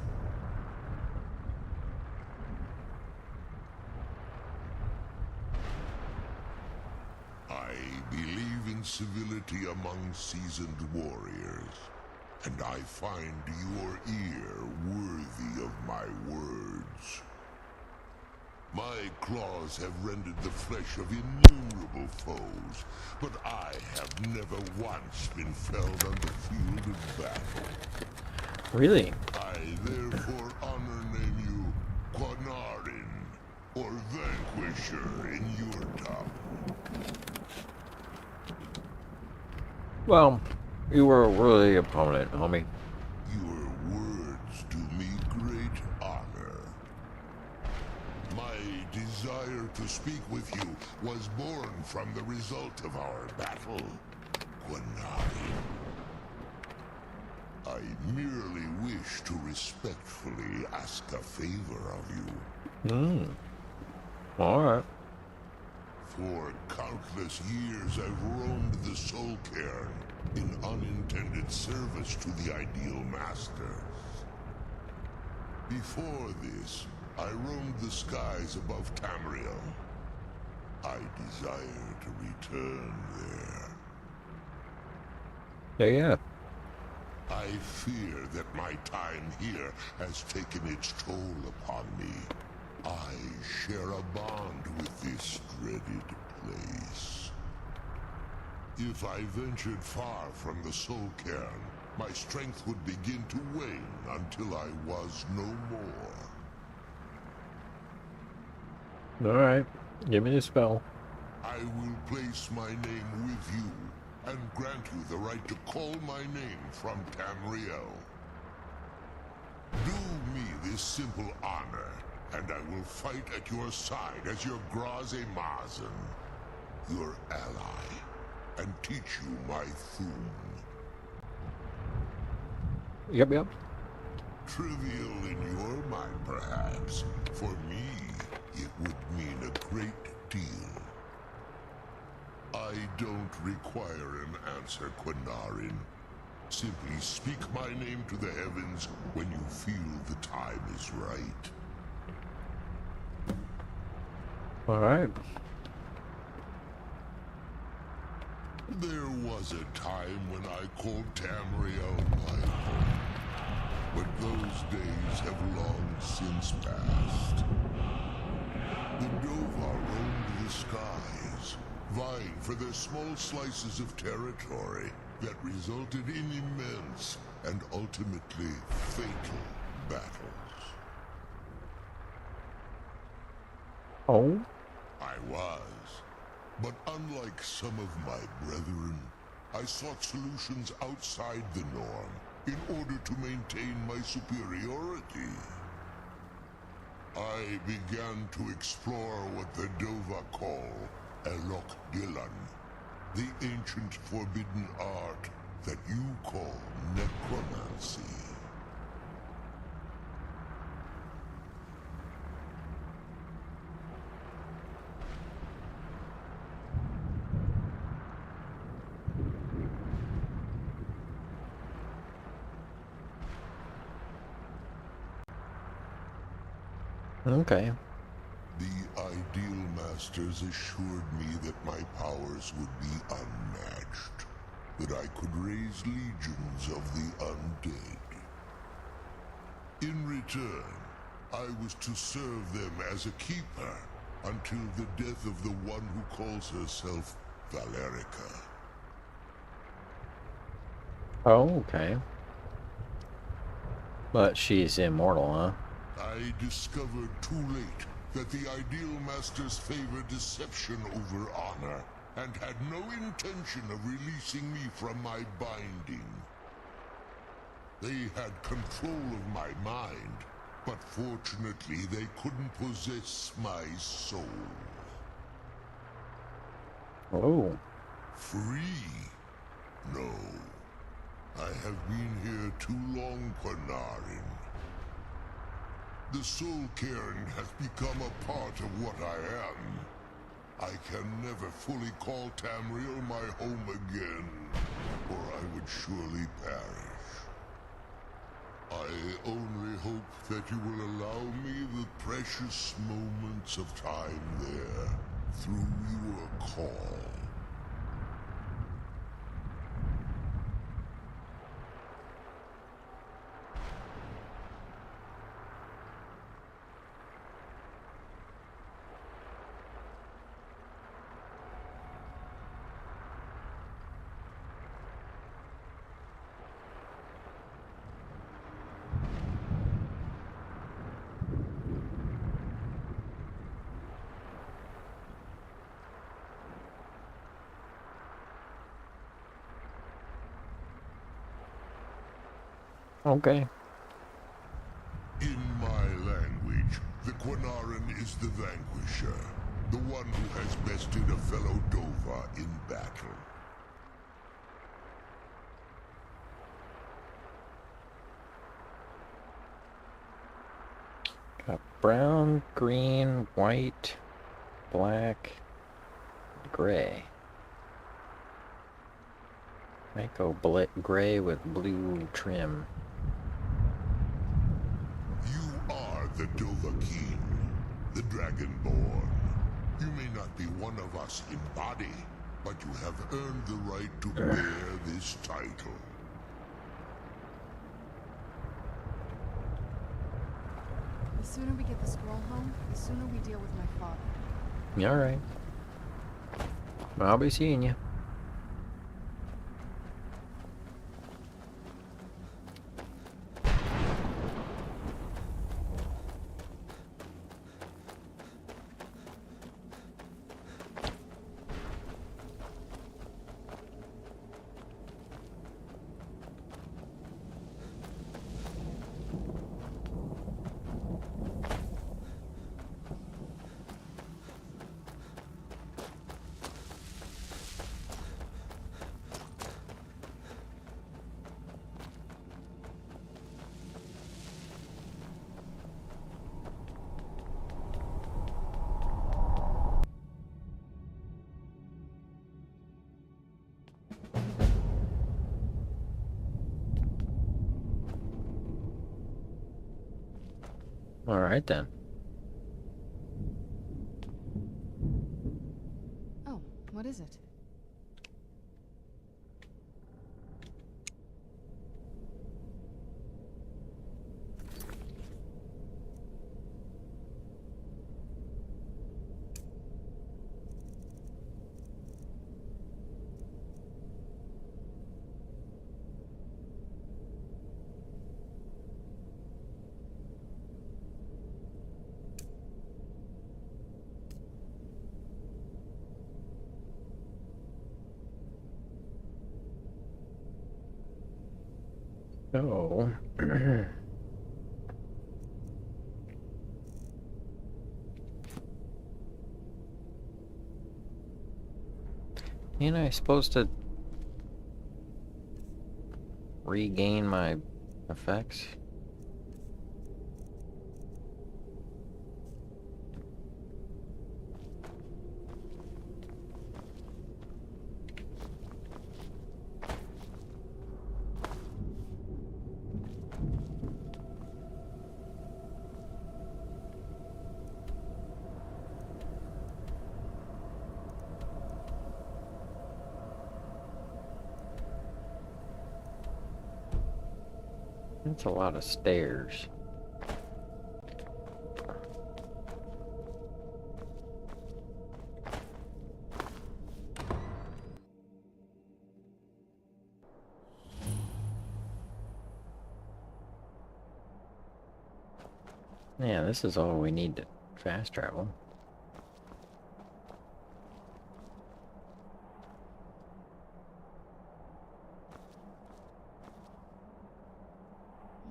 I believe in civility among seasoned warriors, and I find your ear worthy of my words. My claws have rended the flesh of innumerable foes, but I have never once been felled on the field of battle. Really? I therefore honor name you Quinarin, or Vanquisher in your tongue. Well, you were really opponent, homie. Your words do me great honor. My desire to speak with you was born from the result of our battle, Quinarin. I merely wish to respectfully ask a favor of you. Alright. For countless years I've roamed the Soul Cairn in unintended service to the Ideal Masters. Before this, I roamed the skies above Tamriel. I desire to return there. Yeah. I fear that my time here has taken its toll upon me. I share a bond with this dreaded place. If I ventured far from the Soul Cairn, my strength would begin to wane until I was no more. Alright. Give me the spell. I will place my name with you, and grant you the right to call my name from Tamriel. Do me this simple honor, and I will fight at your side as your Growmiez, your ally, and teach you my Phuong. Yep. Trivial in your mind, perhaps. For me, it would mean a great deal. I don't require an answer, Quinarin. Simply speak my name to the heavens when you feel the time is right. Alright. There was a time when I called Tamriel my home, but those days have long since passed. The Dova roamed the skies, vying for their small slices of territory that resulted in immense and ultimately fatal battles. Oh? I was. But unlike some of my brethren, I sought solutions outside the norm in order to maintain my superiority. I began to explore what the Dova call Elok Dylan, the ancient forbidden art that you call necromancy. Okay. The Ideal Masters assured me that my powers would be unmatched, that I could raise legions of the undead. In return, I was to serve them as a keeper until the death of the one who calls herself Valerica. Oh, okay. But she's immortal, huh? I discovered too late that the Ideal Masters favor deception over honor, and had no intention of releasing me from my binding. They had control of my mind, but fortunately they couldn't possess my soul. Oh. Free? No. I have been here too long, Quanarin. The Soul Cairn has become a part of what I am. I can never fully call Tamriel my home again, or I would surely perish. I only hope that you will allow me the precious moments of time there, through your call. Okay. In my language, the Quanarin is the vanquisher, the one who has bested a fellow Dova in battle. Got brown, green, white, black, gray. Might go gray with blue trim. You are the Dova King, the Dragonborn. You may not be one of us in body, but you have earned the right to bear this title. The sooner we get the scroll home, the sooner we deal with my father. Yeah, alright. I'll be seeing you. Alright then. Oh, what is it? So, ain't I supposed to regain my effects? That's a lot of stairs. Yeah, this is all we need to fast travel.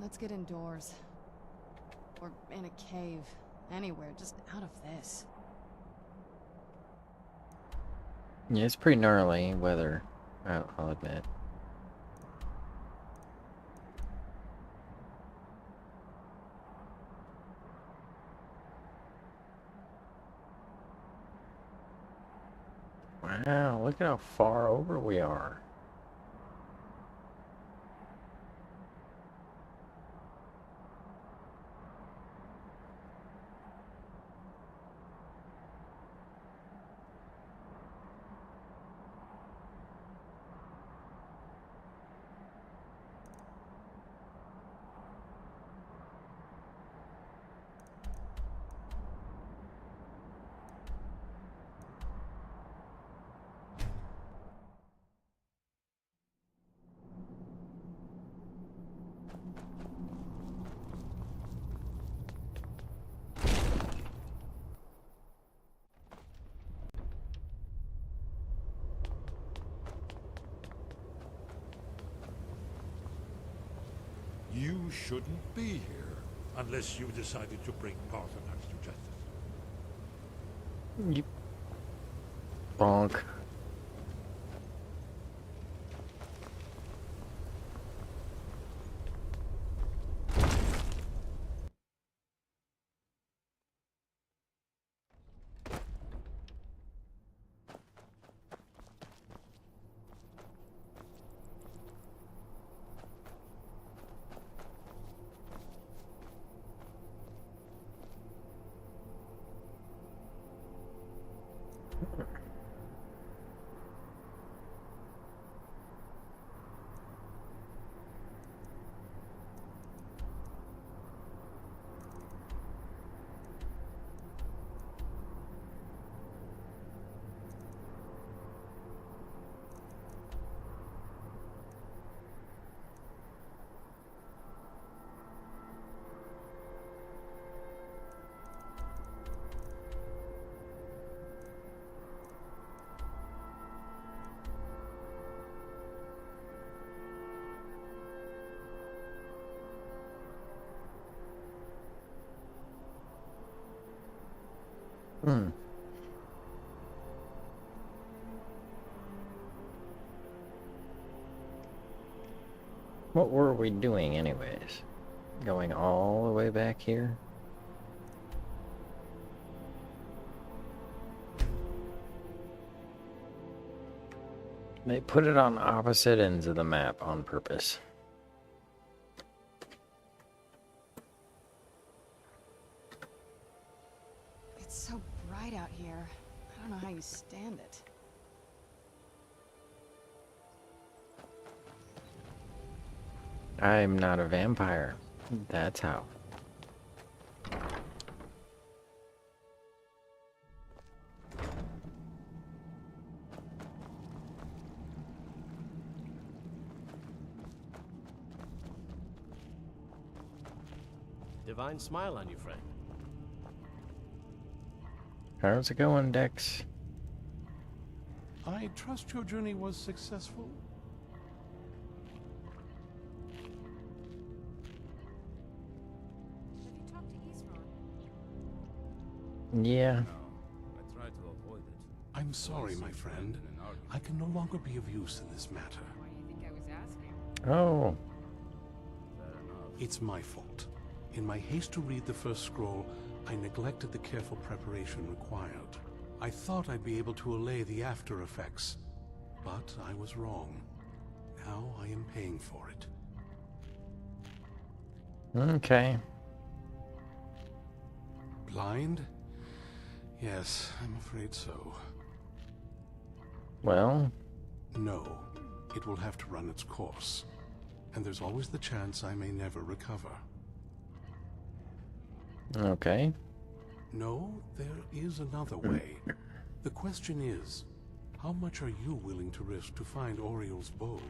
Let's get indoors. Or in a cave. Anywhere, just out of this. Yeah, it's pretty gnarly weather, I'll admit. Wow, look at how far over we are. You shouldn't be here, unless you decided to bring Parthenax to justice. You bonk. What were we doing anyways? Going all the way back here? They put it on opposite ends of the map on purpose. It's so bright out here. I don't know how you stand it. I'm not a vampire. That's how. Divine smile on you, friend. How's it going, Dex? I trust your journey was successful. Have you talked to Isran? Yeah. I tried to avoid it. I'm sorry, my friend. I can no longer be of use in this matter. Why do you think I was asking? Oh. It's my fault. In my haste to read the first scroll, I neglected the careful preparation required. I thought I'd be able to allay the after effects, but I was wrong. Now I am paying for it. Okay. Blind? Yes, I'm afraid so. Well, No, it will have to run its course. And there's always the chance I may never recover. okay. No, there is another way. The question is, how much are you willing to risk to find Oriel's bow?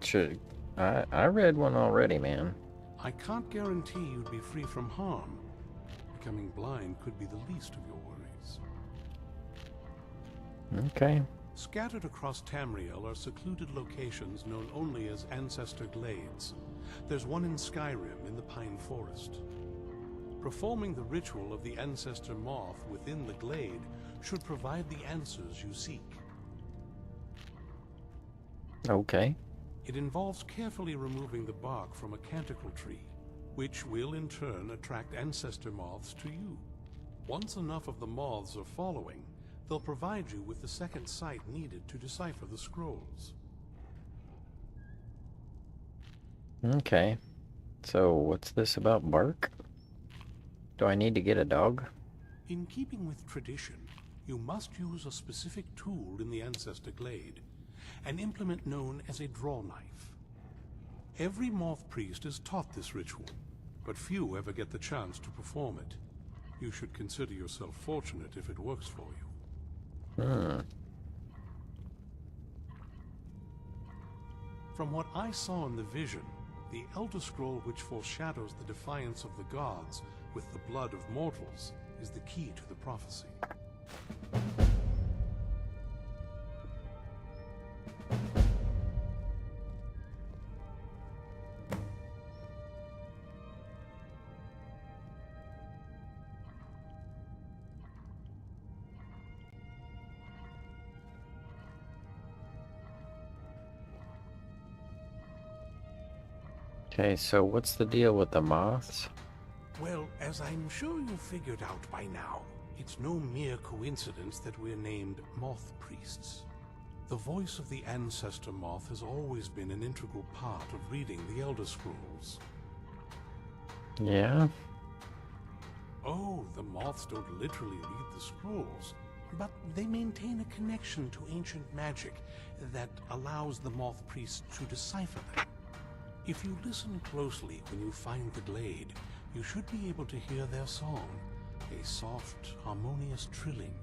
Should I read one already, man. I can't guarantee you'd be free from harm. Becoming blind could be the least of your worries. Okay. Scattered across Tamriel are secluded locations known only as Ancestor Glades. There's one in Skyrim in the Pine Forest. Performing the ritual of the Ancestor Moth within the glade should provide the answers you seek. Okay. It involves carefully removing the bark from a canticle tree, which will in turn attract ancestor moths to you. Once enough of the moths are following, they'll provide you with the second sight needed to decipher the scrolls. Okay. So, what's this about bark? Do I need to get a dog? In keeping with tradition, you must use a specific tool in the Ancestor Glade, an implement known as a draw knife. Every moth priest is taught this ritual, but few ever get the chance to perform it. You should consider yourself fortunate if it works for you. From what I saw in the vision, the Elder Scroll which foreshadows the defiance of the gods with the blood of mortals is the key to the prophecy. Okay, so what's the deal with the moths? Well, as I'm sure you figured out by now, it's no mere coincidence that we're named Moth Priests. The voice of the Ancestor Moth has always been an integral part of reading the Elder Scrolls. Yeah? Oh, the moths don't literally read the scrolls, but they maintain a connection to ancient magic that allows the Moth Priests to decipher them. If you listen closely when you find the glade, you should be able to hear their song, a soft, harmonious trilling.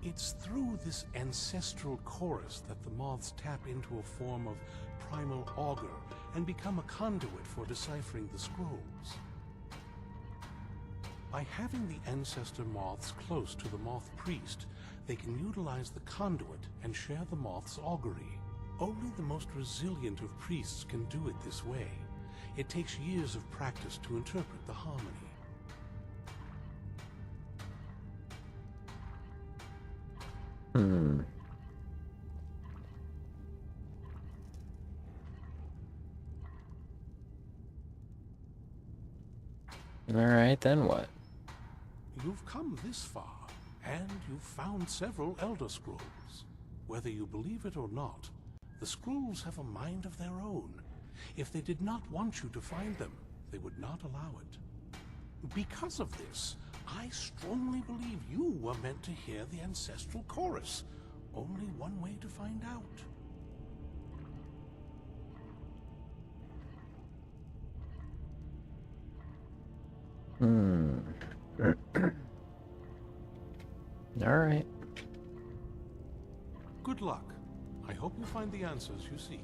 It's through this ancestral chorus that the moths tap into a form of primal augur and become a conduit for deciphering the scrolls. By having the ancestor moths close to the moth priest, they can utilize the conduit and share the moth's augury. Only the most resilient of priests can do it this way. It takes years of practice to interpret the harmony. Alright, then what? You've come this far, and you've found several Elder Scrolls. Whether you believe it or not, the scrolls have a mind of their own. If they did not want you to find them, they would not allow it. Because of this, I strongly believe you were meant to hear the ancestral chorus. Only one way to find out. Alright. Good luck. I hope you find the answers you seek.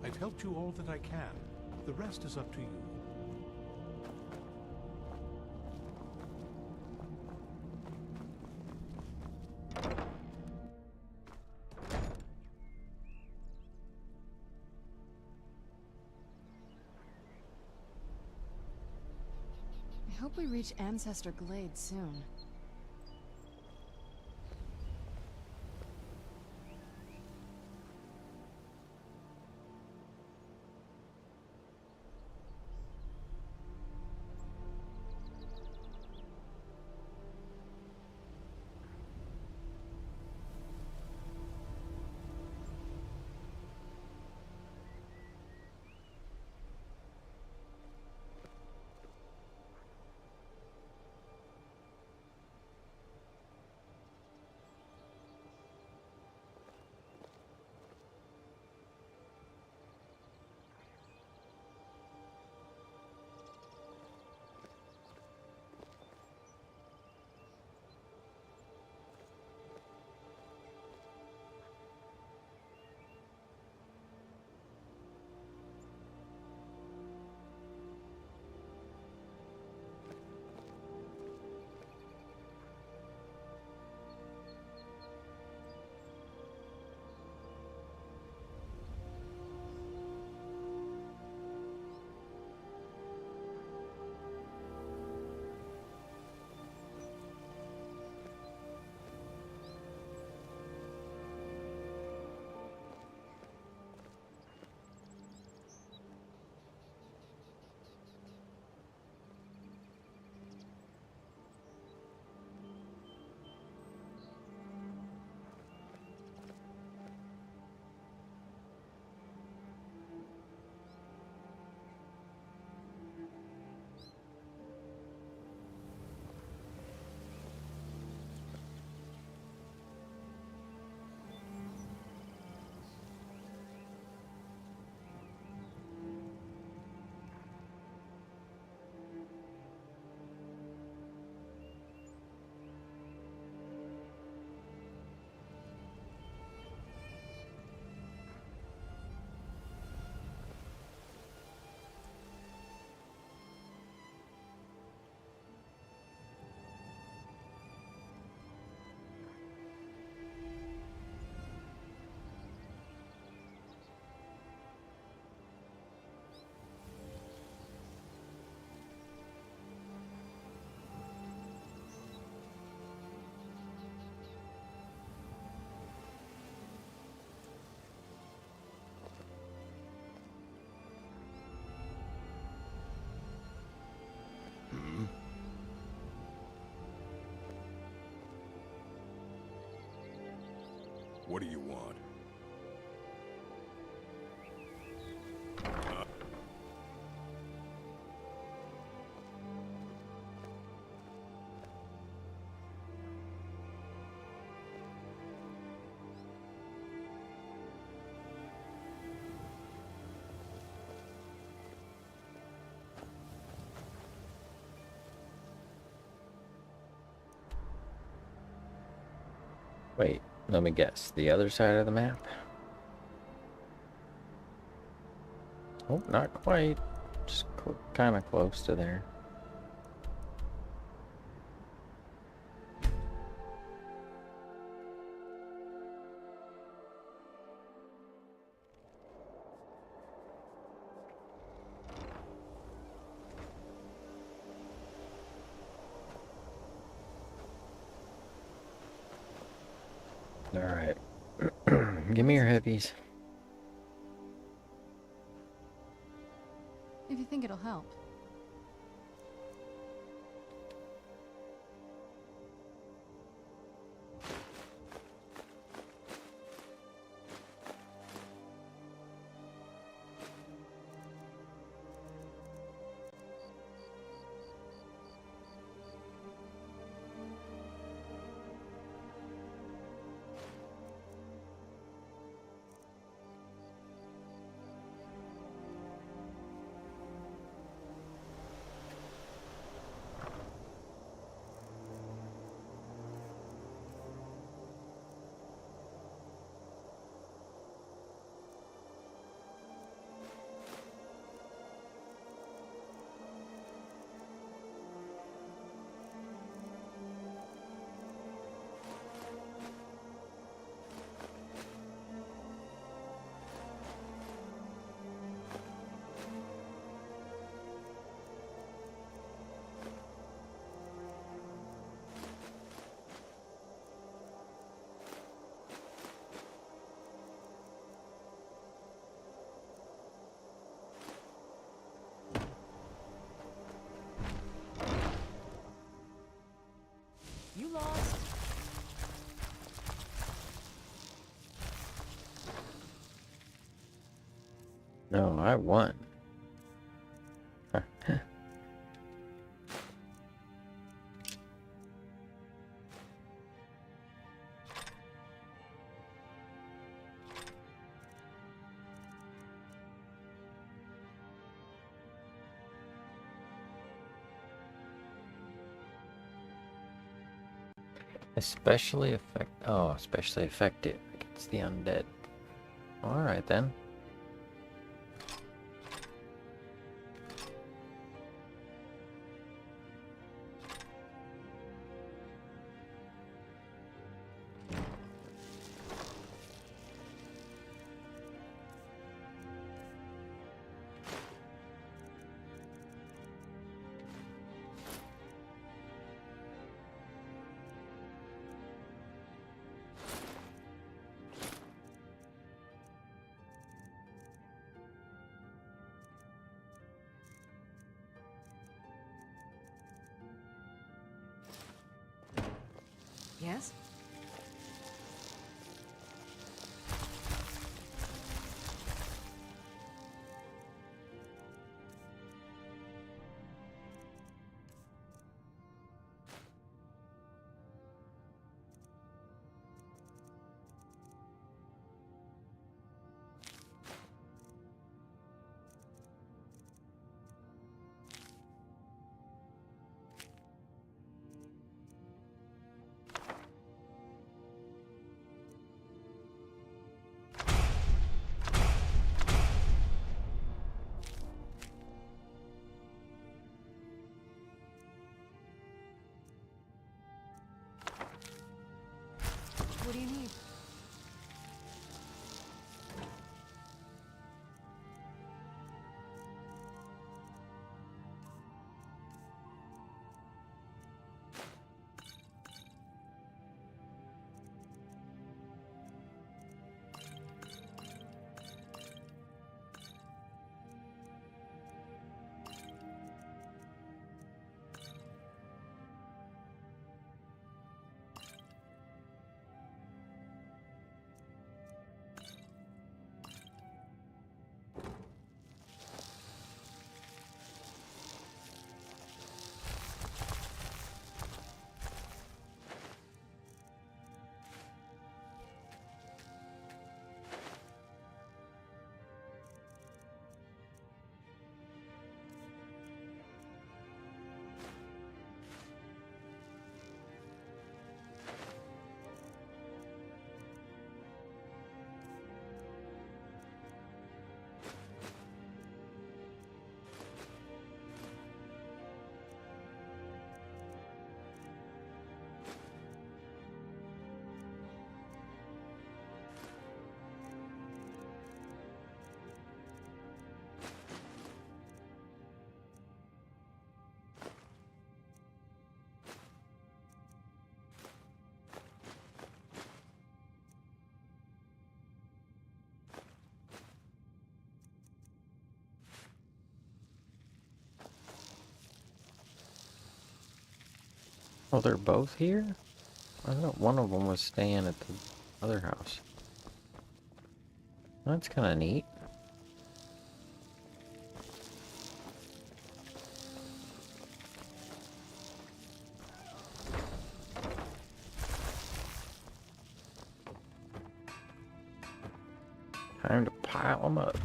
I've helped you all that I can. The rest is up to you. I hope we reach Ancestor Glade soon. What do you want? Wait, let me guess. The other side of the map? Oh, not quite. Just kind of close to there. Alright. Give me your heavies. If you think it'll help. You lost. No, I won. Especially especially effective against the undead. Alright then. Yes? What do you need? Oh, they're both here? I thought one of them was staying at the other house. That's kind of neat. Time to pile them up.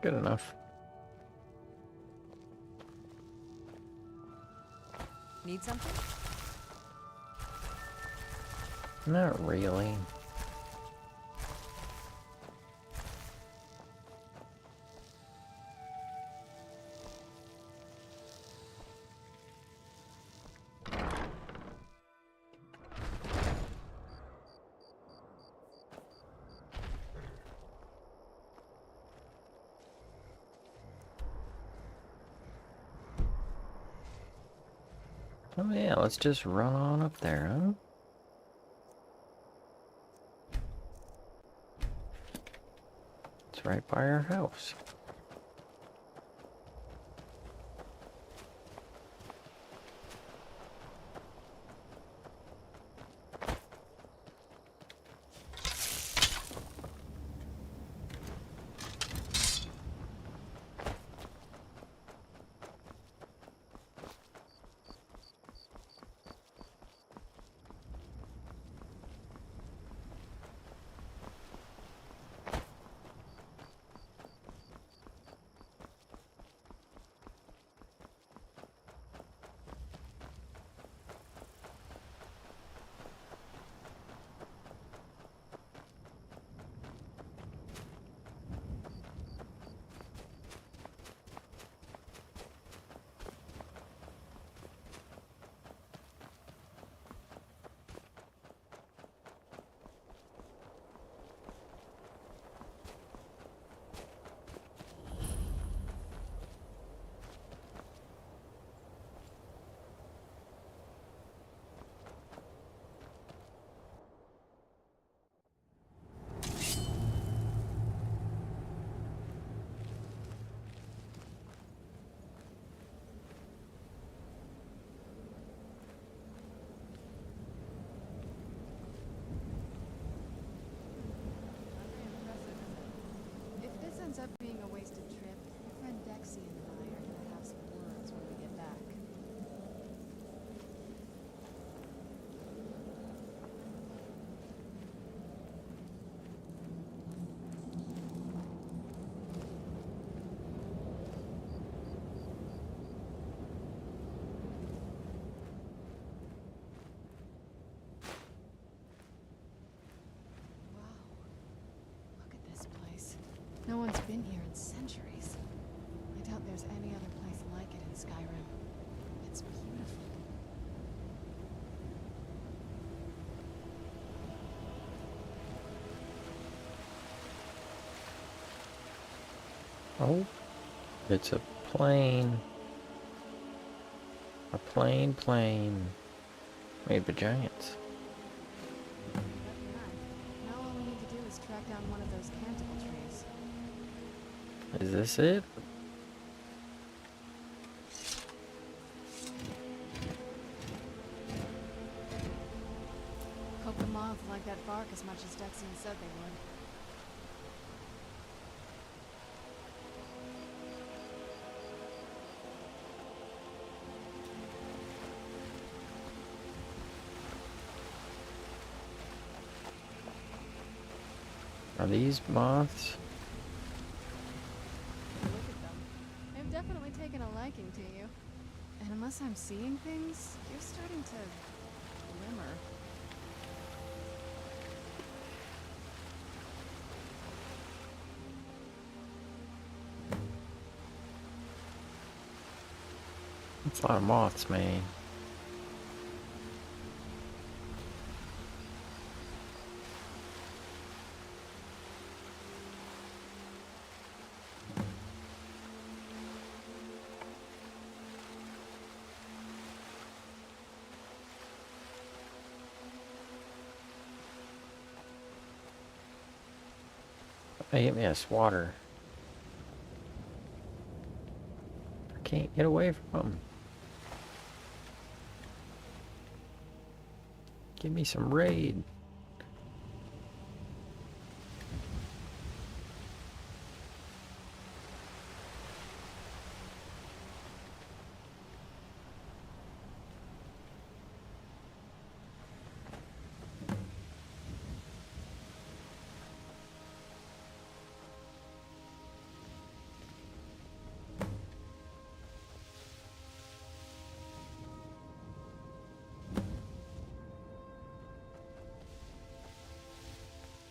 Good enough. Need something? Not really. Oh yeah, let's just run on up there, huh? It's right by our house. Ends up being a wasted trip. My friend Dexy and I are gonna have some words when we get back. Wow. Look at this place. No one's been here in centuries. I doubt there's any other place like it in Skyrim. It's beautiful. Oh, it's a plane. A plane made by giants. Now all we need to do is track down one of those canticle trees. Is this it? Hope the moths like that bark as much as Dexy said they would. Are these moths? Look at them. They've definitely taken a liking to you. And unless I'm seeing things, you're starting to glimmer. It's a lot of moths, man. They hit me a swatter. I can't get away from them. Give me some raid.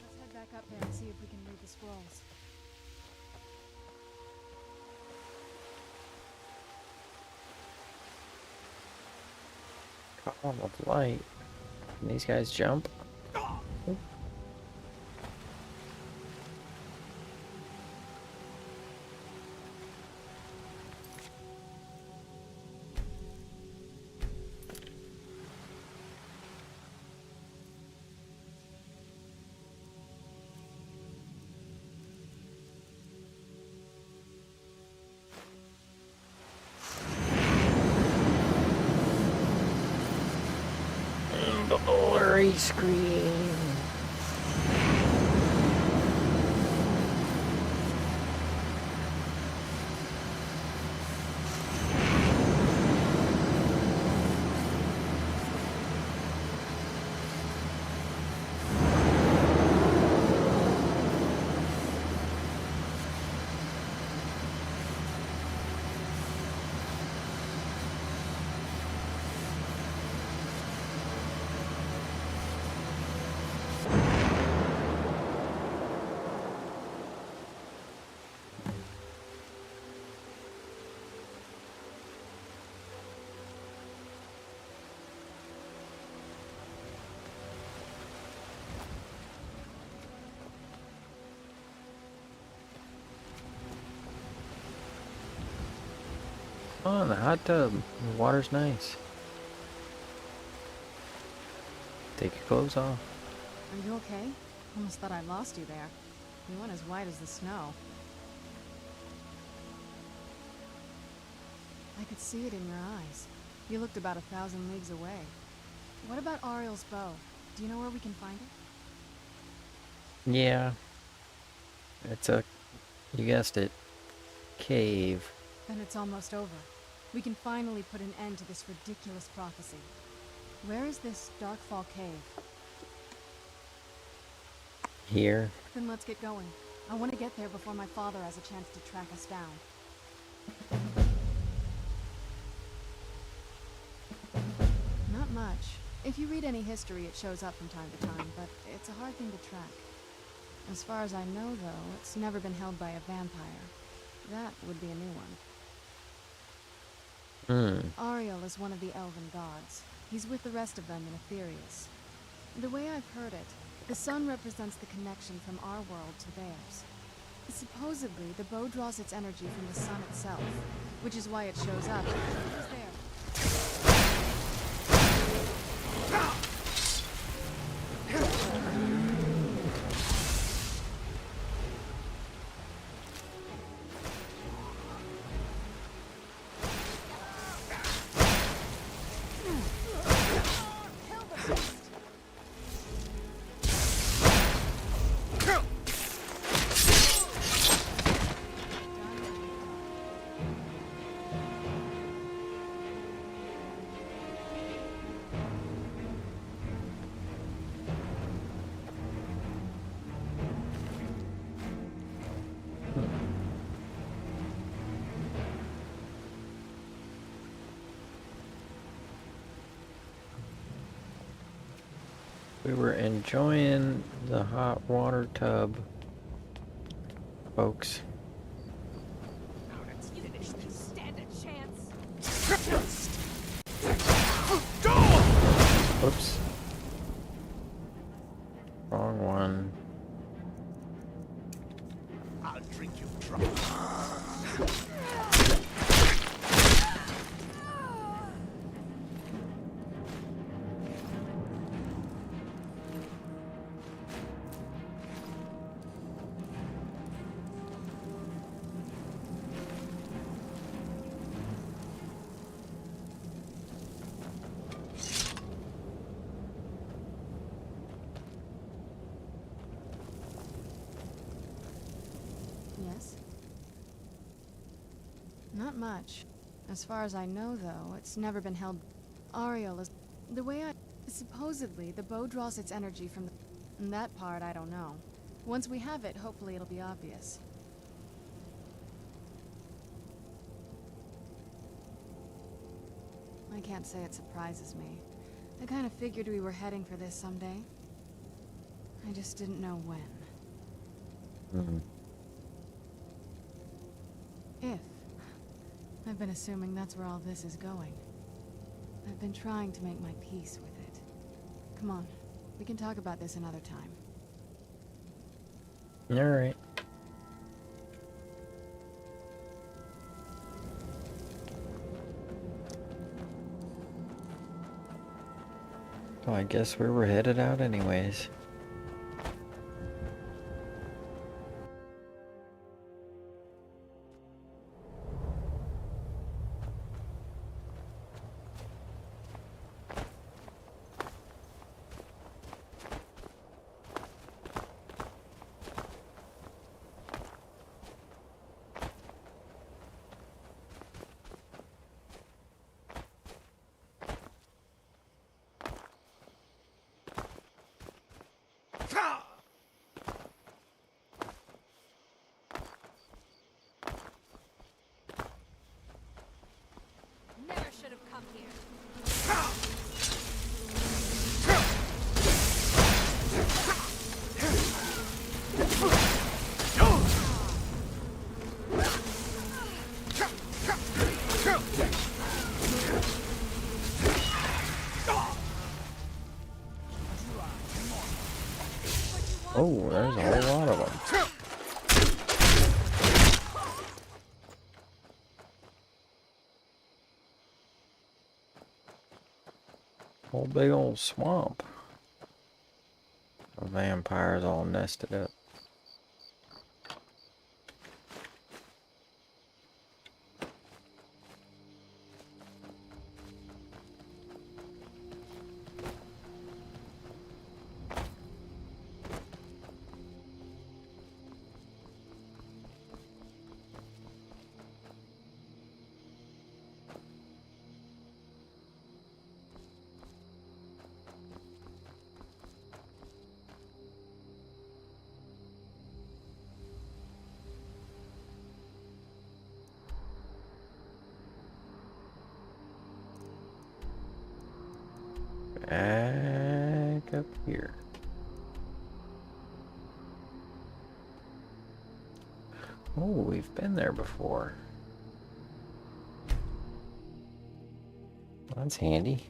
Let's head back up there and see if we can read the scrolls. Column of light. Can these guys jump? Blurry screen. Oh, the hot tub. The water's nice. Take your clothes off. Are you okay? Almost thought I lost you there. You went as white as the snow. I could see it in your eyes. You looked about 1,000 leagues away. What about Ariel's bow? Do you know where we can find it? Yeah. It's a, you guessed it, cave. Then it's almost over. We can finally put an end to this ridiculous prophecy. Where is this Darkfall cave? Here. Then let's get going. I want to get there before my father has a chance to track us down. Not much. If you read any history, it shows up from time to time, but it's a hard thing to track. As far as I know, though, it's never been held by a vampire. That would be a new one. Ariel is one of the elven gods. He's with the rest of them in Aetherius. The way I've heard it, the sun represents the connection from our world to theirs. Supposedly, the bow draws its energy from the sun itself, which is why it shows up. Who's there? We were enjoying the hot water tub, folks. Let's finish this. Stand a chance. Oops. Wrong one. I'll drink you dry. Yes? Not much. As far as I know, though, it's never been held. Ariel is... The way I... Supposedly, the bow draws its energy from the... And that part, I don't know. Once we have it, hopefully it'll be obvious. I can't say it surprises me. I kind of figured we were heading for this someday. I just didn't know when. Hmm. If. I've been assuming that's where all this is going. I've been trying to make my peace with it. Come on, we can talk about this another time. Alright. Well, I guess we were headed out anyways. Never should have come here. Oh, there's a whole lot of them. Whole big old swamp. The vampires all nested up. Back up here. Oh, we've been there before. That's handy.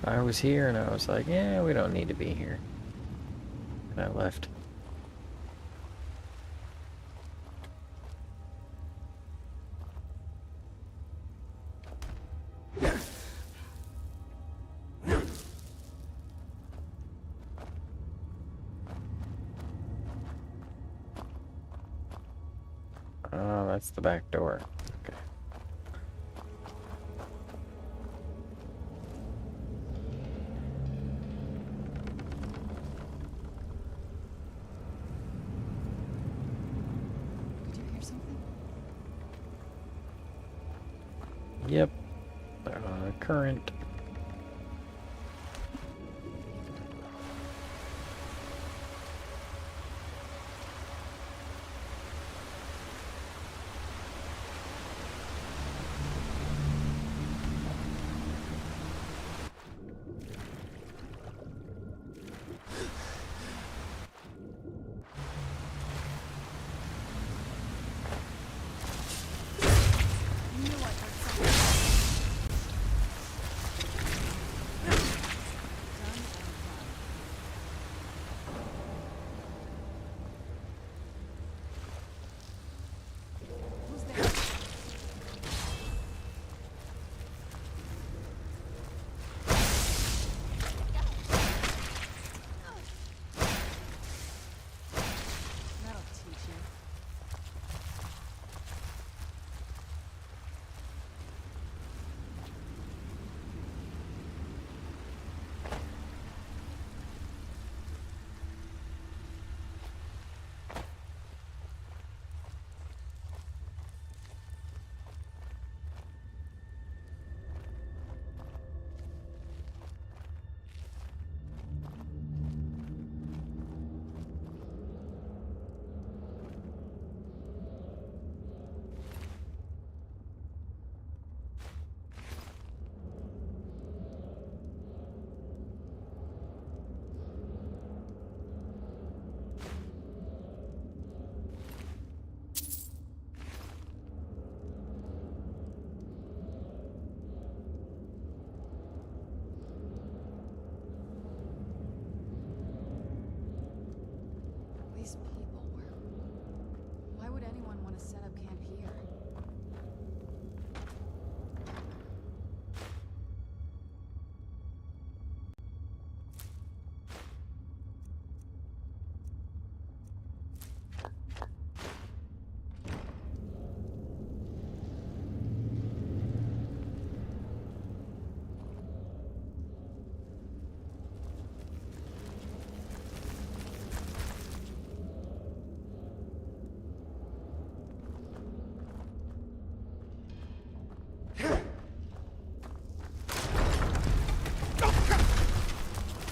I was here and I was like, yeah, we don't need to be here. And I left. Oh, that's the back door. Okay. Did you hear something? Yep. Current.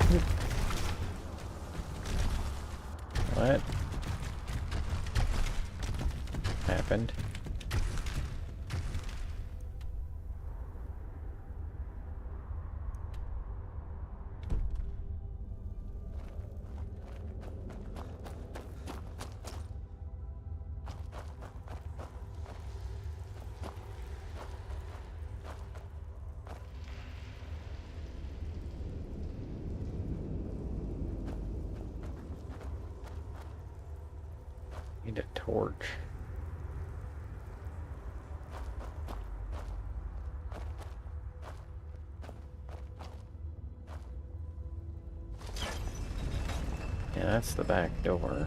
What happened? Need a torch. Yeah, that's the back door.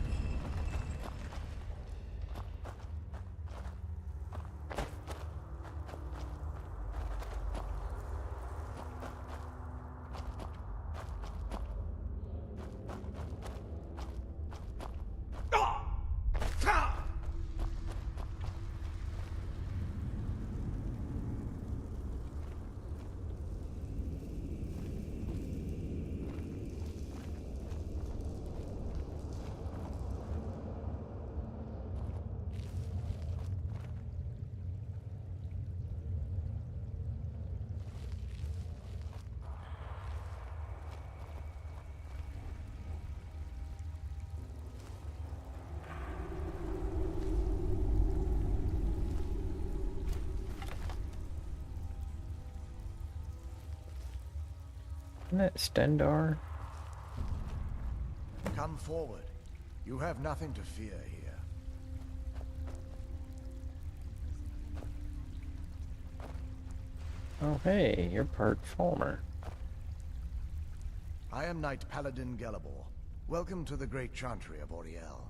Isn't that Stendar? Come forward. You have nothing to fear here. Oh hey, you're part Falmer. I am Knight Paladin Gelabor. Welcome to the great chantry of Auriel.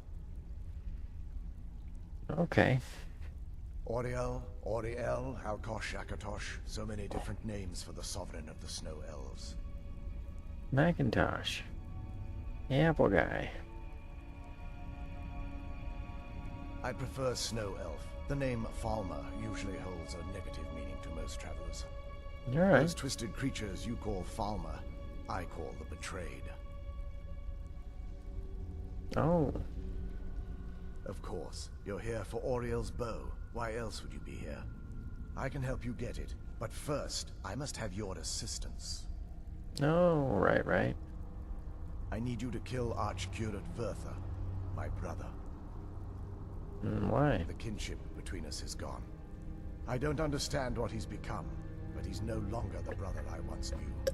Okay. Auriel, Auriel, Alkosh, Akatosh, so many different names for the sovereign of the Snow Elves. Macintosh. The apple guy. I prefer Snow Elf. The name Falmer usually holds a negative meaning to most travelers. Alright. Those twisted creatures you call Falmer, I call the Betrayed. Oh. Of course, you're here for Auriel's bow. Why else would you be here? I can help you get it, but first, I must have your assistance. Oh, right. I need you to kill Archcurate Vertha, my brother. Why? The kinship between us is gone. I don't understand what he's become, but he's no longer the brother I once knew.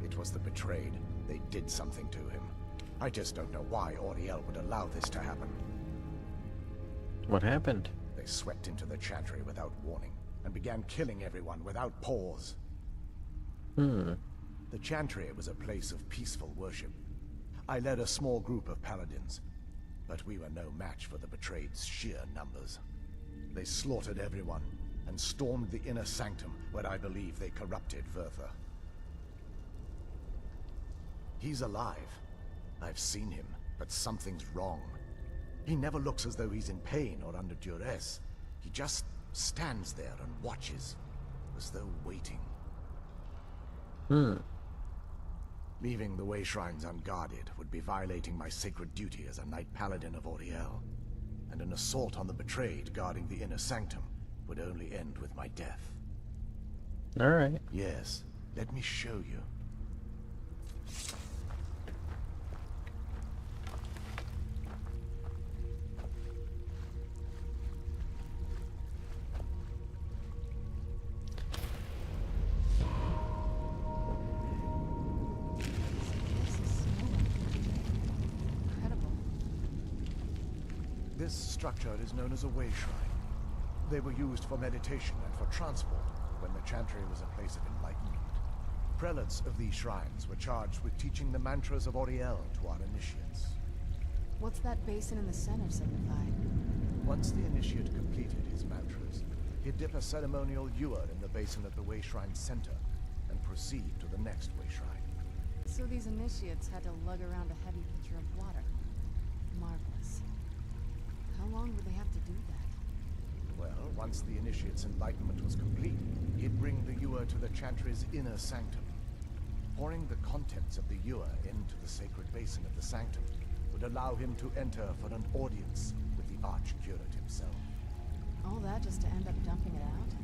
It was the Betrayed. They did something to him. I just don't know why Auriel would allow this to happen. What happened? They swept into the chantry without warning, and began killing everyone without pause. The chantry was a place of peaceful worship. I led a small group of paladins, but we were no match for the Betrayed's sheer numbers. They slaughtered everyone, and stormed the inner sanctum, where I believe they corrupted Vertha. He's alive. I've seen him, but something's wrong. He never looks as though he's in pain or under duress. He just stands there and watches, as though waiting. Leaving the way shrines unguarded would be violating my sacred duty as a Knight Paladin of Auriel. And an assault on the Betrayed guarding the inner sanctum would only end with my death. Alright. Yes, let me show you. This structure is known as a way shrine. They were used for meditation and for transport when the chantry was a place of enlightenment. Prelates of these shrines were charged with teaching the mantras of Auriel to our initiates. What's that basin in the center signify? Once the initiate completed his mantras, he'd dip a ceremonial ewer in the basin at the way shrine's center and proceed to the next way shrine. So these initiates had to lug around a heavy pitcher of water. Marvelous. How long would they have to do that? Well, once the initiate's enlightenment was complete, he'd bring the ewer to the chantry's inner sanctum. Pouring the contents of the ewer into the sacred basin of the sanctum would allow him to enter for an audience with the Archcurate himself. All that just to end up dumping it out?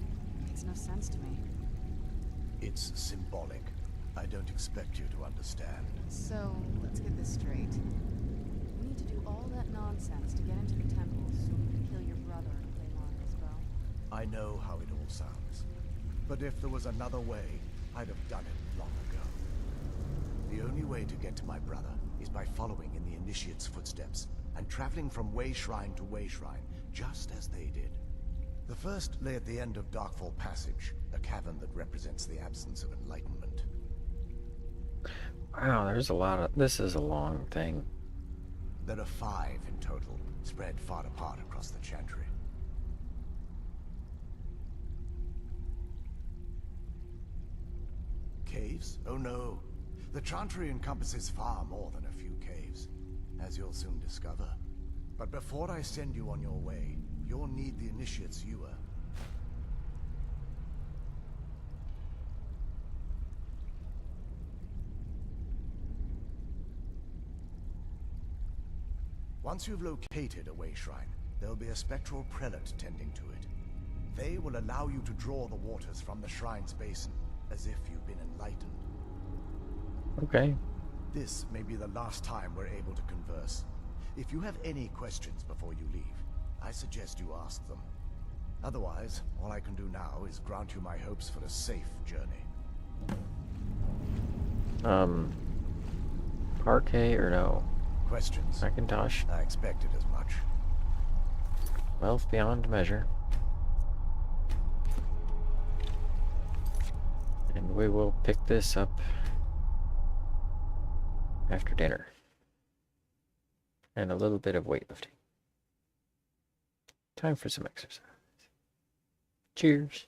Makes no sense to me. It's symbolic. I don't expect you to understand. So, let's get this straight. We need to do all that nonsense to get into the temple so we can kill your brother and claim Anil's bow. I know how it all sounds. But if there was another way, I'd have done it long ago. The only way to get to my brother is by following in the Initiate's footsteps and traveling from way shrine to way shrine, just as they did. The first lay at the end of Darkfall Passage, a cavern that represents the absence of enlightenment. Wow, there's a lot of... This is a long thing. There are 5 in total, spread far apart across the Chantry. Caves? Oh no. The Chantry encompasses far more than a few caves, as you'll soon discover. But before I send you on your way, you'll need the Initiate's ewer. Once you've located a way shrine, there'll be a spectral prelate tending to it. They will allow you to draw the waters from the shrine's basin, as if you've been enlightened. Okay. This may be the last time we're able to converse. If you have any questions before you leave, I suggest you ask them. Otherwise, all I can do now is grant you my hopes for a safe journey. Parquet or no? Questions? Macintosh. I expected as much. Wealth beyond measure. And we will pick this up after dinner. And a little bit of weightlifting. Time for some exercise. Cheers.